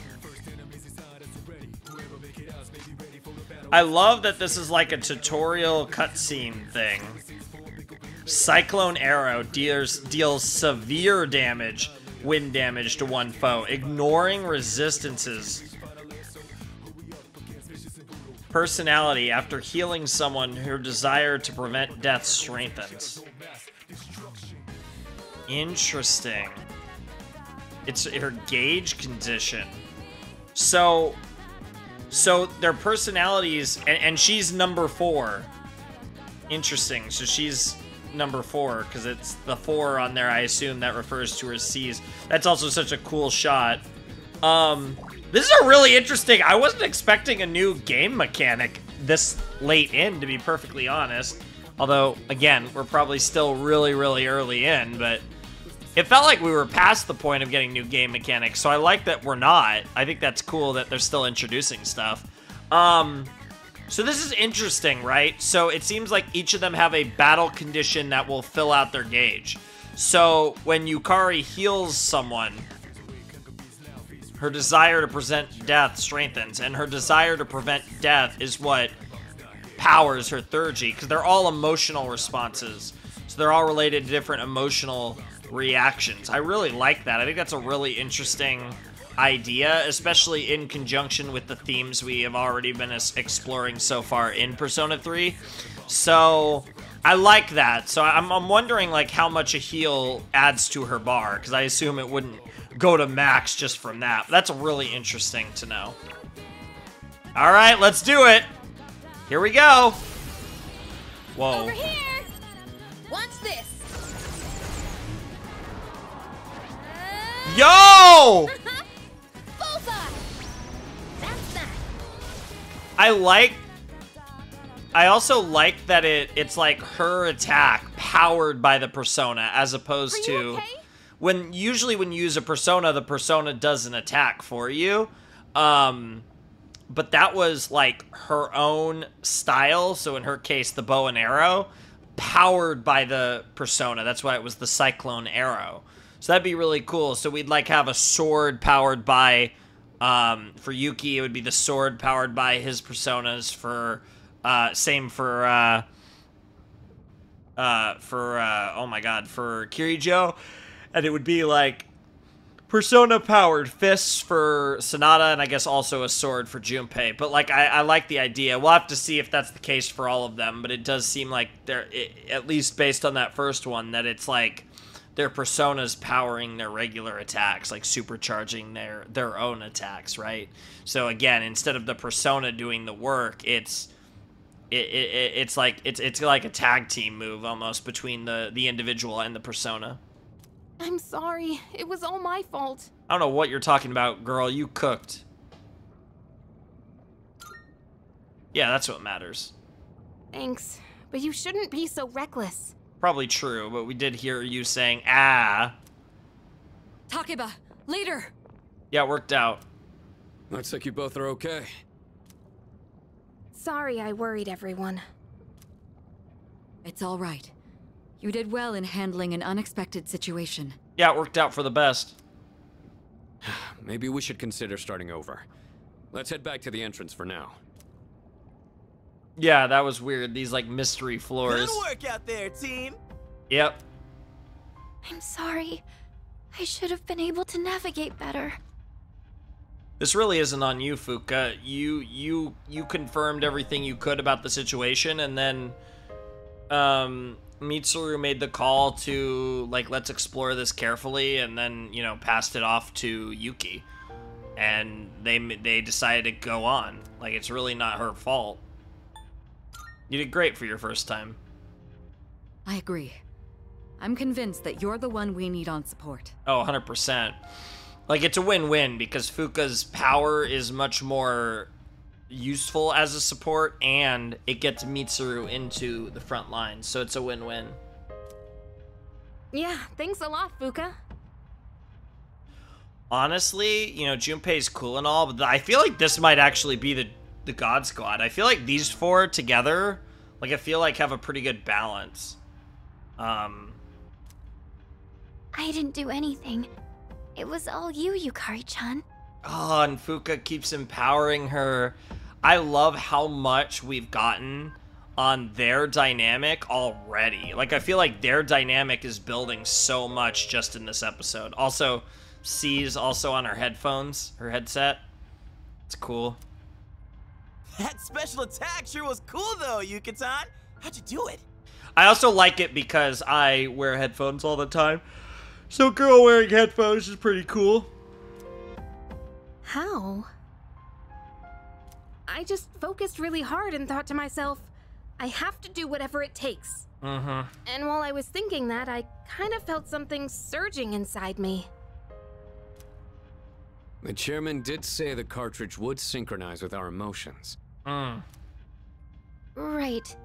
I love that this is like a tutorial cutscene thing. Cyclone Arrow deals severe damage, wind damage to one foe, ignoring resistances. Personality, after healing someone, her desire to prevent death strengthens. Interesting. It's her gauge condition. So their personalities, and she's number 4. Interesting. So she's number 4 because it's the 4 on there. I assume that refers to her C's. That's also such a cool shot. This is a really interesting. I wasn't expecting a new game mechanic this late in, to be perfectly honest. Although, again, we're probably still really, really early in, but it felt like we were past the point of getting new game mechanics, so I like that we're not. I think that's cool that they're still introducing stuff. So this is interesting, right? So it seems like each of them have a battle condition that will fill out their gauge. So when Yukari heals someone, her desire to prevent death strengthens, and her desire to prevent death is what powers her Thurgy, because they're all emotional responses. So they're all related to different emotional reactions. I really like that. I think that's a really interesting idea, especially in conjunction with the themes we have already been exploring so far in Persona 3. So I like that. So I'm wondering like how much a heal adds to her bar, because I assume it wouldn't go to max just from that. But that's really interesting to know. All right, let's do it. Here we go. Whoa. Over here. Watch this. Yo! Bullseye. That's that. I I also like that it's like her attack powered by the persona, as opposed to when usually when you use a persona, the persona does an attack for you. But that was like her own style. So in her case, the bow and arrow, powered by the persona. That's why it was the cyclone arrow. So that'd be really cool. So we'd like have a sword powered by, for Yuki, it would be the sword powered by his personas. For, same for, oh my god, for Kirijo. And it would be like persona powered fists for Sanada, and I guess also a sword for Junpei. But like, I like the idea. We'll have to see if that's the case for all of them, but it does seem like they're, at least based on that first one, that it's like their personas powering their regular attacks, like supercharging their own attacks, right? So again, instead of the persona doing the work, it's like a tag team move almost between the individual and the persona. I'm sorry. It was all my fault. I don't know what you're talking about, girl. You cooked. Yeah, that's what matters. Thanks, but you shouldn't be so reckless. Probably true, but we did hear you saying, ah. Takeba, leader! Yeah, it worked out. Looks like you both are okay. Sorry I worried everyone. It's all right. You did well in handling an unexpected situation. Yeah, it worked out for the best. Maybe we should consider starting over. Let's head back to the entrance for now. Yeah, that was weird. These, like, mystery floors. Good work out there, team! Yep. I'm sorry. I should have been able to navigate better. This really isn't on you, Fuka. You confirmed everything you could about the situation, and then, Mitsuru made the call to, like, let's explore this carefully, and then, you know, passed it off to Yuki. And they decided to go on. Like, it's really not her fault. You did great for your first time. I agree. I'm convinced that you're the one we need on support. Oh, 100%. Like, it's a win-win, because Fuka's power is much more useful as a support, and it gets Mitsuru into the front line, so it's a win-win. Yeah, thanks a lot, Fuka. Honestly, you know, Junpei's cool and all, but I feel like this might actually be the God Squad. I feel like these four together, like, I feel like have a pretty good balance. I didn't do anything. It was all you, Yukari-chan. Oh, and Fuka keeps empowering her. I love how much we've gotten on their dynamic already. Like, I feel like their dynamic is building so much just in this episode. Also, C's also on her headphones, her headset. It's cool. That special attack sure was cool, though, Yuka-tan. How'd you do it? I also like it because I wear headphones all the time. So girl wearing headphones is pretty cool. How? I just focused really hard and thought to myself, I have to do whatever it takes. Mm-hmm. And while I was thinking that, I kind of felt something surging inside me. The chairman did say the cartridge would synchronize with our emotions. Right.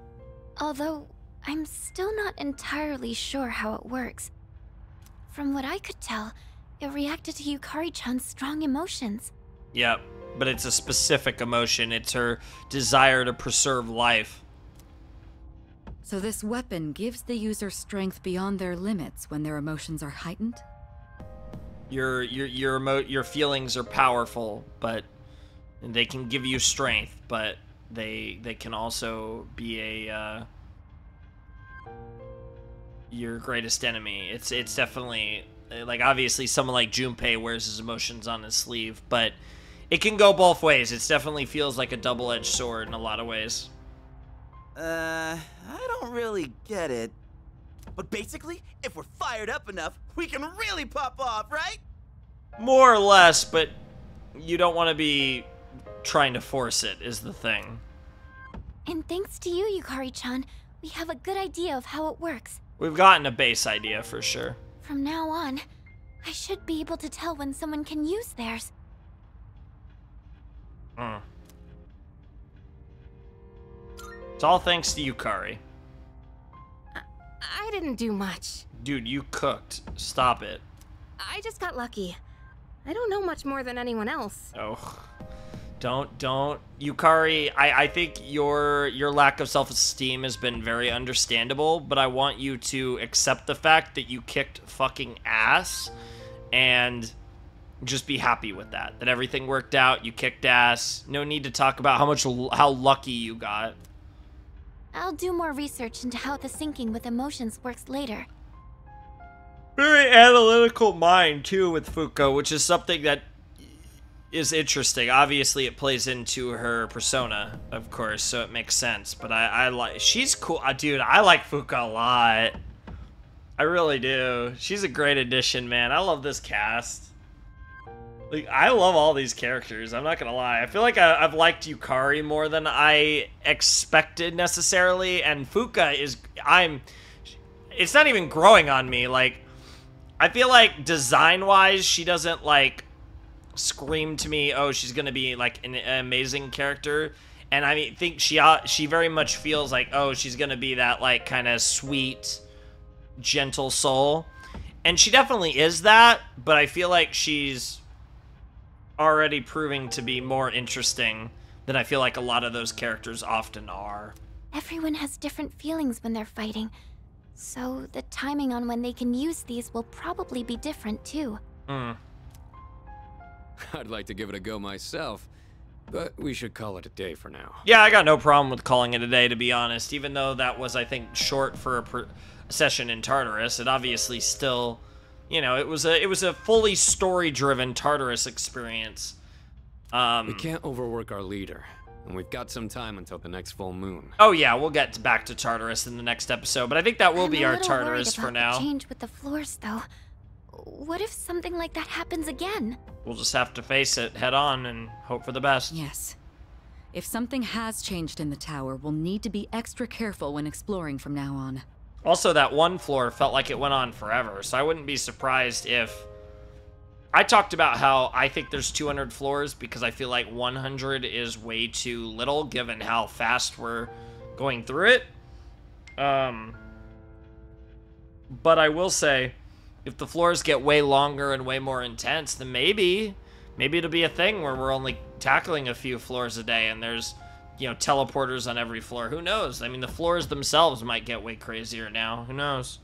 Although, I'm still not entirely sure how it works. From what I could tell, it reacted to Yukari-chan's strong emotions. Yep, but it's a specific emotion. It's her desire to preserve life. So this weapon gives the user strength beyond their limits when their emotions are heightened? Your feelings are powerful, but they can give you strength, but they can also be a your greatest enemy. It's definitely, like, obviously someone like Junpei wears his emotions on his sleeve, but it can go both ways. It definitely feels like a double-edged sword in a lot of ways. I don't really get it. But basically, if we're fired up enough, we can really pop off, right? More or less, but you don't want to be trying to force it, is the thing. And thanks to you, Yukari-chan, we have a good idea of how it works. We've gotten a base idea for sure. From now on, I should be able to tell when someone can use theirs. It's all thanks to Yukari. I didn't do much. Dude, you cooked. Stop it. I just got lucky. I don't know much more than anyone else. Oh. Don't. Yukari, I think your lack of self-esteem has been very understandable, but I want you to accept the fact that you kicked fucking ass and just be happy with that. That everything worked out, you kicked ass. No need to talk about how lucky you got. I'll do more research into how the syncing with emotions works later. Very analytical mind, too, with Fuuka, which is something that is interesting. Obviously, it plays into her persona, of course, so it makes sense. But I like... She's cool. Dude, I like Fuuka a lot. I really do. She's a great addition, man. I love this cast. Like, I love all these characters. I'm not gonna lie. I feel like I've liked Yukari more than I expected, necessarily. And Fuuka is... It's not even growing on me. Like, I feel like design-wise, she doesn't, like, scream to me, oh, she's gonna be, like, an amazing character. And I think she very much feels like, oh, she's gonna be that, like, kind of sweet, gentle soul. And she definitely is that, but I feel like she's already proving to be more interesting than I feel like a lot of those characters often are. Everyone has different feelings when they're fighting, so the timing on when they can use these will probably be different too. I'd like to give it a go myself, but we should call it a day for now. Yeah, I got no problem with calling it a day, to be honest. Even though that was, I think, short for a session in Tartarus, it obviously still... You know, it was a fully story-driven Tartarus experience. We can't overwork our leader, and we've got some time until the next full moon. Oh yeah, we'll get back to Tartarus in the next episode, but I think that will be our Tartarus for now. The change with the floors, though. What if something like that happens again? We'll just have to face it head on and hope for the best. Yes. If something has changed in the tower, we'll need to be extra careful when exploring from now on. Also, that one floor felt like it went on forever, so I wouldn't be surprised if... I talked about how I think there's 200 floors because I feel like 100 is way too little given how fast we're going through it. But I will say, if the floors get way longer and way more intense, then maybe it'll be a thing where we're only tackling a few floors a day and there's... you know, teleporters on every floor. Who knows? I mean, the floors themselves might get way crazier now. Who knows?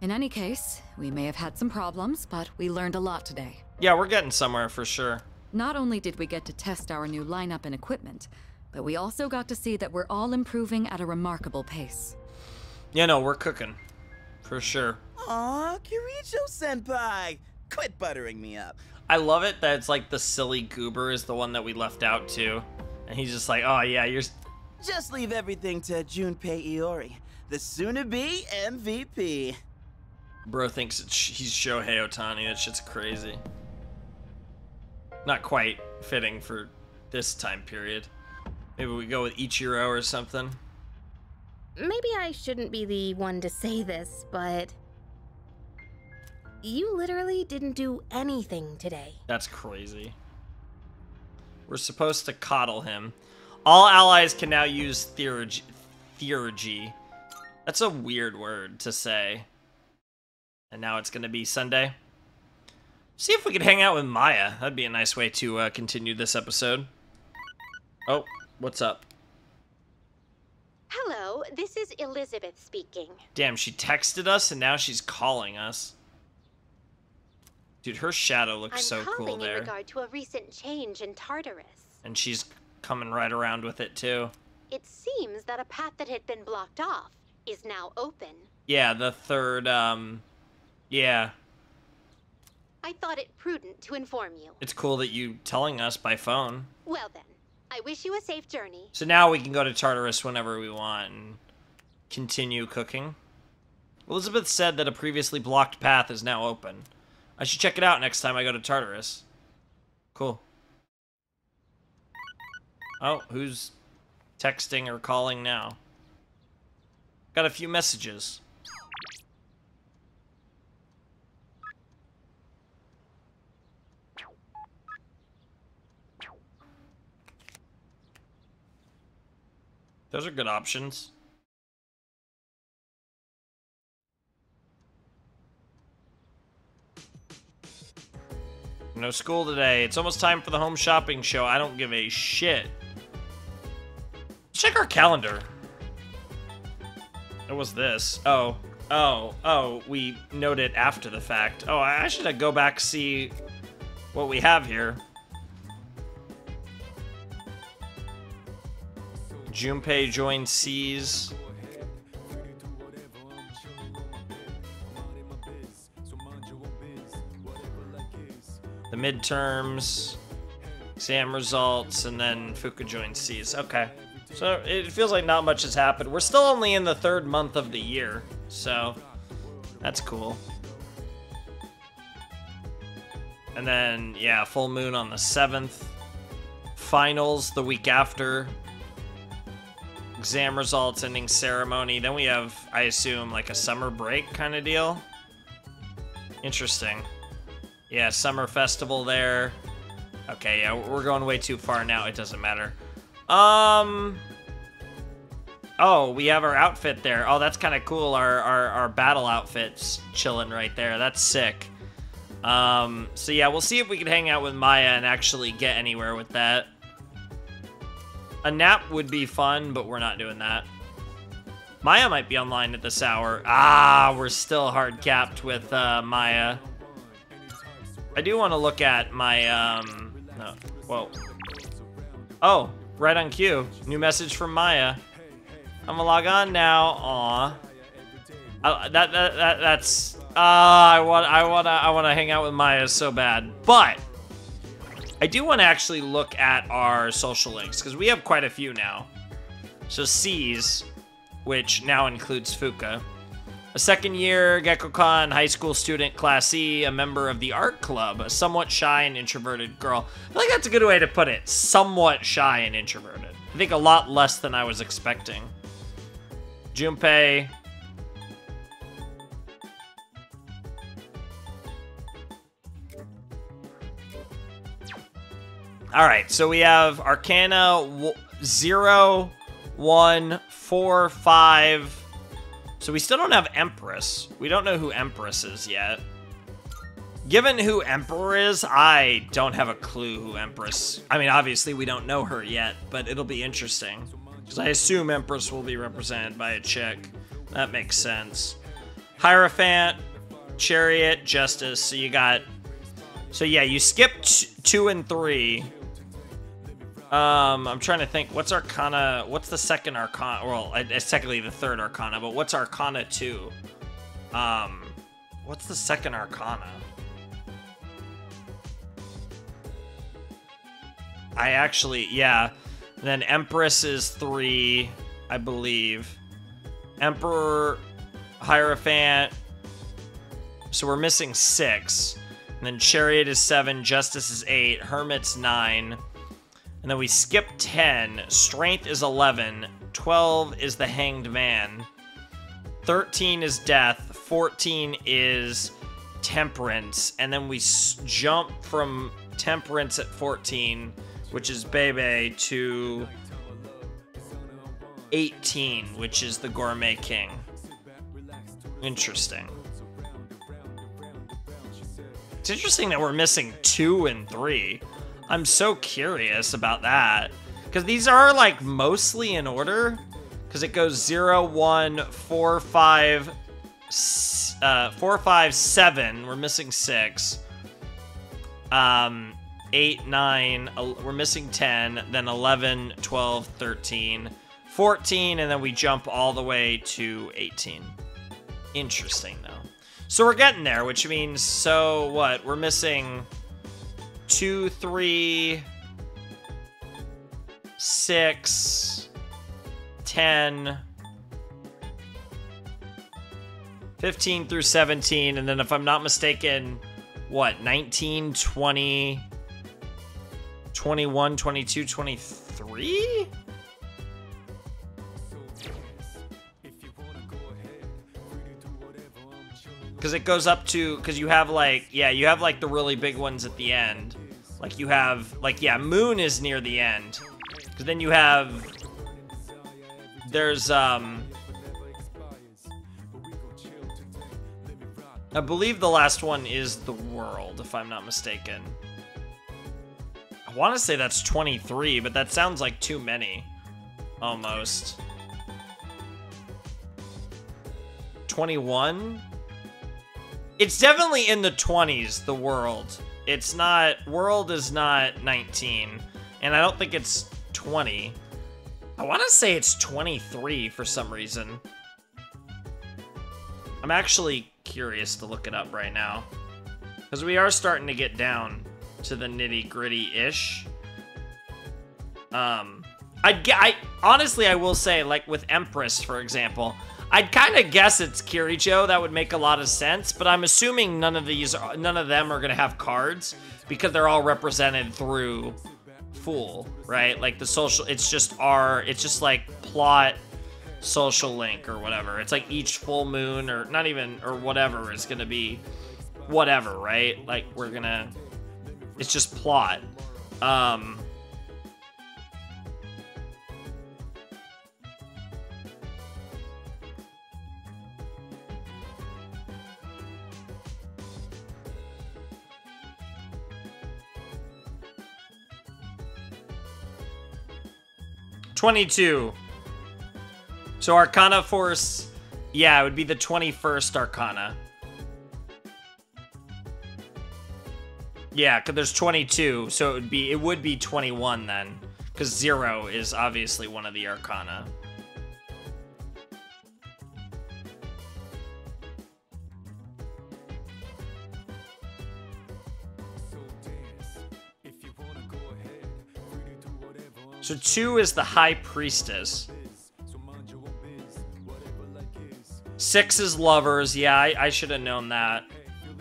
In any case, we may have had some problems, but we learned a lot today. Yeah, we're getting somewhere for sure. Not only did we get to test our new lineup and equipment, but we also got to see that we're all improving at a remarkable pace. Yeah, no, we're cooking. For sure. Aw, Kirijo-senpai! Quit buttering me up. I love it that it's like the silly goober is the one that we left out too. And he's just like, oh yeah, you're... Just leave everything to Junpei Iori, the soon-to-be MVP. Bro thinks he's Shohei Ohtani. That shit's crazy. Not quite fitting for this time period. Maybe we go with Ichiro or something. Maybe I shouldn't be the one to say this, but... you literally didn't do anything today. That's crazy. We're supposed to coddle him. All allies can now use theurgy. That's a weird word to say. And now it's going to be Sunday. See if we could hang out with Maya. That'd be a nice way to continue this episode. Oh, what's up? Hello, this is Elizabeth speaking. Damn, she texted us and now she's calling us. Dude, her shadow looks so cool there. I'm calling in regard to a recent change in Tartarus. And she's coming right around with it too. It seems that a path that had been blocked off is now open. Yeah, the third, yeah. I thought it prudent to inform you. It's cool that you telling us by phone. Well then, I wish you a safe journey. So now we can go to Tartarus whenever we want and continue cooking. Elizabeth said that a previously blocked path is now open. I should check it out next time I go to Tartarus. Cool. Oh, who's texting or calling now? Got a few messages. Those are good options. No school today. It's almost time for the home shopping show. I don't give a shit. Check our calendar. What was this? Oh, we note it after the fact. Oh, I should go back see what we have here. Junpei joins C's. The midterms, exam results, and then Fuka joins C's. Okay. So it feels like not much has happened. We're still only in the 3rd month of the year, so that's cool. And then, yeah, full moon on the 7th. Finals the week after. Exam results, ending ceremony. Then we have, I assume, like a summer break kind of deal. Interesting. Yeah, summer festival there. Okay, yeah, we're going way too far now. It doesn't matter. Oh, we have our outfit there. Oh, that's kind of cool. Our battle outfit's chilling right there. That's sick. So yeah, we'll see if we can hang out with Maya and actually get anywhere with that. A nap would be fun, but we're not doing that. Maya might be online at this hour. Ah, we're still hard capped with Maya. I do want to look at my oh, whoa. Oh, right on cue. New message from Maya. I'm gonna log on now. Aw. That's I wanna hang out with Maya so bad. But I do want to actually look at our social links because we have quite a few now. So C's, which now includes Fuka. A 2nd year Gekkoukan high school student, Class E, a member of the art club, a somewhat shy and introverted girl. I think that's a good way to put it. Somewhat shy and introverted. I think a lot less than I was expecting. Junpei. Alright, so we have Arcana 0, 1, 4, 5. So we still don't have Empress. We don't know who Empress is yet. Given who Emperor is, I don't have a clue who Empress... I mean, obviously we don't know her yet, but it'll be interesting. Because I assume Empress will be represented by a chick. That makes sense. Hierophant, Chariot, Justice. So you got... So yeah, you skipped 2 and 3. I'm trying to think. What's Arcana? What's the 2nd Arcana? Well, it's technically the 3rd Arcana, but what's Arcana 2? What's the 2nd Arcana? I actually, yeah. And then Empress is 3, I believe. Emperor, Hierophant. So we're missing 6. And then Chariot is 7, Justice is 8, Hermit's 9. And then we skip 10. Strength is 11. 12 is the Hanged Man. 13 is Death. 14 is Temperance. And then we jump from Temperance at 14, which is Bebe, to 18, which is the Gourmet King. Interesting. It's interesting that we're missing 2 and 3. I'm so curious about that. Because these are, like, mostly in order. Because it goes 0, 1, 4, 5, 4, 5, 7. We're missing 6. 8, 9. We're missing 10. Then 11, 12, 13, 14. And then we jump all the way to 18. Interesting, though. So we're getting there, which means, so what? We're missing 2, 3, 6, 10, 15 through 17, and then if I'm not mistaken, what, 19, 20, 21, 22, 23? Because it goes up to, because you have like, yeah, you have like the really big ones at the end. Like you have, like, yeah, Moon is near the end. Because then you have there's, I believe the last one is the world, if I'm not mistaken. I want to say that's 23, but that sounds like too many. Almost. 21? It's definitely in the 20s, the world. It's not, world is not 19, and I don't think it's 20. I want to say it's 23 for some reason. I'm actually curious to look it up right now, because we are starting to get down to the nitty-gritty-ish. Honestly, I will say, like with Empress, for example, I'd kind of guess it's Kirijo. That would make a lot of sense, but I'm assuming none of them are gonna have cards because they're all represented through Fool, right? Like the social, it's just like plot, social link or whatever. It's like each full moon or not even, or whatever is gonna be whatever, right? Like it's just plot. 22. So Arcana Force, yeah, it would be the 21st Arcana. Yeah, because there's 22, so it would be 21 then, because 0 is obviously one of the Arcana. So 2 is the High Priestess. 6 is Lovers. Yeah, I should have known that.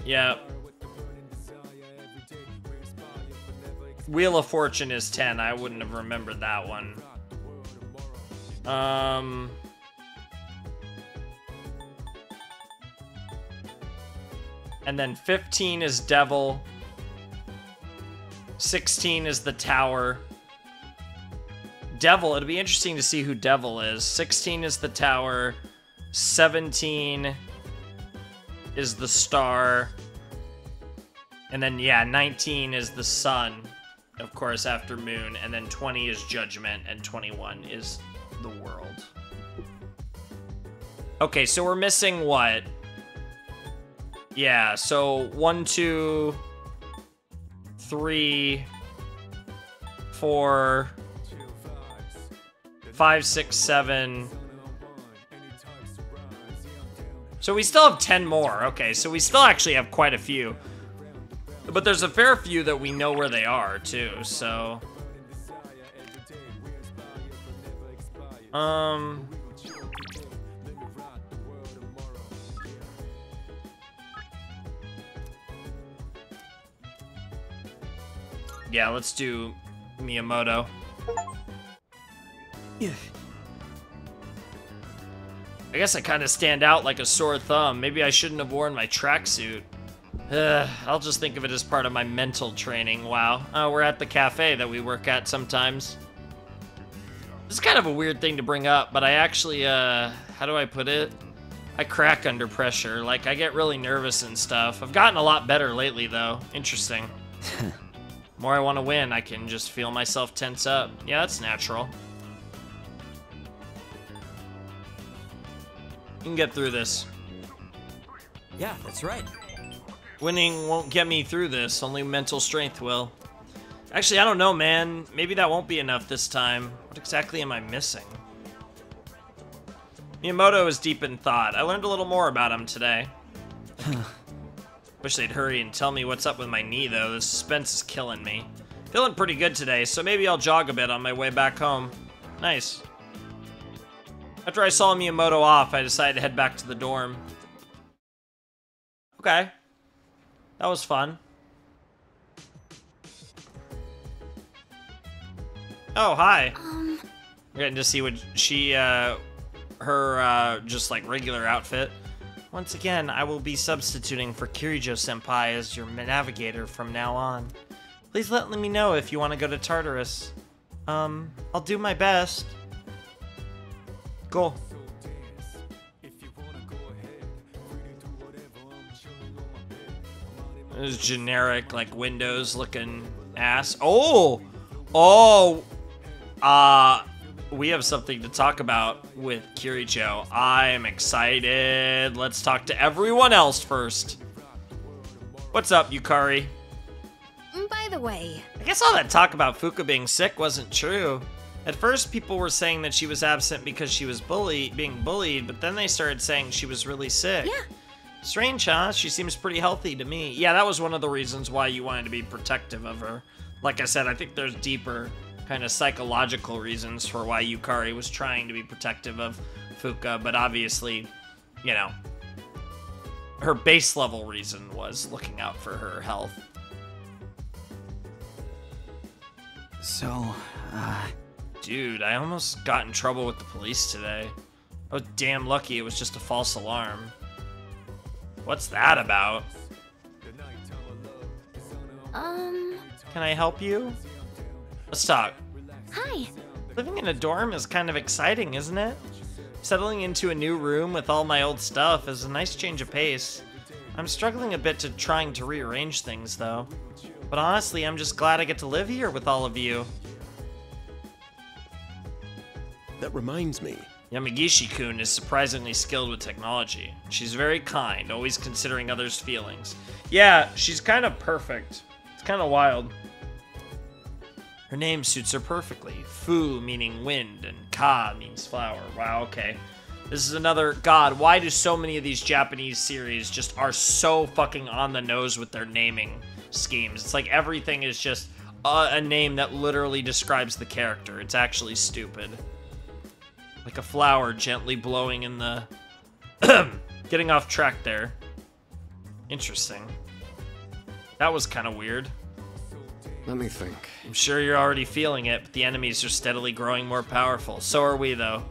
Yeah. Wheel of Fortune is 10. I wouldn't have remembered that one. And then 15 is Devil. 16 is the Tower. Devil, it'll be interesting to see who Devil is. 16 is the Tower. 17 is the Star. And then, yeah, 19 is the Sun, of course, after Moon. And then 20 is Judgment, and 21 is the World. Okay, so we're missing what? Yeah, so 1, 2, 3, 4... 5, 6, 7. So we still have 10 more. Okay, so we still actually have quite a few. But there's a fair few that we know where they are, too, so... Yeah, let's do Miyamoto. I guess I kind of stand out like a sore thumb. Maybe I shouldn't have worn my tracksuit. I'll just think of it as part of my mental training. Wow. Oh, we're at the cafe that we work at sometimes. This is kind of a weird thing to bring up, but I actually, how do I put it? I crack under pressure. Like, I get really nervous and stuff. I've gotten a lot better lately, though. Interesting. The more I want to win, I can just feel myself tense up. Yeah, that's natural. You can get through this. Yeah, that's right. Winning won't get me through this, only mental strength will. Actually, I don't know, man. Maybe that won't be enough this time. What exactly am I missing? Miyamoto is deep in thought. I learned a little more about him today. Wish they'd hurry and tell me what's up with my knee, though. The suspense is killing me. Feeling pretty good today, so maybe I'll jog a bit on my way back home. Nice. After I saw Miyamoto off, I decided to head back to the dorm. Okay. That was fun. Oh, hi. We're getting to see what she, her, just like regular outfit. Once again, I will be substituting for Kirijo-senpai as your navigator from now on. Please let me know if you want to go to Tartarus. I'll do my best. Cool. This generic, like, Windows-looking ass. Oh! Oh! We have something to talk about with Kirijo. I am excited. Let's talk to everyone else first. What's up, Yukari? By the way... I guess all that talk about Fuka being sick wasn't true. At first, people were saying that she was absent because she was being bullied, but then they started saying she was really sick. Yeah. Strange, huh? She seems pretty healthy to me. Yeah, that was one of the reasons why you wanted to be protective of her. Like I said, I think there's deeper kind of psychological reasons for why Yukari was trying to be protective of Fuka, but obviously, you know, her base level reason was looking out for her health. So, Dude, I almost got in trouble with the police today. I was damn lucky it was just a false alarm. What's that about? Can I help you? Let's talk. Hi. Living in a dorm is kind of exciting, isn't it? Settling into a new room with all my old stuff is a nice change of pace. I'm struggling a bit to trying to rearrange things, though. But honestly, I'm just glad I get to live here with all of you. That reminds me. Yamagishi-kun is surprisingly skilled with technology. She's very kind, always considering others' feelings. Yeah, she's kind of perfect. It's kind of wild. Her name suits her perfectly. Fu meaning wind, and Ka means flower. Wow, okay. This is another... God, why do so many of these Japanese series just are so fucking on the nose with their naming schemes? It's like everything is just a name that literally describes the character. It's actually stupid. Like a flower gently blowing in the... Getting off track there. Interesting. That was kind of weird. Let me think. I'm sure you're already feeling it, but the enemies are steadily growing more powerful. So are we, though.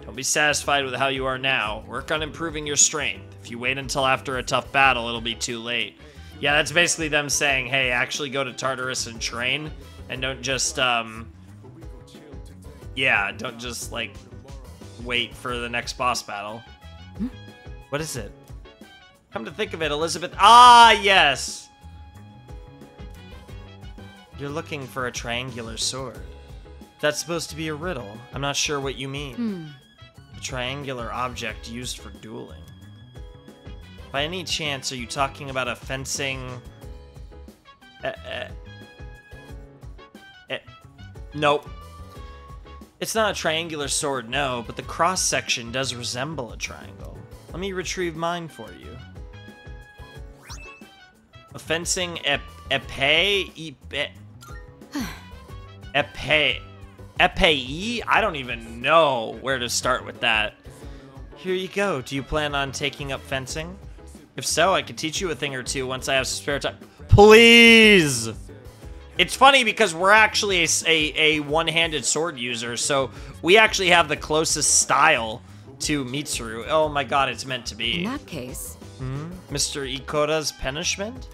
Don't be satisfied with how you are now. Work on improving your strength. If you wait until after a tough battle, it'll be too late. Yeah, that's basically them saying, hey, actually go to Tartarus and train, and don't just, yeah, don't just, like, wait for the next boss battle. What is it? Come to think of it, Elizabeth... Ah, yes! You're looking for a triangular sword. That's supposed to be a riddle. I'm not sure what you mean. A triangular object used for dueling. By any chance, are you talking about a fencing... Nope. It's not a triangular sword, no, but the cross-section does resemble a triangle. Let me retrieve mine for you. A fencing epee? I don't even know where to start with that. Here you go. Do you plan on taking up fencing? If so, I could teach you a thing or two once I have some spare time. Please! It's funny because we're actually a one-handed sword user, so we actually have the closest style to Mitsuru. Oh my god, it's meant to be. In that case... Mr. Ikota's punishment?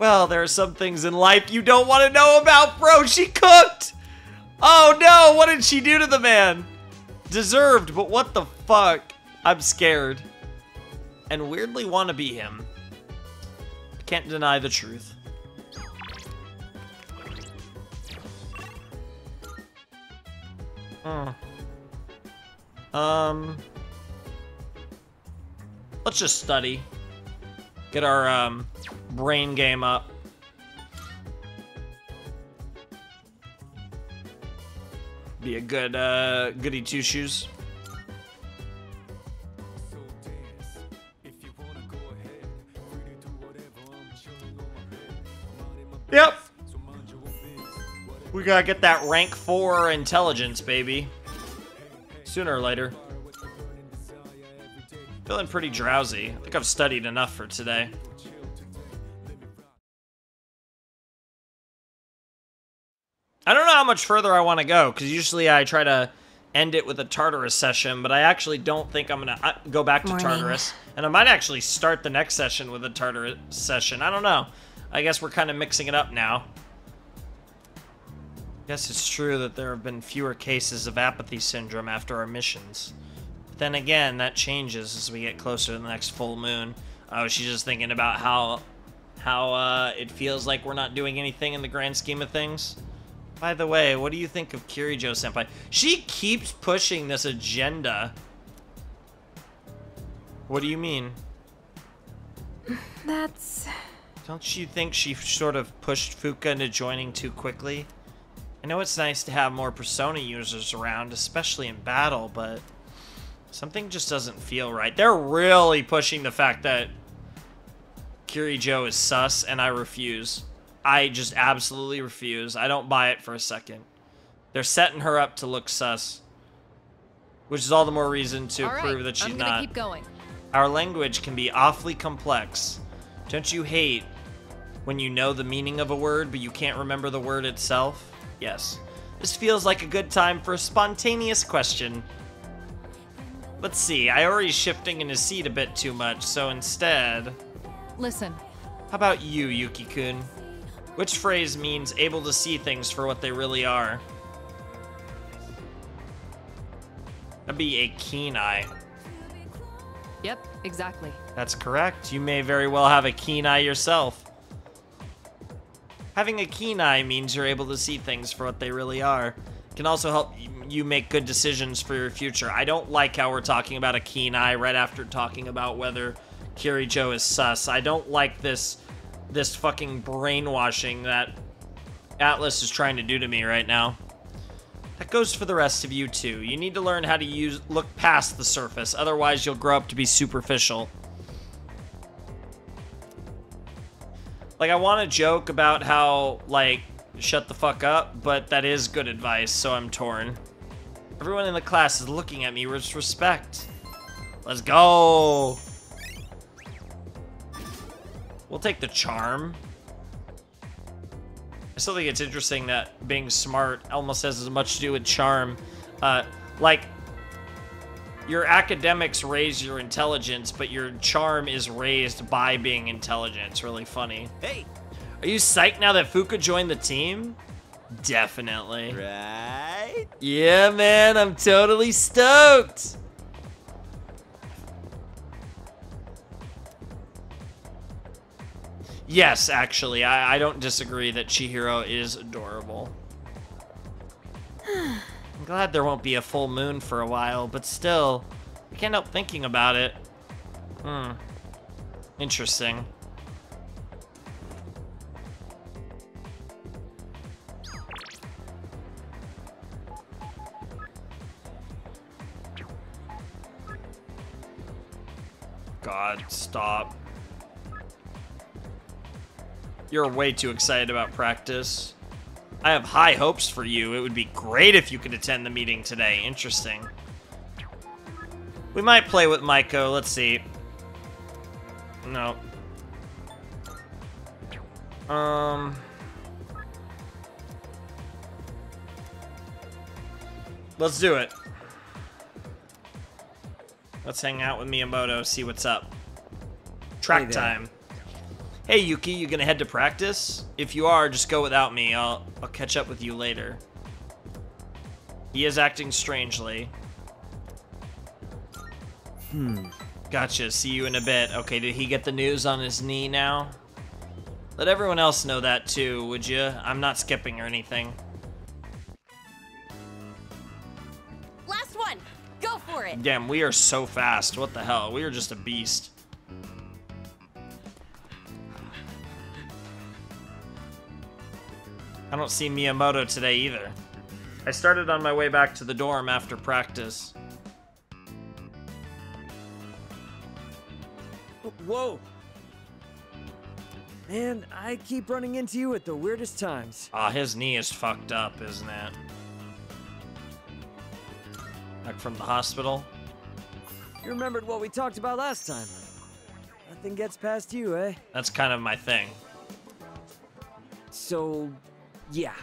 Well, there are some things in life you don't want to know about, bro. She cooked! Oh no, what did she do to the man? Deserved, but what the fuck? I'm scared. And weirdly want to be him. Can't deny the truth. Let's just study. Get our brain game up. Be a good goody two shoes. Yep. We gotta get that rank 4 intelligence, baby. Sooner or later. Feeling pretty drowsy. I think I've studied enough for today. I don't know how much further I want to go, because usually I try to end it with a Tartarus session, but I actually don't think I'm going to go back to Tartarus. And I might actually start the next session with a Tartarus session. I don't know. I guess we're kind of mixing it up now. I guess it's true that there have been fewer cases of apathy syndrome after our missions. Then again, that changes as we get closer to the next full moon. Oh, she's just thinking about how it feels like we're not doing anything in the grand scheme of things. By the way, what do you think of Kirijo-senpai? She keeps pushing this agenda. What do you mean? That's... Don't you think she sort of pushed Fuka into joining too quickly? I know it's nice to have more Persona users around, especially in battle, but something just doesn't feel right. They're really pushing the fact that Kirijo is sus, and I refuse. I just absolutely refuse. I don't buy it for a second. They're setting her up to look sus, which is all the more reason to prove that she's I'm not. gonna keep going. Our language can be awfully complex. Don't you hate when you know the meaning of a word, but you can't remember the word itself? Yes. This feels like a good time for a spontaneous question. Let's see, I already shifting in his seat a bit too much, so instead... Listen. How about you, Yuki-kun? Which phrase means able to see things for what they really are? That'd be a keen eye. Yep, exactly. That's correct. You may very well have a keen eye yourself. Having a keen eye means you're able to see things for what they really are. It can also help you make good decisions for your future. I don't like how we're talking about a keen eye right after talking about whether Kirijo is sus. I don't like this fucking brainwashing that Atlas is trying to do to me right now. That goes for the rest of you too. You need to learn how to look past the surface, otherwise you'll grow up to be superficial. Like, I want to joke about how, like, shut the fuck up, but that is good advice, so I'm torn. Everyone in the class is looking at me with respect. Let's go! We'll take the charm. I still think it's interesting that being smart almost has as much to do with charm. Like, your academics raise your intelligence, but your charm is raised by being intelligent. It's really funny. Hey! Are you psyched now that Fuka joined the team? Definitely. Right? Yeah, man, I'm totally stoked! Yes, actually, I don't disagree that Chihiro is adorable. I'm glad there won't be a full moon for a while, but still, I can't help thinking about it. Interesting. God, stop. You're way too excited about practice. I have high hopes for you. It would be great if you could attend the meeting today. Interesting. We might play with Maiko. Let's see. No. Let's do it. Let's hang out with Miyamoto, see what's up. Track time. Hey Yuki, you gonna head to practice? If you are, just go without me. I'll catch up with you later. He is acting strangely. Gotcha, see you in a bit. Okay, did he get the news on his knee now? Let everyone else know that too, would you? I'm not skipping or anything. Last one! Go for it! Damn, we are so fast. What the hell? We are just a beast. I don't see Miyamoto today either. I started on my way back to the dorm after practice. Whoa! Man, I keep running into you at the weirdest times. Ah, his knee is fucked up, isn't it? Back from the hospital? You remembered what we talked about last time. Nothing gets past you, eh? That's kind of my thing. So, yeah.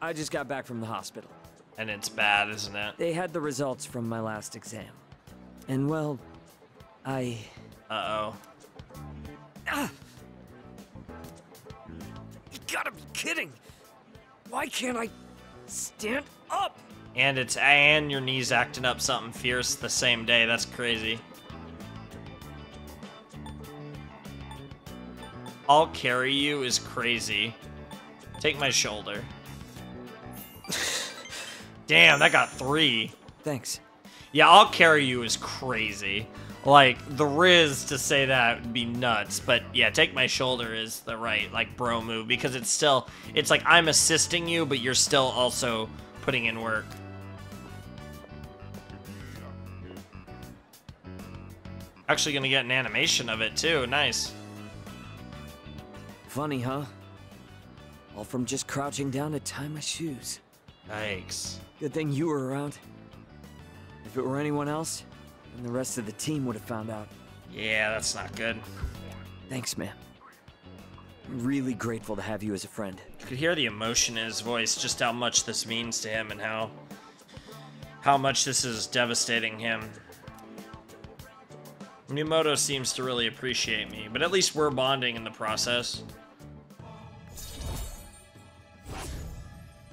I just got back from the hospital. And it's bad, isn't it? They had the results from my last exam. And well, I... Uh-oh. Ah! You gotta be kidding! Why can't I stand up? And your knee's acting up something fierce the same day. That's crazy. I'll carry you is crazy. Take my shoulder. Damn, that got 3. Thanks. Yeah, I'll carry you is crazy. Like, the Riz to say that would be nuts. But yeah, take my shoulder is the right, like, bro move. Because it's still, it's like I'm assisting you, but you're still also putting in work. Actually gonna get an animation of it too. Nice. Funny, huh? All from just crouching down to tie my shoes. Yikes. Good thing you were around. If it were anyone else, then the rest of the team would have found out. Yeah, that's not good. Thanks, man. I'm really grateful to have you as a friend. You could hear the emotion in his voice, just how much this means to him and how much this is devastating him. Miyamoto seems to really appreciate me, but at least we're bonding in the process.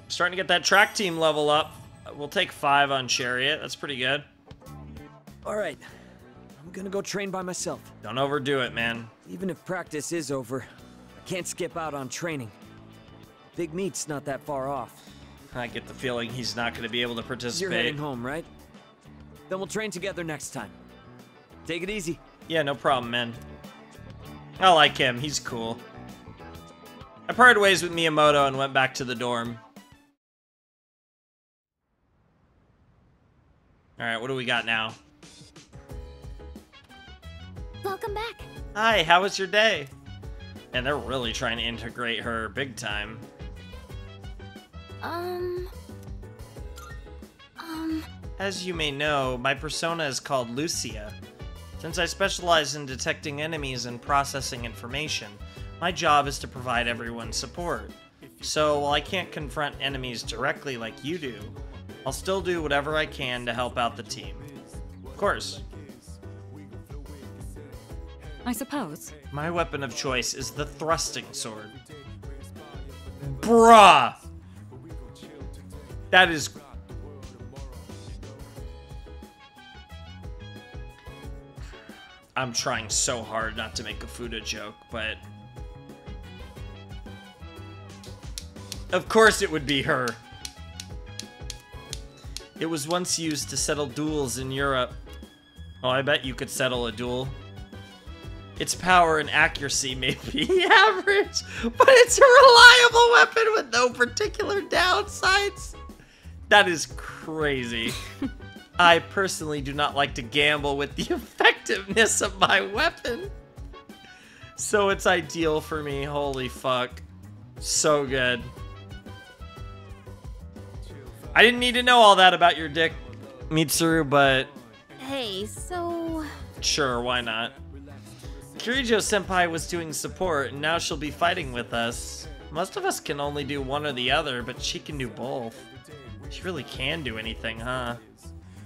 Starting to get that track team level up. We'll take 5 on Chariot. That's pretty good. Alright. I'm gonna go train by myself. Don't overdo it, man. Even if practice is over, I can't skip out on training. Big meet's not that far off. I get the feeling he's not going to be able to participate. You're heading home, right? Then we'll train together next time. Take it easy. Yeah, no problem, man. I like him. He's cool. I parted ways with Miyamoto and went back to the dorm. Alright, what do we got now? Welcome back. Hi, how was your day? And they're really trying to integrate her big time. As you may know, my persona is called Lucia. Since I specialize in detecting enemies and processing information, my job is to provide everyone support. So, while I can't confront enemies directly like you do, I'll still do whatever I can to help out the team. Of course. I suppose. My weapon of choice is the thrusting sword. Bruh! That is... I'm trying so hard not to make a Fuda joke, but... Of course it would be her. It was once used to settle duels in Europe. Oh, I bet you could settle a duel. Its power and accuracy may be average, but it's a reliable weapon with no particular downsides. That is crazy. I personally do not like to gamble with the effectiveness of my weapon. So it's ideal for me. Holy fuck. So good. I didn't need to know all that about your dick, Mitsuru, but... Hey, so... Sure, why not? Kirijo-senpai was doing support, and now she'll be fighting with us. Most of us can only do one or the other, but she can do both. She really can do anything, huh?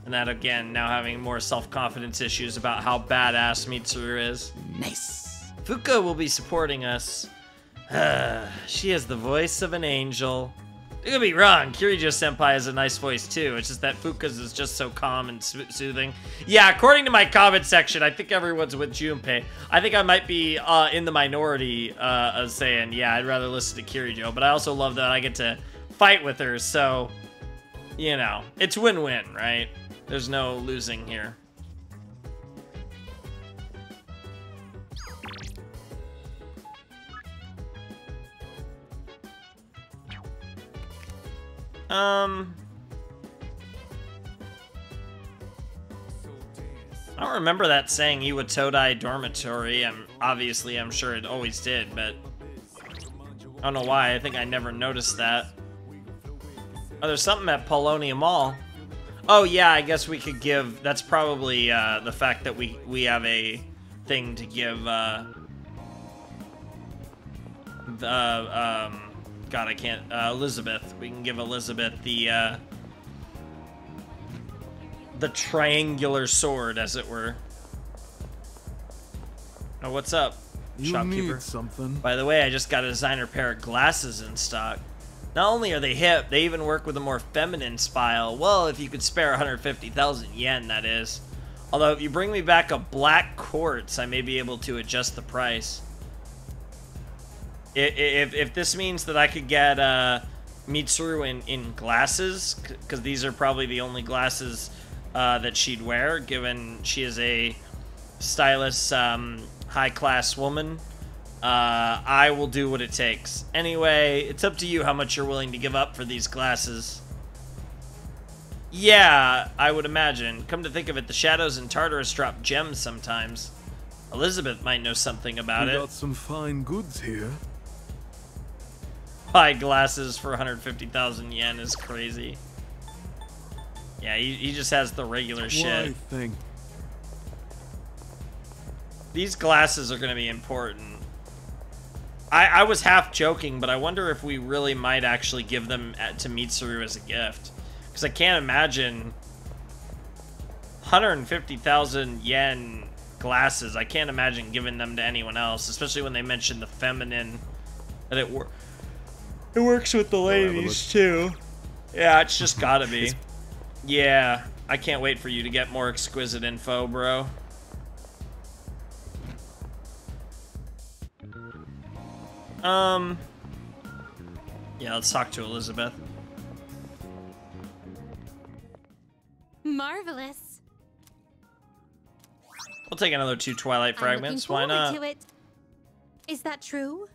And that, again, now having more self-confidence issues about how badass Mitsuru is. Nice. Fuka will be supporting us. She has the voice of an angel. Don't get me wrong, Kirijo-senpai has a nice voice too. It's just that Fuka's is just so calm and soothing. Yeah, according to my comment section, I think everyone's with Junpei. I think I might be in the minority of saying, yeah, I'd rather listen to Kirijo. But I also love that I get to fight with her, so, you know, it's win-win, right? There's no losing here. I don't remember that saying Iwatodai Dormitory. I'm sure it always did, but I don't know why. I think I never noticed that. Oh, there's something at Polonia Mall. Oh yeah, I guess we could give. That's probably the fact that we have a thing to give. God, I can't. Elizabeth. We can give Elizabeth the triangular sword, as it were. Oh, what's up, shopkeeper? Need something. By the way, I just got a designer pair of glasses in stock. Not only are they hip, they even work with a more feminine style. Well, if you could spare 150,000 yen, that is. Although, if you bring me back a black quartz, I may be able to adjust the price. If this means that I could get Mitsuru in glasses, because these are probably the only glasses that she'd wear, given she is a stylish, high-class woman, I will do what it takes. Anyway, it's up to you how much you're willing to give up for these glasses. Yeah, I would imagine. Come to think of it, the shadows in Tartarus drop gems sometimes. Elizabeth might know something about it. We got some fine goods here. Buy glasses for 150,000 yen is crazy. Yeah, he just has the regular shit. Why thing? These glasses are going to be important. I was half joking, but I wonder if we really might actually give them to Mitsuru as a gift. Because I can't imagine 150,000 yen glasses. I can't imagine giving them to anyone else, especially when they mention the feminine, that it works with the ladies too. Yeah, it's just gotta be. Yeah, I can't wait for you to get more exquisite info, bro. Yeah, let's talk to Elizabeth. Marvelous. We'll take another 2 Twilight fragments. Why not? To it. Is that true?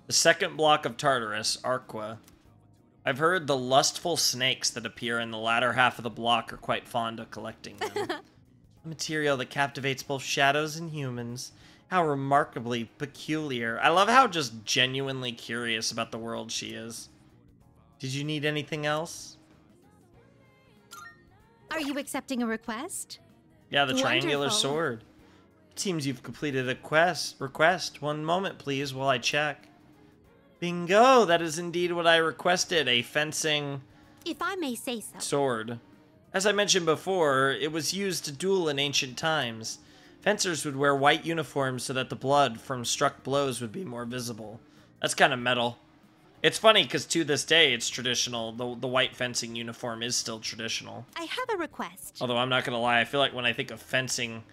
The second block of Tartarus, Arqua. I've heard the lustful snakes that appear in the latter half of the block are quite fond of collecting them. A material that captivates both shadows and humans. How remarkably peculiar. I love how just genuinely curious about the world she is. Did you need anything else? Are you accepting a request? Yeah, the triangular Wonderful. sword. It seems you've completed a request. One moment, please, while I check. Bingo! That is indeed what I requested. A fencing If I may say so. sword. As I mentioned before, it was used to duel in ancient times. Fencers would wear white uniforms so that the blood from struck blows would be more visible. That's kind of metal. It's funny because to this day it's traditional. The white fencing uniform is still traditional. I have a request. Although I'm not going to lie, I feel like when I think of fencing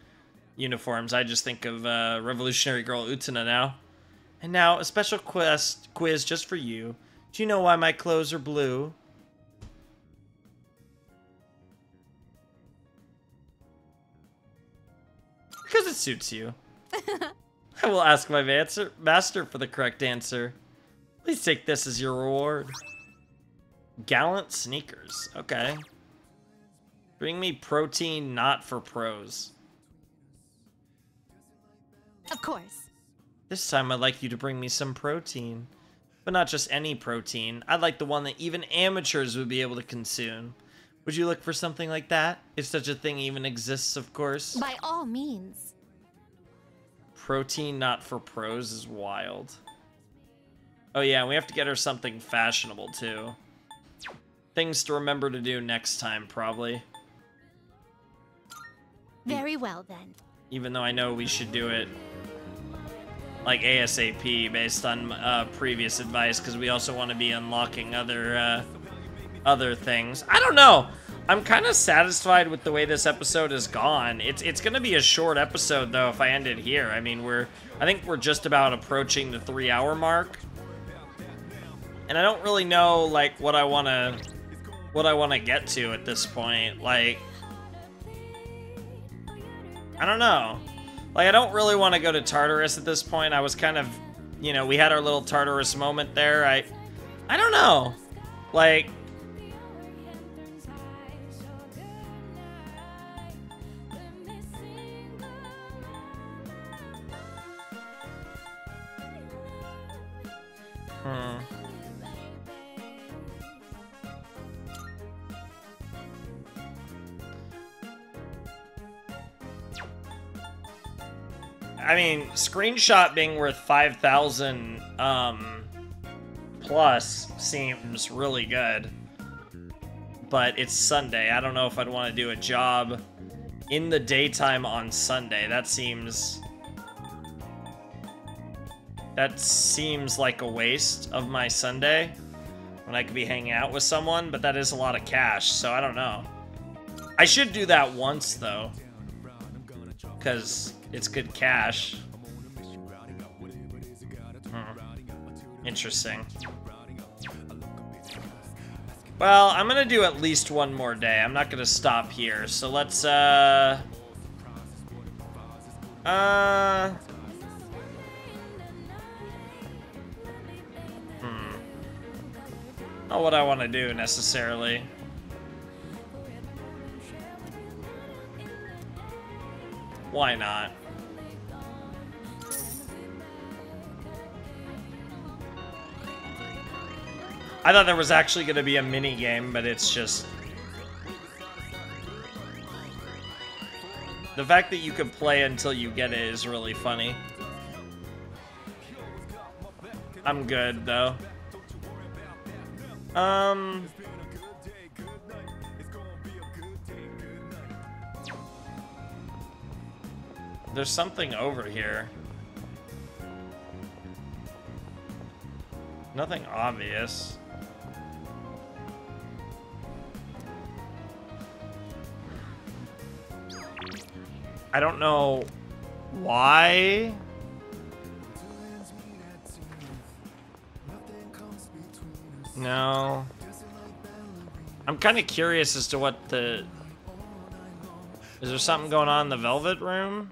uniforms, I just think of Revolutionary Girl Utena now. And now, a special quiz just for you. Do you know why my clothes are blue? Because it suits you. I will ask my master for the correct answer. Please take this as your reward. Gallant sneakers. Okay. Bring me protein not for pros. Of course. This time I'd like you to bring me some protein. But not just any protein. I'd like the one that even amateurs would be able to consume. Would you look for something like that? If such a thing even exists, of course. By all means. Protein not for pros is wild. Oh yeah, we have to get her something fashionable too. Things to remember to do next time, probably. Very well then. Even though I know we should do it like ASAP based on previous advice, because we also want to be unlocking other things. I don't know. I'm kind of satisfied with the way this episode has gone. It's gonna be a short episode though if I end it here. I mean, I think we're just about approaching the 3-hour mark, and I don't really know like what I wanna get to at this point. Like, I don't know. Like, I don't really want to go to Tartarus at this point. I was kind of, you know, we had our little Tartarus moment there. I don't know. Like, I mean, screenshot being worth 5,000 plus seems really good. But it's Sunday. I don't know if I'd want to do a job in the daytime on Sunday. That seems That seems like a waste of my Sunday when I could be hanging out with someone, but that is a lot of cash, so I don't know. I should do that once, though, because it's good cash. Interesting. Well, I'm gonna do at least one more day. I'm not gonna stop here, so let's, Not what I want to do, necessarily. Why not? I thought there was actually going to be a mini game, but it's just... The fact that you can play until you get it is really funny. I'm good, though. There's something over here. Nothing obvious. I don't know why. No. I'm kind of curious as to what the... Is there something going on in the Velvet Room?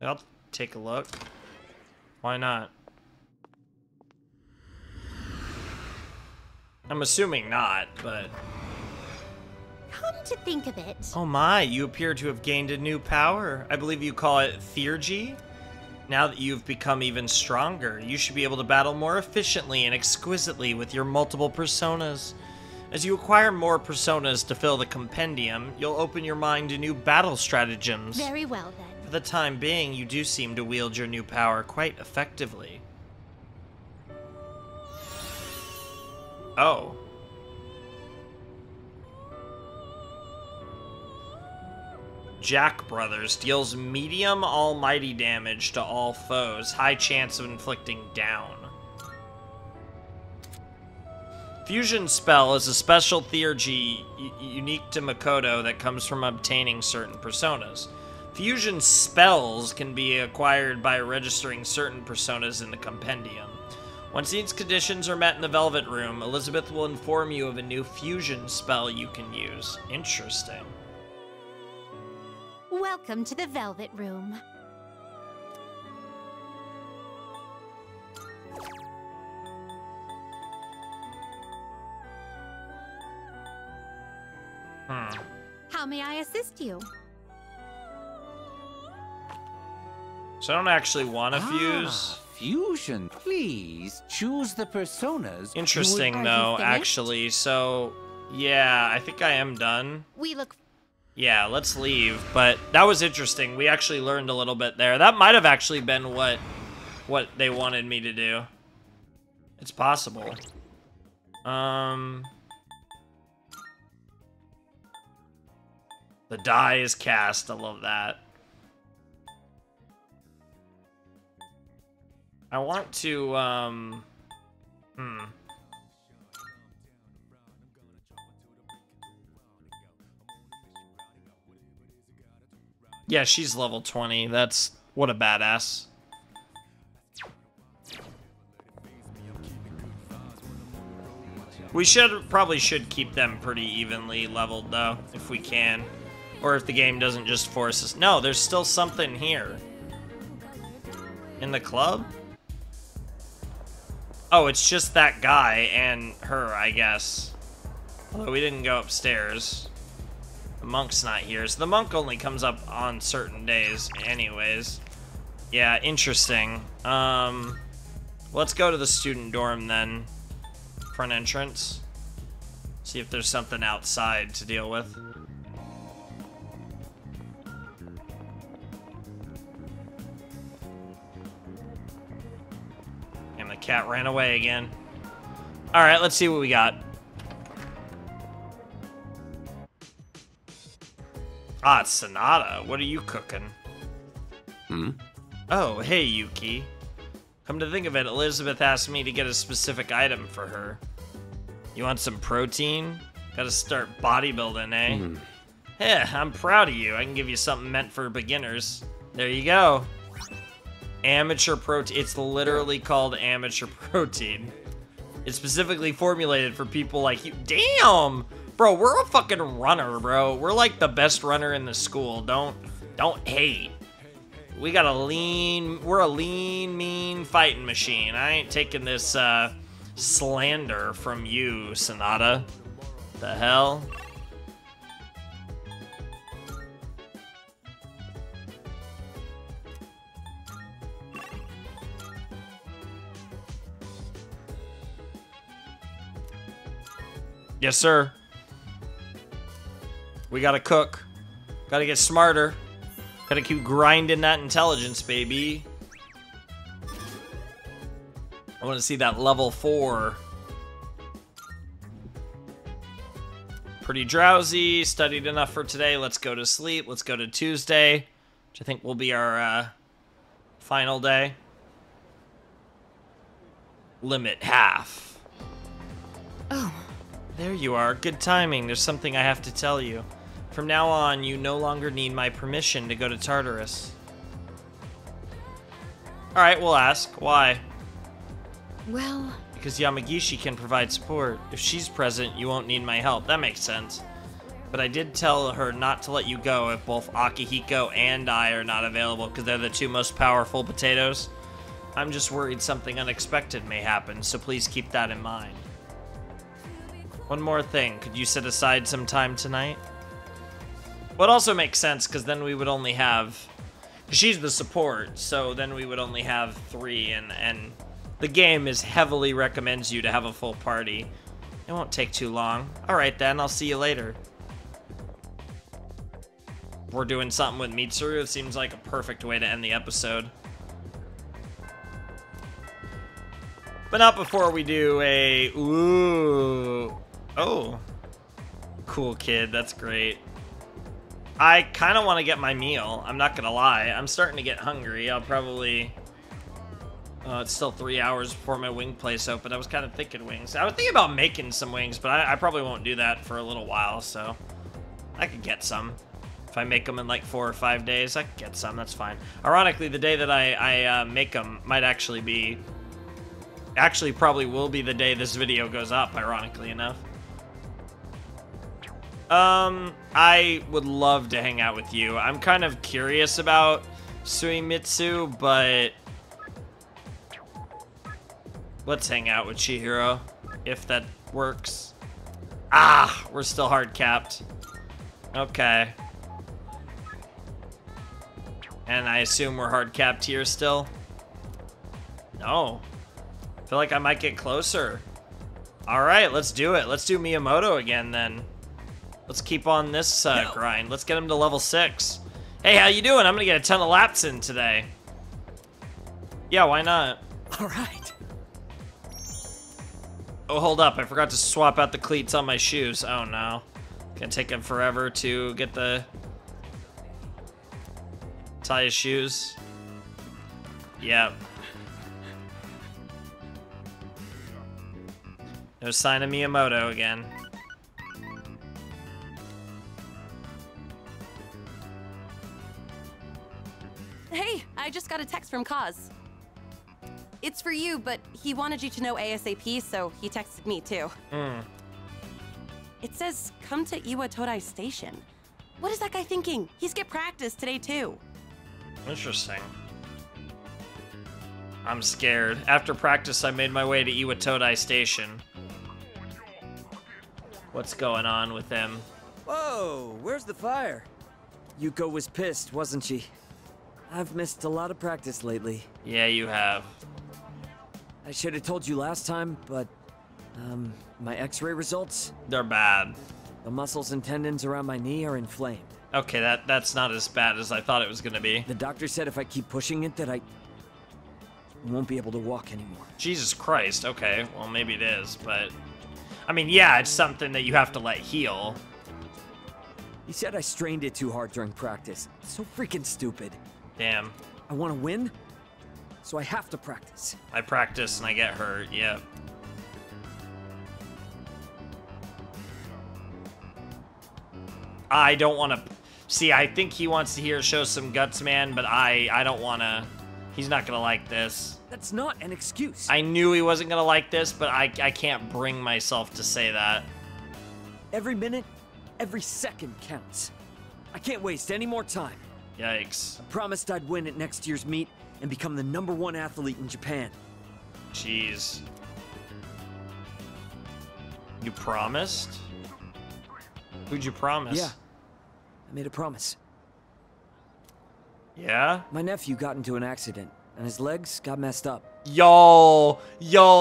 I'll take a look. Why not? I'm assuming not, but... Come to think of it. Oh my, you appear to have gained a new power. I believe you call it Theurgy. Now that you've become even stronger, you should be able to battle more efficiently and exquisitely with your multiple personas. As you acquire more personas to fill the compendium, you'll open your mind to new battle stratagems. Very well, then. For the time being, you do seem to wield your new power quite effectively. Oh. Jack Brothers deals medium almighty damage to all foes. High chance of inflicting down. Fusion Spell is a special Theurgy unique to Makoto that comes from obtaining certain personas. Fusion Spells can be acquired by registering certain personas in the compendium. Once these conditions are met in the Velvet Room, Elizabeth will inform you of a new fusion spell you can use. Interesting. Welcome to the Velvet Room. How may I assist you? So I don't actually want to fuse. Fusion. Please choose the personas. Interesting, though, actually. So, yeah, I think I am done. We look... Yeah, let's leave. But that was interesting. We actually learned a little bit there. That might have actually been what they wanted me to do. It's possible. The die is cast. I love that. I want to, Yeah, she's level 20. That's... What a badass. We probably should keep them pretty evenly leveled, though, if we can. Or if the game doesn't just force us. No, there's still something here. In the club? Oh, it's just that guy and her, I guess. Although we didn't go upstairs. The monk's not here, so the monk only comes up on certain days anyways. Yeah, interesting. Let's go to the student dorm then. Front entrance. See if there's something outside to deal with. And the cat ran away again. Alright, let's see what we got. Ah, it's Sonata. What are you cooking? Oh, hey, Yuki. Come to think of it, Elizabeth asked me to get a specific item for her. You want some protein? Gotta start bodybuilding, eh? Yeah, I'm proud of you. I can give you something meant for beginners. There you go. Amateur protein. It's literally called amateur protein. It's specifically formulated for people like you. Damn! Bro, we're a fucking runner, bro. We're like the best runner in the school. Don't hate. We got we're a lean, mean fighting machine. I ain't taking this slander from you, Sonata. The hell? Yes, sir. We gotta cook. Gotta get smarter. Gotta keep grinding that intelligence, baby. I want to see that level 4. Pretty drowsy. Studied enough for today. Let's go to sleep. Let's go to Tuesday, which I think will be our final day. Limit half. Oh. There you are. Good timing. There's something I have to tell you. From now on, you no longer need my permission to go to Tartarus. Alright, we'll ask. Why? Well... Because Yamagishi can provide support. If she's present, you won't need my help. That makes sense. But I did tell her not to let you go if both Akihiko and I are not available, because they're the two most powerful potatoes. I'm just worried something unexpected may happen, so please keep that in mind. One more thing. Could you set aside some time tonight? Well, it also makes sense, because then we would only have... She's the support, so then we would only have 3, and the game heavily recommends you to have a full party. It won't take too long. Alright then, I'll see you later. We're doing something with Mitsuru. It seems like a perfect way to end the episode. But not before we do a... Ooh. Oh. Cool kid, that's great. I kind of want to get my meal. I'm not going to lie. I'm starting to get hungry. I'll probably... it's still 3 hours before my wing place open. I was kind of thinking wings. I was thinking about making some wings, but I probably won't do that for a little while, so... I could get some. If I make them in like 4 or 5 days, I could get some. That's fine. Ironically, the day that I make them might actually be... Actually, probably will be the day this video goes up, ironically enough. I would love to hang out with you. I'm kind of curious about Suimitsu, but let's hang out with Chihiro, if that works. Ah, we're still hard capped. Okay. And I assume we're hard capped here still? No. I feel like I might get closer. Alright, let's do it. Let's do Miyamoto again then. Let's keep on this grind. Let's get him to level 6. Hey, how you doing? I'm gonna get a ton of laps in today. Yeah, why not? Alright. Oh, hold up. I forgot to swap out the cleats on my shoes. Oh, no. Gonna take him forever to get the... tie his shoes. Yep. No sign of Miyamoto again. Hey, I just got a text from Kaz. It's for you, but he wanted you to know ASAP, so he texted me too. It says, come to Iwatodai Station. What is that guy thinking? He's get practice today too. Interesting. I'm scared. After practice, I made my way to Iwatodai Station. What's going on with them? Whoa, where's the fire? Yuko was pissed, wasn't she? I've missed a lot of practice lately. Yeah, you have. I should have told you last time, but, my x-ray results? They're bad. The muscles and tendons around my knee are inflamed. Okay, that's not as bad as I thought it was gonna be. The doctor said if I keep pushing it that I won't be able to walk anymore. Jesus Christ, okay. Well, maybe it is, but... I mean, yeah, it's something that you have to let heal. He said I strained it too hard during practice. So freaking stupid. Damn. I want to win, so I have to practice. I practice and I get hurt, yeah. I don't want to... See, I think he wants to show some guts, man, but I don't want to... He's not going to like this. That's not an excuse. I knew he wasn't going to like this, but I can't bring myself to say that. Every minute, every second counts. I can't waste any more time. Yikes. I promised I'd win at next year's meet and become the #1 athlete in Japan. Jeez. You promised? Who'd you promise? Yeah, I made a promise. Yeah? My nephew got into an accident, and his legs got messed up. Yo,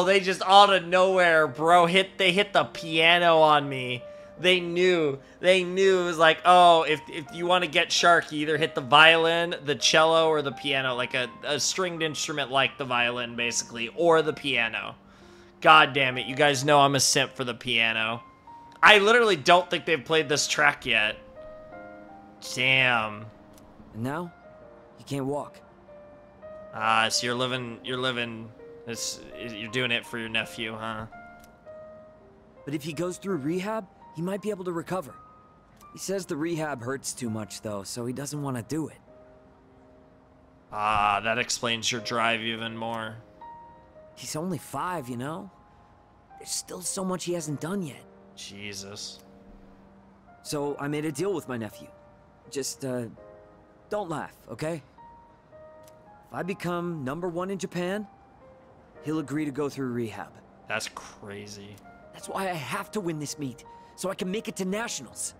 they just out of nowhere, bro, they hit the piano on me. They knew. It was like, oh, if you want to get Shark, you either hit the violin, the cello, or the piano, like a stringed instrument like the violin, basically, or the piano. God damn it, you guys know I'm a simp for the piano. I literally don't think they've played this track yet. Damn. And now, you can't walk. Ah, so you're doing it for your nephew, huh? But if he goes through rehab, he might be able to recover. He says the rehab hurts too much, though, so he doesn't want to do it. Ah, that explains your drive even more. He's only 5, you know? There's still so much he hasn't done yet. Jesus. So I made a deal with my nephew. Just, don't laugh, okay? If I become #1 in Japan, he'll agree to go through rehab. That's crazy. That's why I have to win this meet, so I can make it to nationals.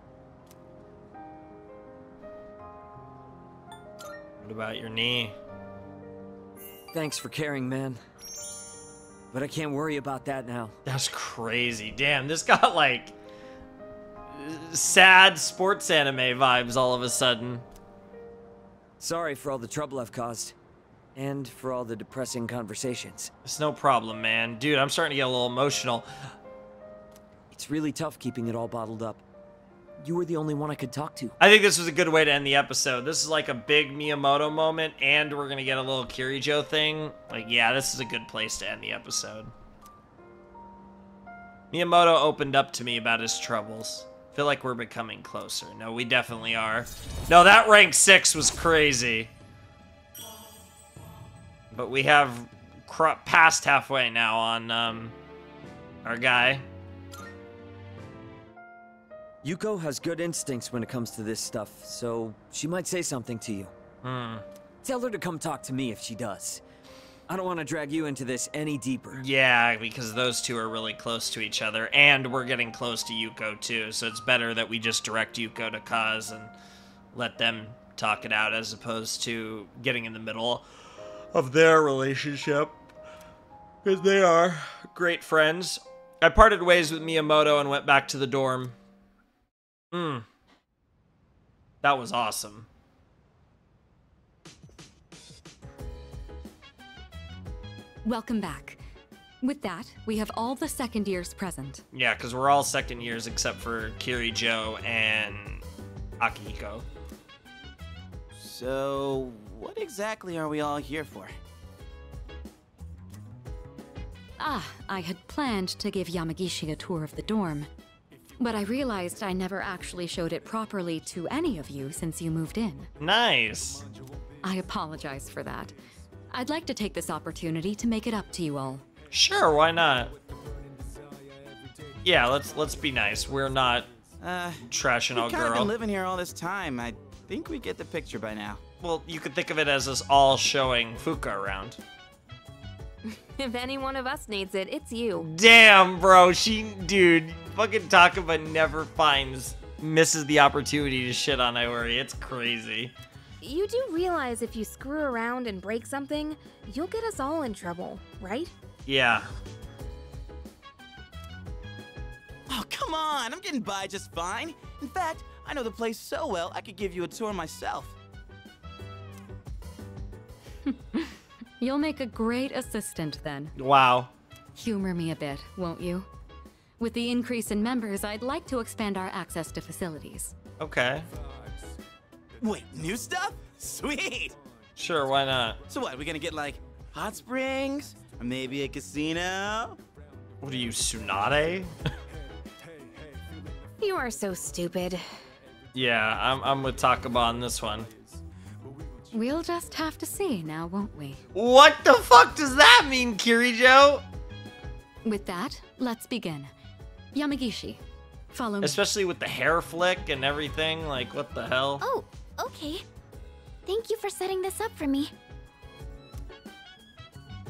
What about your knee? Thanks for caring, man. But I can't worry about that now. That's crazy. Damn, this got like sad sports anime vibes all of a sudden. Sorry for all the trouble I've caused. And for all the depressing conversations. It's no problem, man. Dude, I'm starting to get a little emotional. It's really tough keeping it all bottled up. You were the only one I could talk to. I think this was a good way to end the episode. This is like a big Miyamoto moment, and we're gonna get a little Kirijo thing. Like, yeah, this is a good place to end the episode. Miyamoto opened up to me about his troubles. I feel like we're becoming closer. No, we definitely are. No, that rank 6 was crazy. But we have passed halfway now on our guy. Yuko has good instincts when it comes to this stuff, so she might say something to you. Tell her to come talk to me if she does. I don't want to drag you into this any deeper. Yeah, because those two are really close to each other, and we're getting close to Yuko too, so it's better that we just direct Yuko to Kaz and let them talk it out as opposed to getting in the middle of their relationship. Because they are great friends. I parted ways with Miyamoto and went back to the dorm. That was awesome. Welcome back. With that, we have all the second years present. Yeah, because we're all second years except for Kirijo and Akihiko. So, what exactly are we all here for? I had planned to give Yamagishi a tour of the dorm, but I realized I never actually showed it properly to any of you since you moved in. Nice. I apologize for that. I'd like to take this opportunity to make it up to you all. Sure, why not? Yeah, let's be nice. We're not trashing our We've kind of girl. been living here all this time. I think we get the picture by now. Well, you could think of it as us all showing Fuka around. If any one of us needs it, it's you. Damn, bro. Dude, fucking Takaba never misses the opportunity to shit on Iori. It's crazy. You do realize if you screw around and break something, you'll get us all in trouble, right? Yeah. Oh, come on. I'm getting by just fine. In fact, I know the place so well, I could give you a tour myself. You'll make a great assistant then. Wow. Humor me a bit, won't you? With the increase in members, I'd like to expand our access to facilities. Okay. Wait, new stuff? Sweet! Sure, why not? So what, we gonna get like hot springs? Or maybe a casino? What are you, Tsunade? You are so stupid. Yeah, I'm with Takaba on this one. We'll just have to see now, won't we? What the fuck does that mean, Kirijo? With that, let's begin. Yamagishi, follow me. Especially with the hair flick and everything, like what the hell? Oh, okay. Thank you for setting this up for me.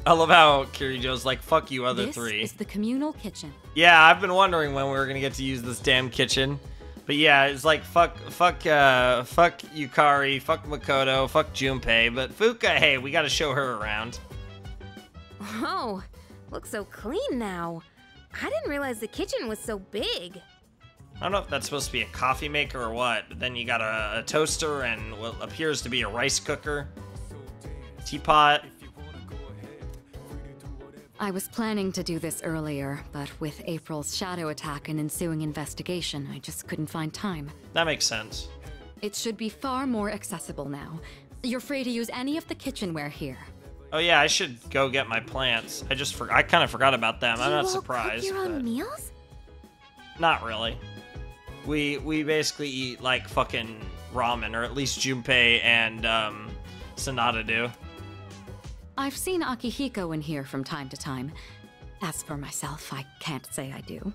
I love how Kirijo's like, fuck you other This three. is the communal kitchen. Yeah, I've been wondering when we were gonna get to use this damn kitchen. But yeah, it's like fuck Yukari, fuck Makoto, fuck Junpei, but Fuka, hey, we gotta show her around. Oh, looks so clean now. I didn't realize the kitchen was so big. I don't know if that's supposed to be a coffee maker or what, but then you got a toaster and what appears to be a rice cooker, teapot. I was planning to do this earlier, but with April's shadow attack and ensuing investigation, I just couldn't find time. That makes sense. It should be far more accessible now. You're free to use any of the kitchenware here. Oh yeah, I should go get my plants. I kind of forgot about them. I'm not You all surprised. cook your own but meals? not really. We basically eat like fucking ramen, or at least Junpei and Sanada do. I've seen Akihiko in here from time to time. As for myself, I can't say I do.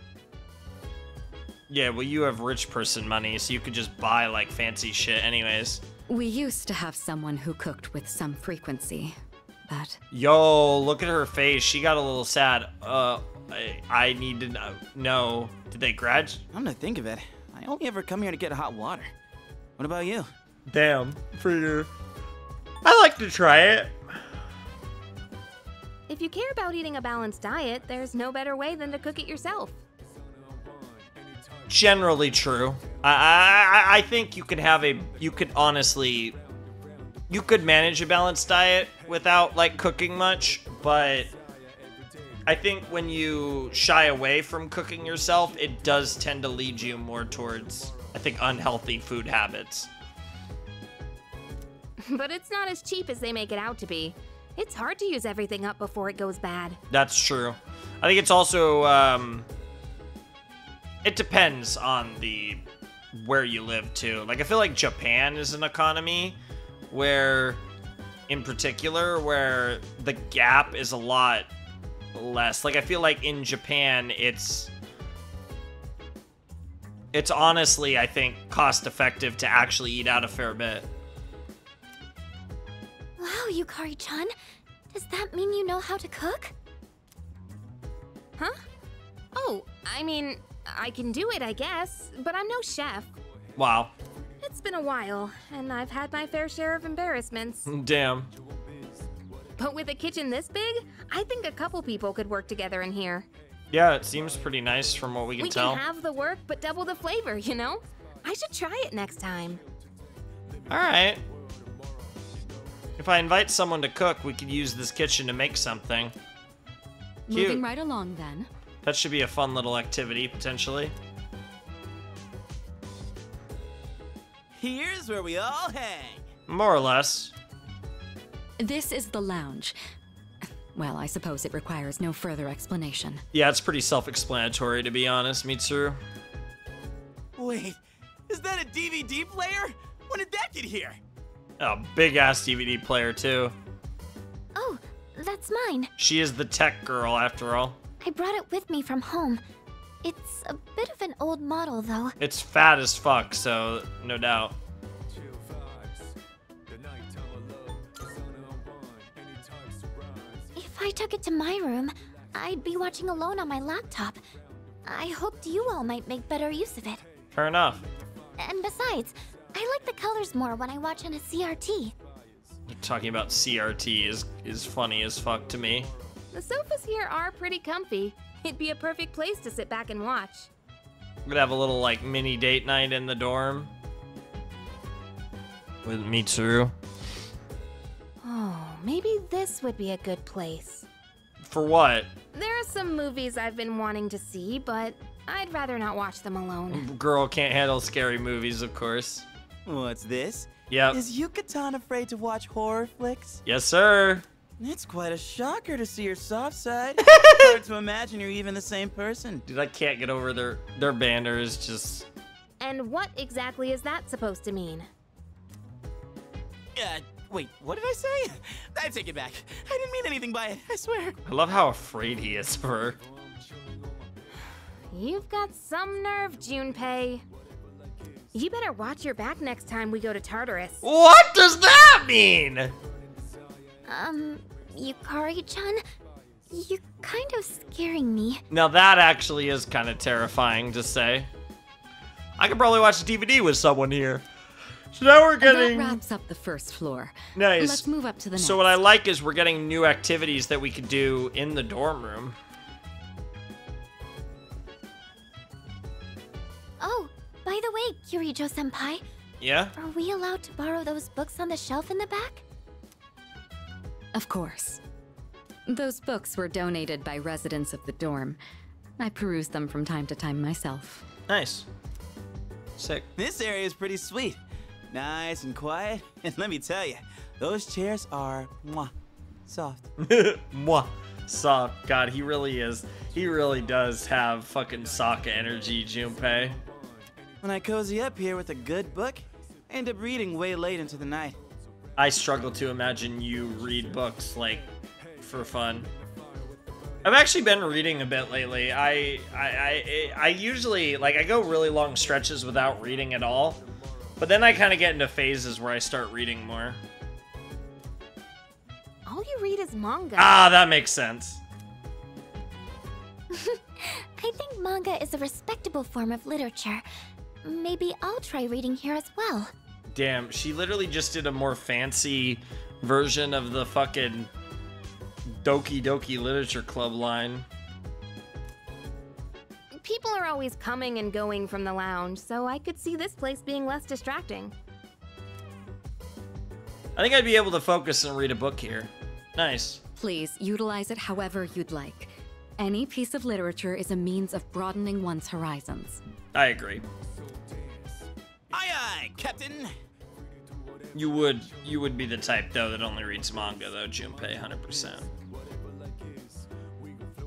Yeah, well, you have rich person money, so you could just buy like fancy shit anyways. We used to have someone who cooked with some frequency, but... Yo, look at her face. She got a little sad. I need to know. Did they graduate? I'm gonna think of it. I only ever come here to get hot water. What about you? Damn, for you. I like to try it. If you care about eating a balanced diet, there's no better way than to cook it yourself. Generally true. I think you could have you could manage a balanced diet without like cooking much, but I think when you shy away from cooking yourself, it does tend to lead you more towards, I think, unhealthy food habits. But it's not as cheap as they make it out to be. It's hard to use everything up before it goes bad. That's true. I think it's also, it depends on where you live too. Like, I feel like Japan is an economy where, in particular, where the gap is a lot less. Like, I feel like in Japan, it's honestly, I think, cost effective to actually eat out a fair bit. Wow, Yukari-chan. Does that mean you know how to cook? Huh? Oh, I mean, I can do it, I guess, but I'm no chef. Wow. It's been a while, and I've had my fair share of embarrassments. Damn. But with a kitchen this big, I think a couple people could work together in here. Yeah, it seems pretty nice from what we can tell. We can have the work, but double the flavor, you know? I should try it next time. All right. If I invite someone to cook, we could use this kitchen to make something. Cute. Moving right along then. That should be a fun little activity, potentially. Here's where we all hang. More or less. This is the lounge. Well, I suppose it requires no further explanation. Yeah, it's pretty self-explanatory, to be honest, Mitsuru. Wait, is that a DVD player? When did that get here? A big-ass DVD player, too. Oh, that's mine. She is the tech girl, after all. I brought it with me from home. It's a bit of an old model, though. It's fat as fuck, so no doubt. If I took it to my room, I'd be watching alone on my laptop. I hoped you all might make better use of it. Fair enough. And besides, I like the colors more when I watch on a CRT. Talking about CRT is funny as fuck to me. The sofas here are pretty comfy. It'd be a perfect place to sit back and watch. We'd have a little, like, mini date night in the dorm. With Mitsuru. Oh, maybe this would be a good place. For what? There are some movies I've been wanting to see, but I'd rather not watch them alone. Girl can't handle scary movies, of course. What's this? Yep. Is Yucatan afraid to watch horror flicks? Yes, sir. It's quite a shocker to see your soft side. Hard to imagine you're even the same person. Dude, I can't get over their banner is just... And what exactly is that supposed to mean? Wait, what did I say? I take it back. I didn't mean anything by it, I swear. I love how afraid he is of her. You've got some nerve, Junpei. You better watch your back next time we go to Tartarus. What does that mean? Yukari-chan, you're kind of scaring me. Now that actually is kind of terrifying to say. I could probably watch a DVD with someone here. So now we're getting... That wraps up the first floor. Nice. Let's move up to the next. So what I like is we're getting new activities that we could do in the dorm room. Oh, by the way, Kirijo-senpai. Yeah? Are we allowed to borrow those books on the shelf in the back? Of course. Those books were donated by residents of the dorm. I peruse them from time to time myself. Nice. Sick. This area is pretty sweet. Nice and quiet. And let me tell you, those chairs are soft. Mwah. Soft. God, he really is. He really does have fucking Sokka energy, Junpei. When I cozy up here with a good book, I end up reading way late into the night. I struggle to imagine you read books, like, for fun. I've actually been reading a bit lately. I usually, like, I go really long stretches without reading at all. But then I kind of get into phases where I start reading more. All you read is manga. Ah, that makes sense. I think manga is a respectable form of literature. Maybe I'll try reading here as well. Damn, she literally just did a more fancy version of the fucking Doki Doki Literature Club line. People are always coming and going from the lounge, so I could see this place being less distracting. I think I'd be able to focus and read a book here. Nice. Please, utilize it however you'd like. Any piece of literature is a means of broadening one's horizons. I agree. Aye aye, Captain! You would be the type, though, that only reads manga, though, Junpei, 100%.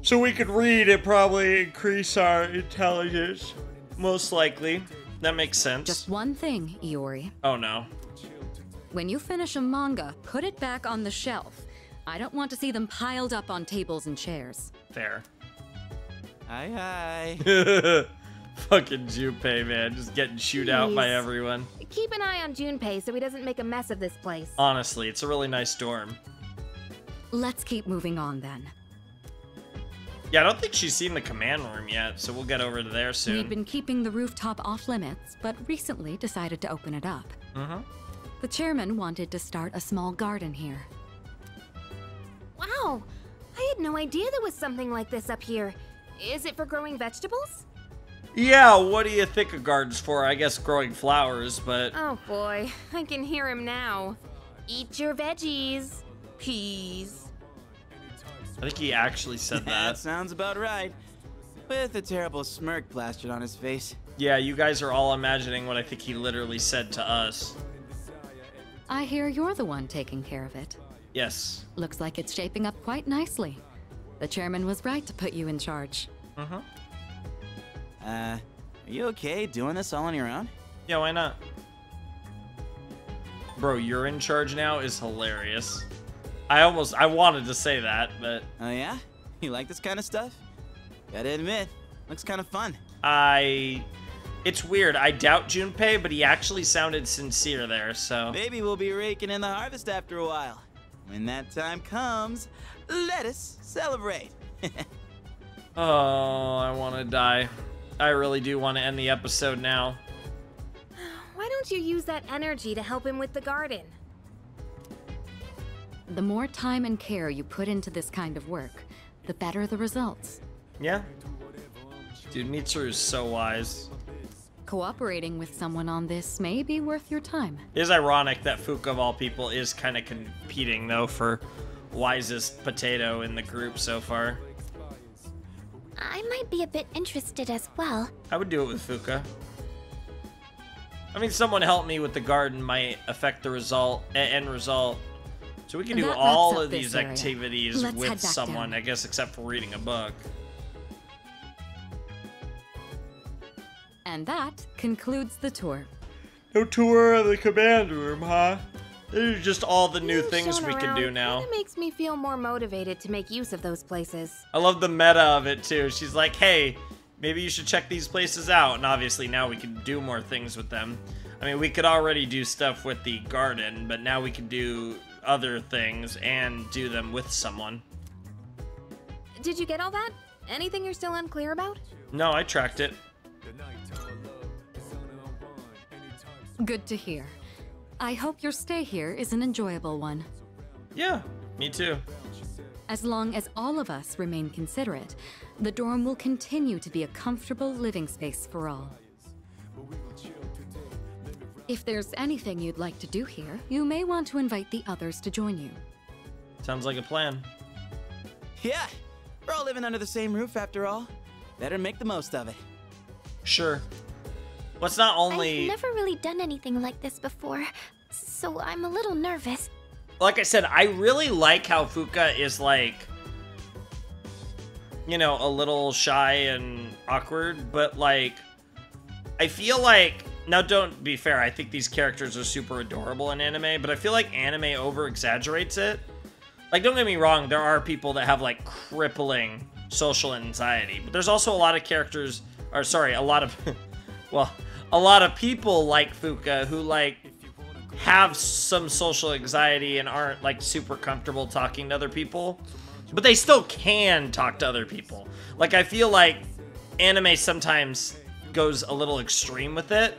So we could read and probably increase our intelligence. Most likely. That makes sense. Just one thing, Iori. Oh, no. When you finish a manga, put it back on the shelf. I don't want to see them piled up on tables and chairs. Fair. Aye aye. Fucking Junpei, man. Just getting chewed out by everyone. Keep an eye on Junpei so he doesn't make a mess of this place. Honestly, it's a really nice dorm. Let's keep moving on, then. Yeah, I don't think she's seen the command room yet, so we'll get over to there soon. We'd been keeping the rooftop off limits, but recently decided to open it up. Mm-hmm. The chairman wanted to start a small garden here. Wow! I had no idea there was something like this up here. Is it for growing vegetables? Yeah, what do you think a garden's for? I guess growing flowers, but... Oh boy, I can hear him now. Eat your veggies. Peas. I think he actually said that. That sounds about right. With a terrible smirk plastered on his face. Yeah, you guys are all imagining what I think he literally said to us. I hear you're the one taking care of it. Yes. Looks like it's shaping up quite nicely. The chairman was right to put you in charge. Mm-hmm. Are you okay doing this all on your own? Yeah, why not? Bro, you're in charge now is hilarious. I wanted to say that, but... Oh yeah? You like this kind of stuff? Gotta admit, looks kind of fun. It's weird. I doubt Junpei, but he actually sounded sincere there, so... Maybe we'll be raking in the harvest after a while. When that time comes, let us celebrate. Oh, I want to die. I really do want to end the episode now. Why don't you use that energy to help him with the garden? The more time and care you put into this kind of work, the better the results. Yeah. Dude, Mitsuru is so wise. Cooperating with someone on this may be worth your time. It is ironic that Fuka, of all people, is kind of competing, though, for wisest potato in the group so far. I might be a bit interested as well. I would do it with Fuka. I mean, someone help me with the garden might affect the end result. So we can do all of these activities with someone, I guess, except for reading a book. And that concludes the tour. No tour of the command room, huh? These are just all the new things we can do now. It makes me feel more motivated to make use of those places. I love the meta of it, too. She's like, hey, maybe you should check these places out. And obviously now we can do more things with them. I mean, we could already do stuff with the garden, but now we can do other things and do them with someone. Did you get all that? Anything you're still unclear about? No, I tracked it. Good to hear. I hope your stay here is an enjoyable one. Yeah, me too. As long as all of us remain considerate, the dorm will continue to be a comfortable living space for all. If there's anything you'd like to do here, you may want to invite the others to join you. Sounds like a plan. Yeah, we're all living under the same roof after all. Better make the most of it. Sure. What's not only... I've never really done anything like this before, so I'm a little nervous. Like I said, I really like how Fuka is like, you know, a little shy and awkward, but like, I feel like, now don't be fair, I think these characters are super adorable in anime, but I feel like anime over-exaggerates it. Like, don't get me wrong, there are people that have like crippling social anxiety, but there's also a lot of characters, or sorry, a lot of, well, a lot of people like Fuka who like have some social anxiety and aren't like super comfortable talking to other people, but they still can talk to other people. Like, I feel like anime sometimes goes a little extreme with it,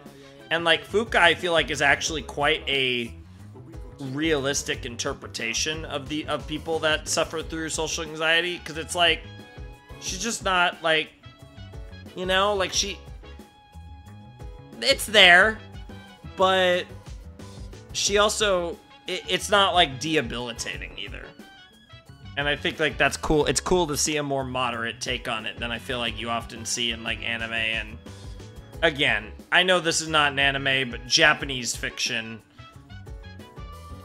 and like Fuka, I feel like is actually quite a realistic interpretation of people that suffer through social anxiety, because it's like she's just not like, you know, like it's there, but she also, it's not like debilitating either. And I think like that's cool. It's cool to see a more moderate take on it than I feel like you often see in like anime. And again, I know this is not an anime, but Japanese fiction,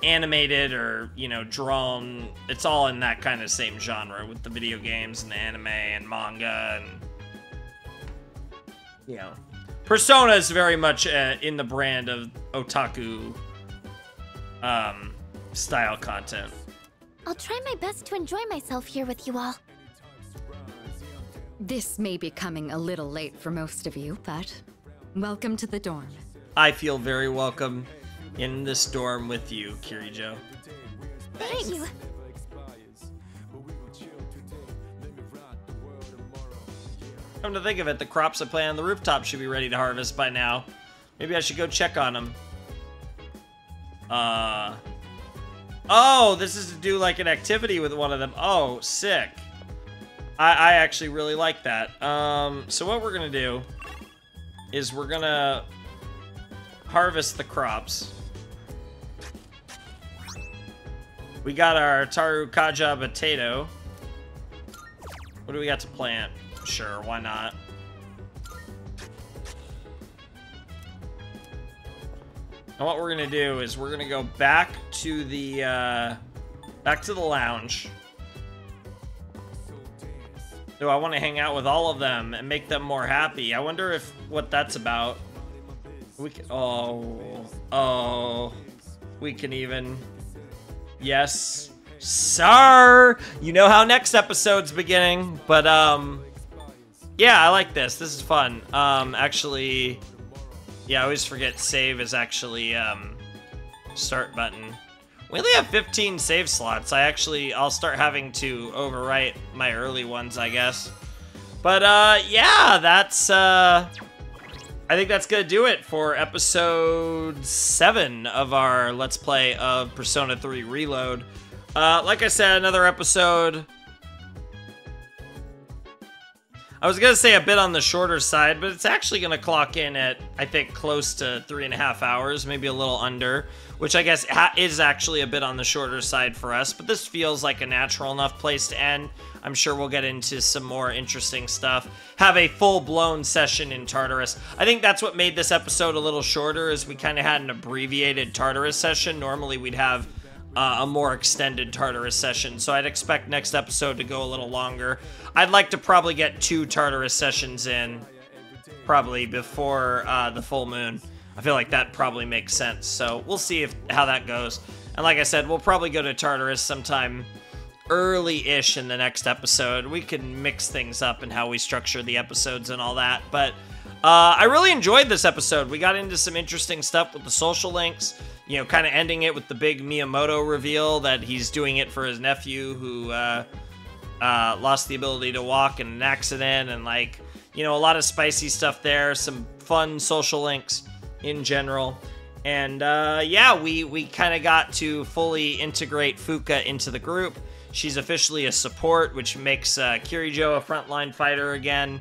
animated or, you know, drawn, it's all in that kind of same genre with the video games and the anime and manga and, you know. Persona is very much in the brand of otaku style content. I'll try my best to enjoy myself here with you all. This may be coming a little late for most of you, but welcome to the dorm. I feel very welcome in this dorm with you, Kirijo. Thank you. Come to think of it, the crops I plant on the rooftop should be ready to harvest by now. Maybe I should go check on them. Oh, this is to do like an activity with one of them. Oh, sick. I actually really like that. So what we're gonna do is we're gonna harvest the crops. We got our Tarukaja potato. What do we got to plant? Sure, why not? And what we're gonna do is we're gonna go back to the lounge. Do I want to hang out with all of them and make them more happy? I wonder if what that's about. We can, we can even, yes, sir. You know how next episode's beginning, but yeah, I like this. This is fun. Actually, yeah, I always forget save is actually start button. We only have 15 save slots. I'll start having to overwrite my early ones, I guess. But yeah, that's I think that's gonna do it for episode 7 of our Let's Play of Persona 3 Reload. Like I said, another episode. I was going to say a bit on the shorter side, but it's actually going to clock in at, I think, close to 3.5 hours, maybe a little under, which I guess is actually a bit on the shorter side for us, but this feels like a natural enough place to end. I'm sure we'll get into some more interesting stuff. Have a full-blown session in Tartarus. I think that's what made this episode a little shorter, is we kind of had an abbreviated Tartarus session. Normally we'd have a more extended Tartarus session, so I'd expect next episode to go a little longer. I'd like to probably get 2 Tartarus sessions in, probably before the full moon. I feel like that probably makes sense, so we'll see how that goes. And like I said, we'll probably go to Tartarus sometime early-ish in the next episode. We can mix things up in how we structure the episodes and all that, but I really enjoyed this episode. We got into some interesting stuff with the social links, you know, kind of ending it with the big Miyamoto reveal that he's doing it for his nephew who lost the ability to walk in an accident, and like, you know, a lot of spicy stuff there, some fun social links in general. And yeah, we kind of got to fully integrate Fuka into the group. She's officially a support, which makes Kirijo a frontline fighter again,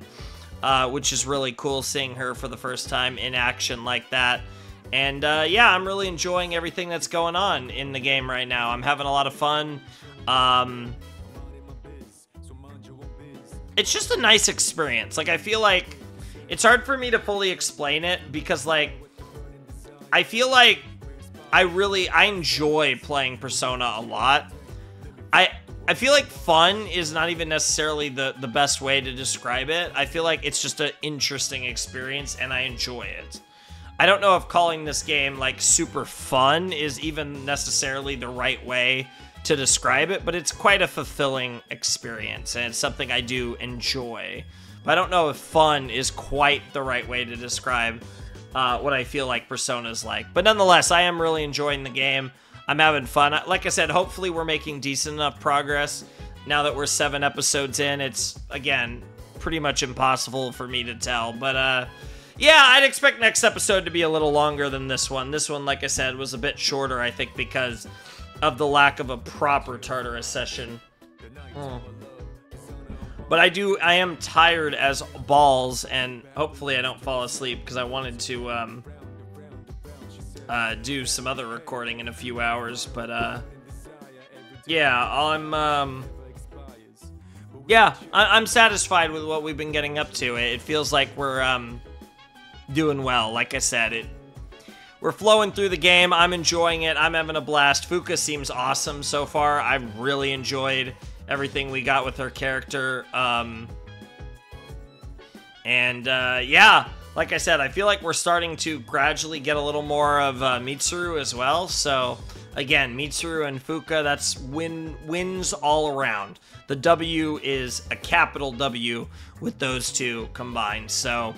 which is really cool seeing her for the first time in action like that. And yeah, I'm really enjoying everything that's going on in the game right now. I'm having a lot of fun. It's just a nice experience. Like, I feel like it's hard for me to fully explain it because, like, I feel like I enjoy playing Persona a lot. I feel like fun is not even necessarily the best way to describe it. I feel like it's just an interesting experience and I enjoy it. I don't know if calling this game like super fun is even necessarily the right way to describe it, but it's quite a fulfilling experience and it's something I do enjoy. But I don't know if fun is quite the right way to describe what I feel like Persona's like. But nonetheless, I am really enjoying the game. I'm having fun. Like I said, hopefully we're making decent enough progress. Now that we're 7 episodes in, it's, again, pretty much impossible for me to tell. But, yeah, I'd expect next episode to be a little longer than this one. This one, like I said, was a bit shorter, I think, because of the lack of a proper Tartarus session. But I am tired as balls, and hopefully I don't fall asleep, because I wanted to, do some other recording in a few hours, but, yeah, I'm satisfied with what we've been getting up to. It feels like we're, doing well. Like I said, we're flowing through the game. I'm enjoying it. I'm having a blast. Fuka seems awesome so far. I've really enjoyed everything we got with her character. Yeah, like I said, I feel like we're starting to gradually get a little more of Mitsuru as well. So, again, Mitsuru and Fuka, that's wins all around. The W is a capital W with those two combined. So,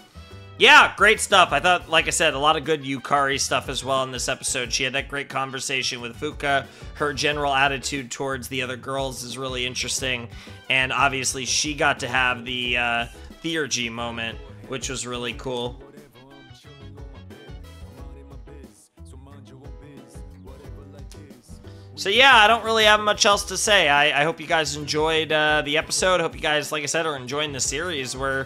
yeah, great stuff. I thought, like I said, a lot of good Yukari stuff as well in this episode. She had that great conversation with Fuka. Her general attitude towards the other girls is really interesting. And obviously, she got to have the Theurgy moment, which was really cool. So yeah, I don't really have much else to say. I hope you guys enjoyed the episode. I hope you guys, like I said, are enjoying the series. We're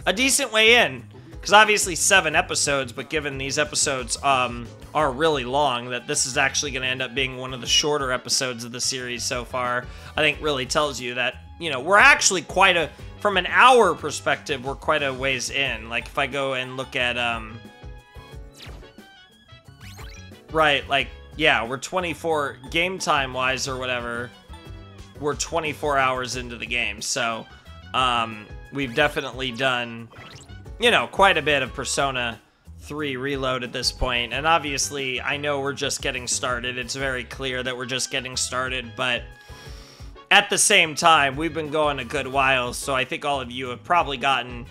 a decent way in. Because obviously 7 episodes, but given these episodes are really long, that this is actually going to end up being one of the shorter episodes of the series so far, I think really tells you that, you know, we're actually from an hour perspective, we're quite a ways in. Like, if I go and look at, right, like, yeah, we're 24, game time-wise or whatever, we're 24 hours into the game. So, we've definitely done, you know, quite a bit of Persona 3 Reload at this point. And obviously, I know we're just getting started. It's very clear that we're just getting started, but at the same time, we've been going a good while, so I think all of you have probably gotten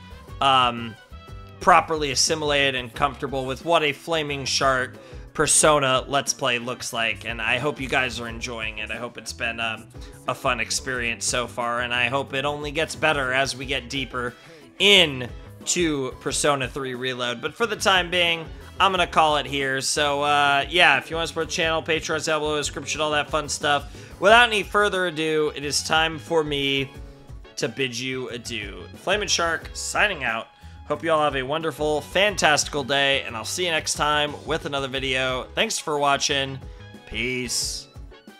properly assimilated and comfortable with what a Flaming Shark Persona Let's Play looks like, and I hope you guys are enjoying it. I hope it's been a fun experience so far, and I hope it only gets better as we get deeper into Persona 3 Reload. But for the time being, I'm gonna call it here. So yeah, if you want to support the channel, Patreon's down below, description, all that fun stuff. Without any further ado, it is time for me to bid you adieu. Flamin' Shark signing out. Hope you all have a wonderful, fantastical day, and I'll see you next time with another video. Thanks for watching. Peace.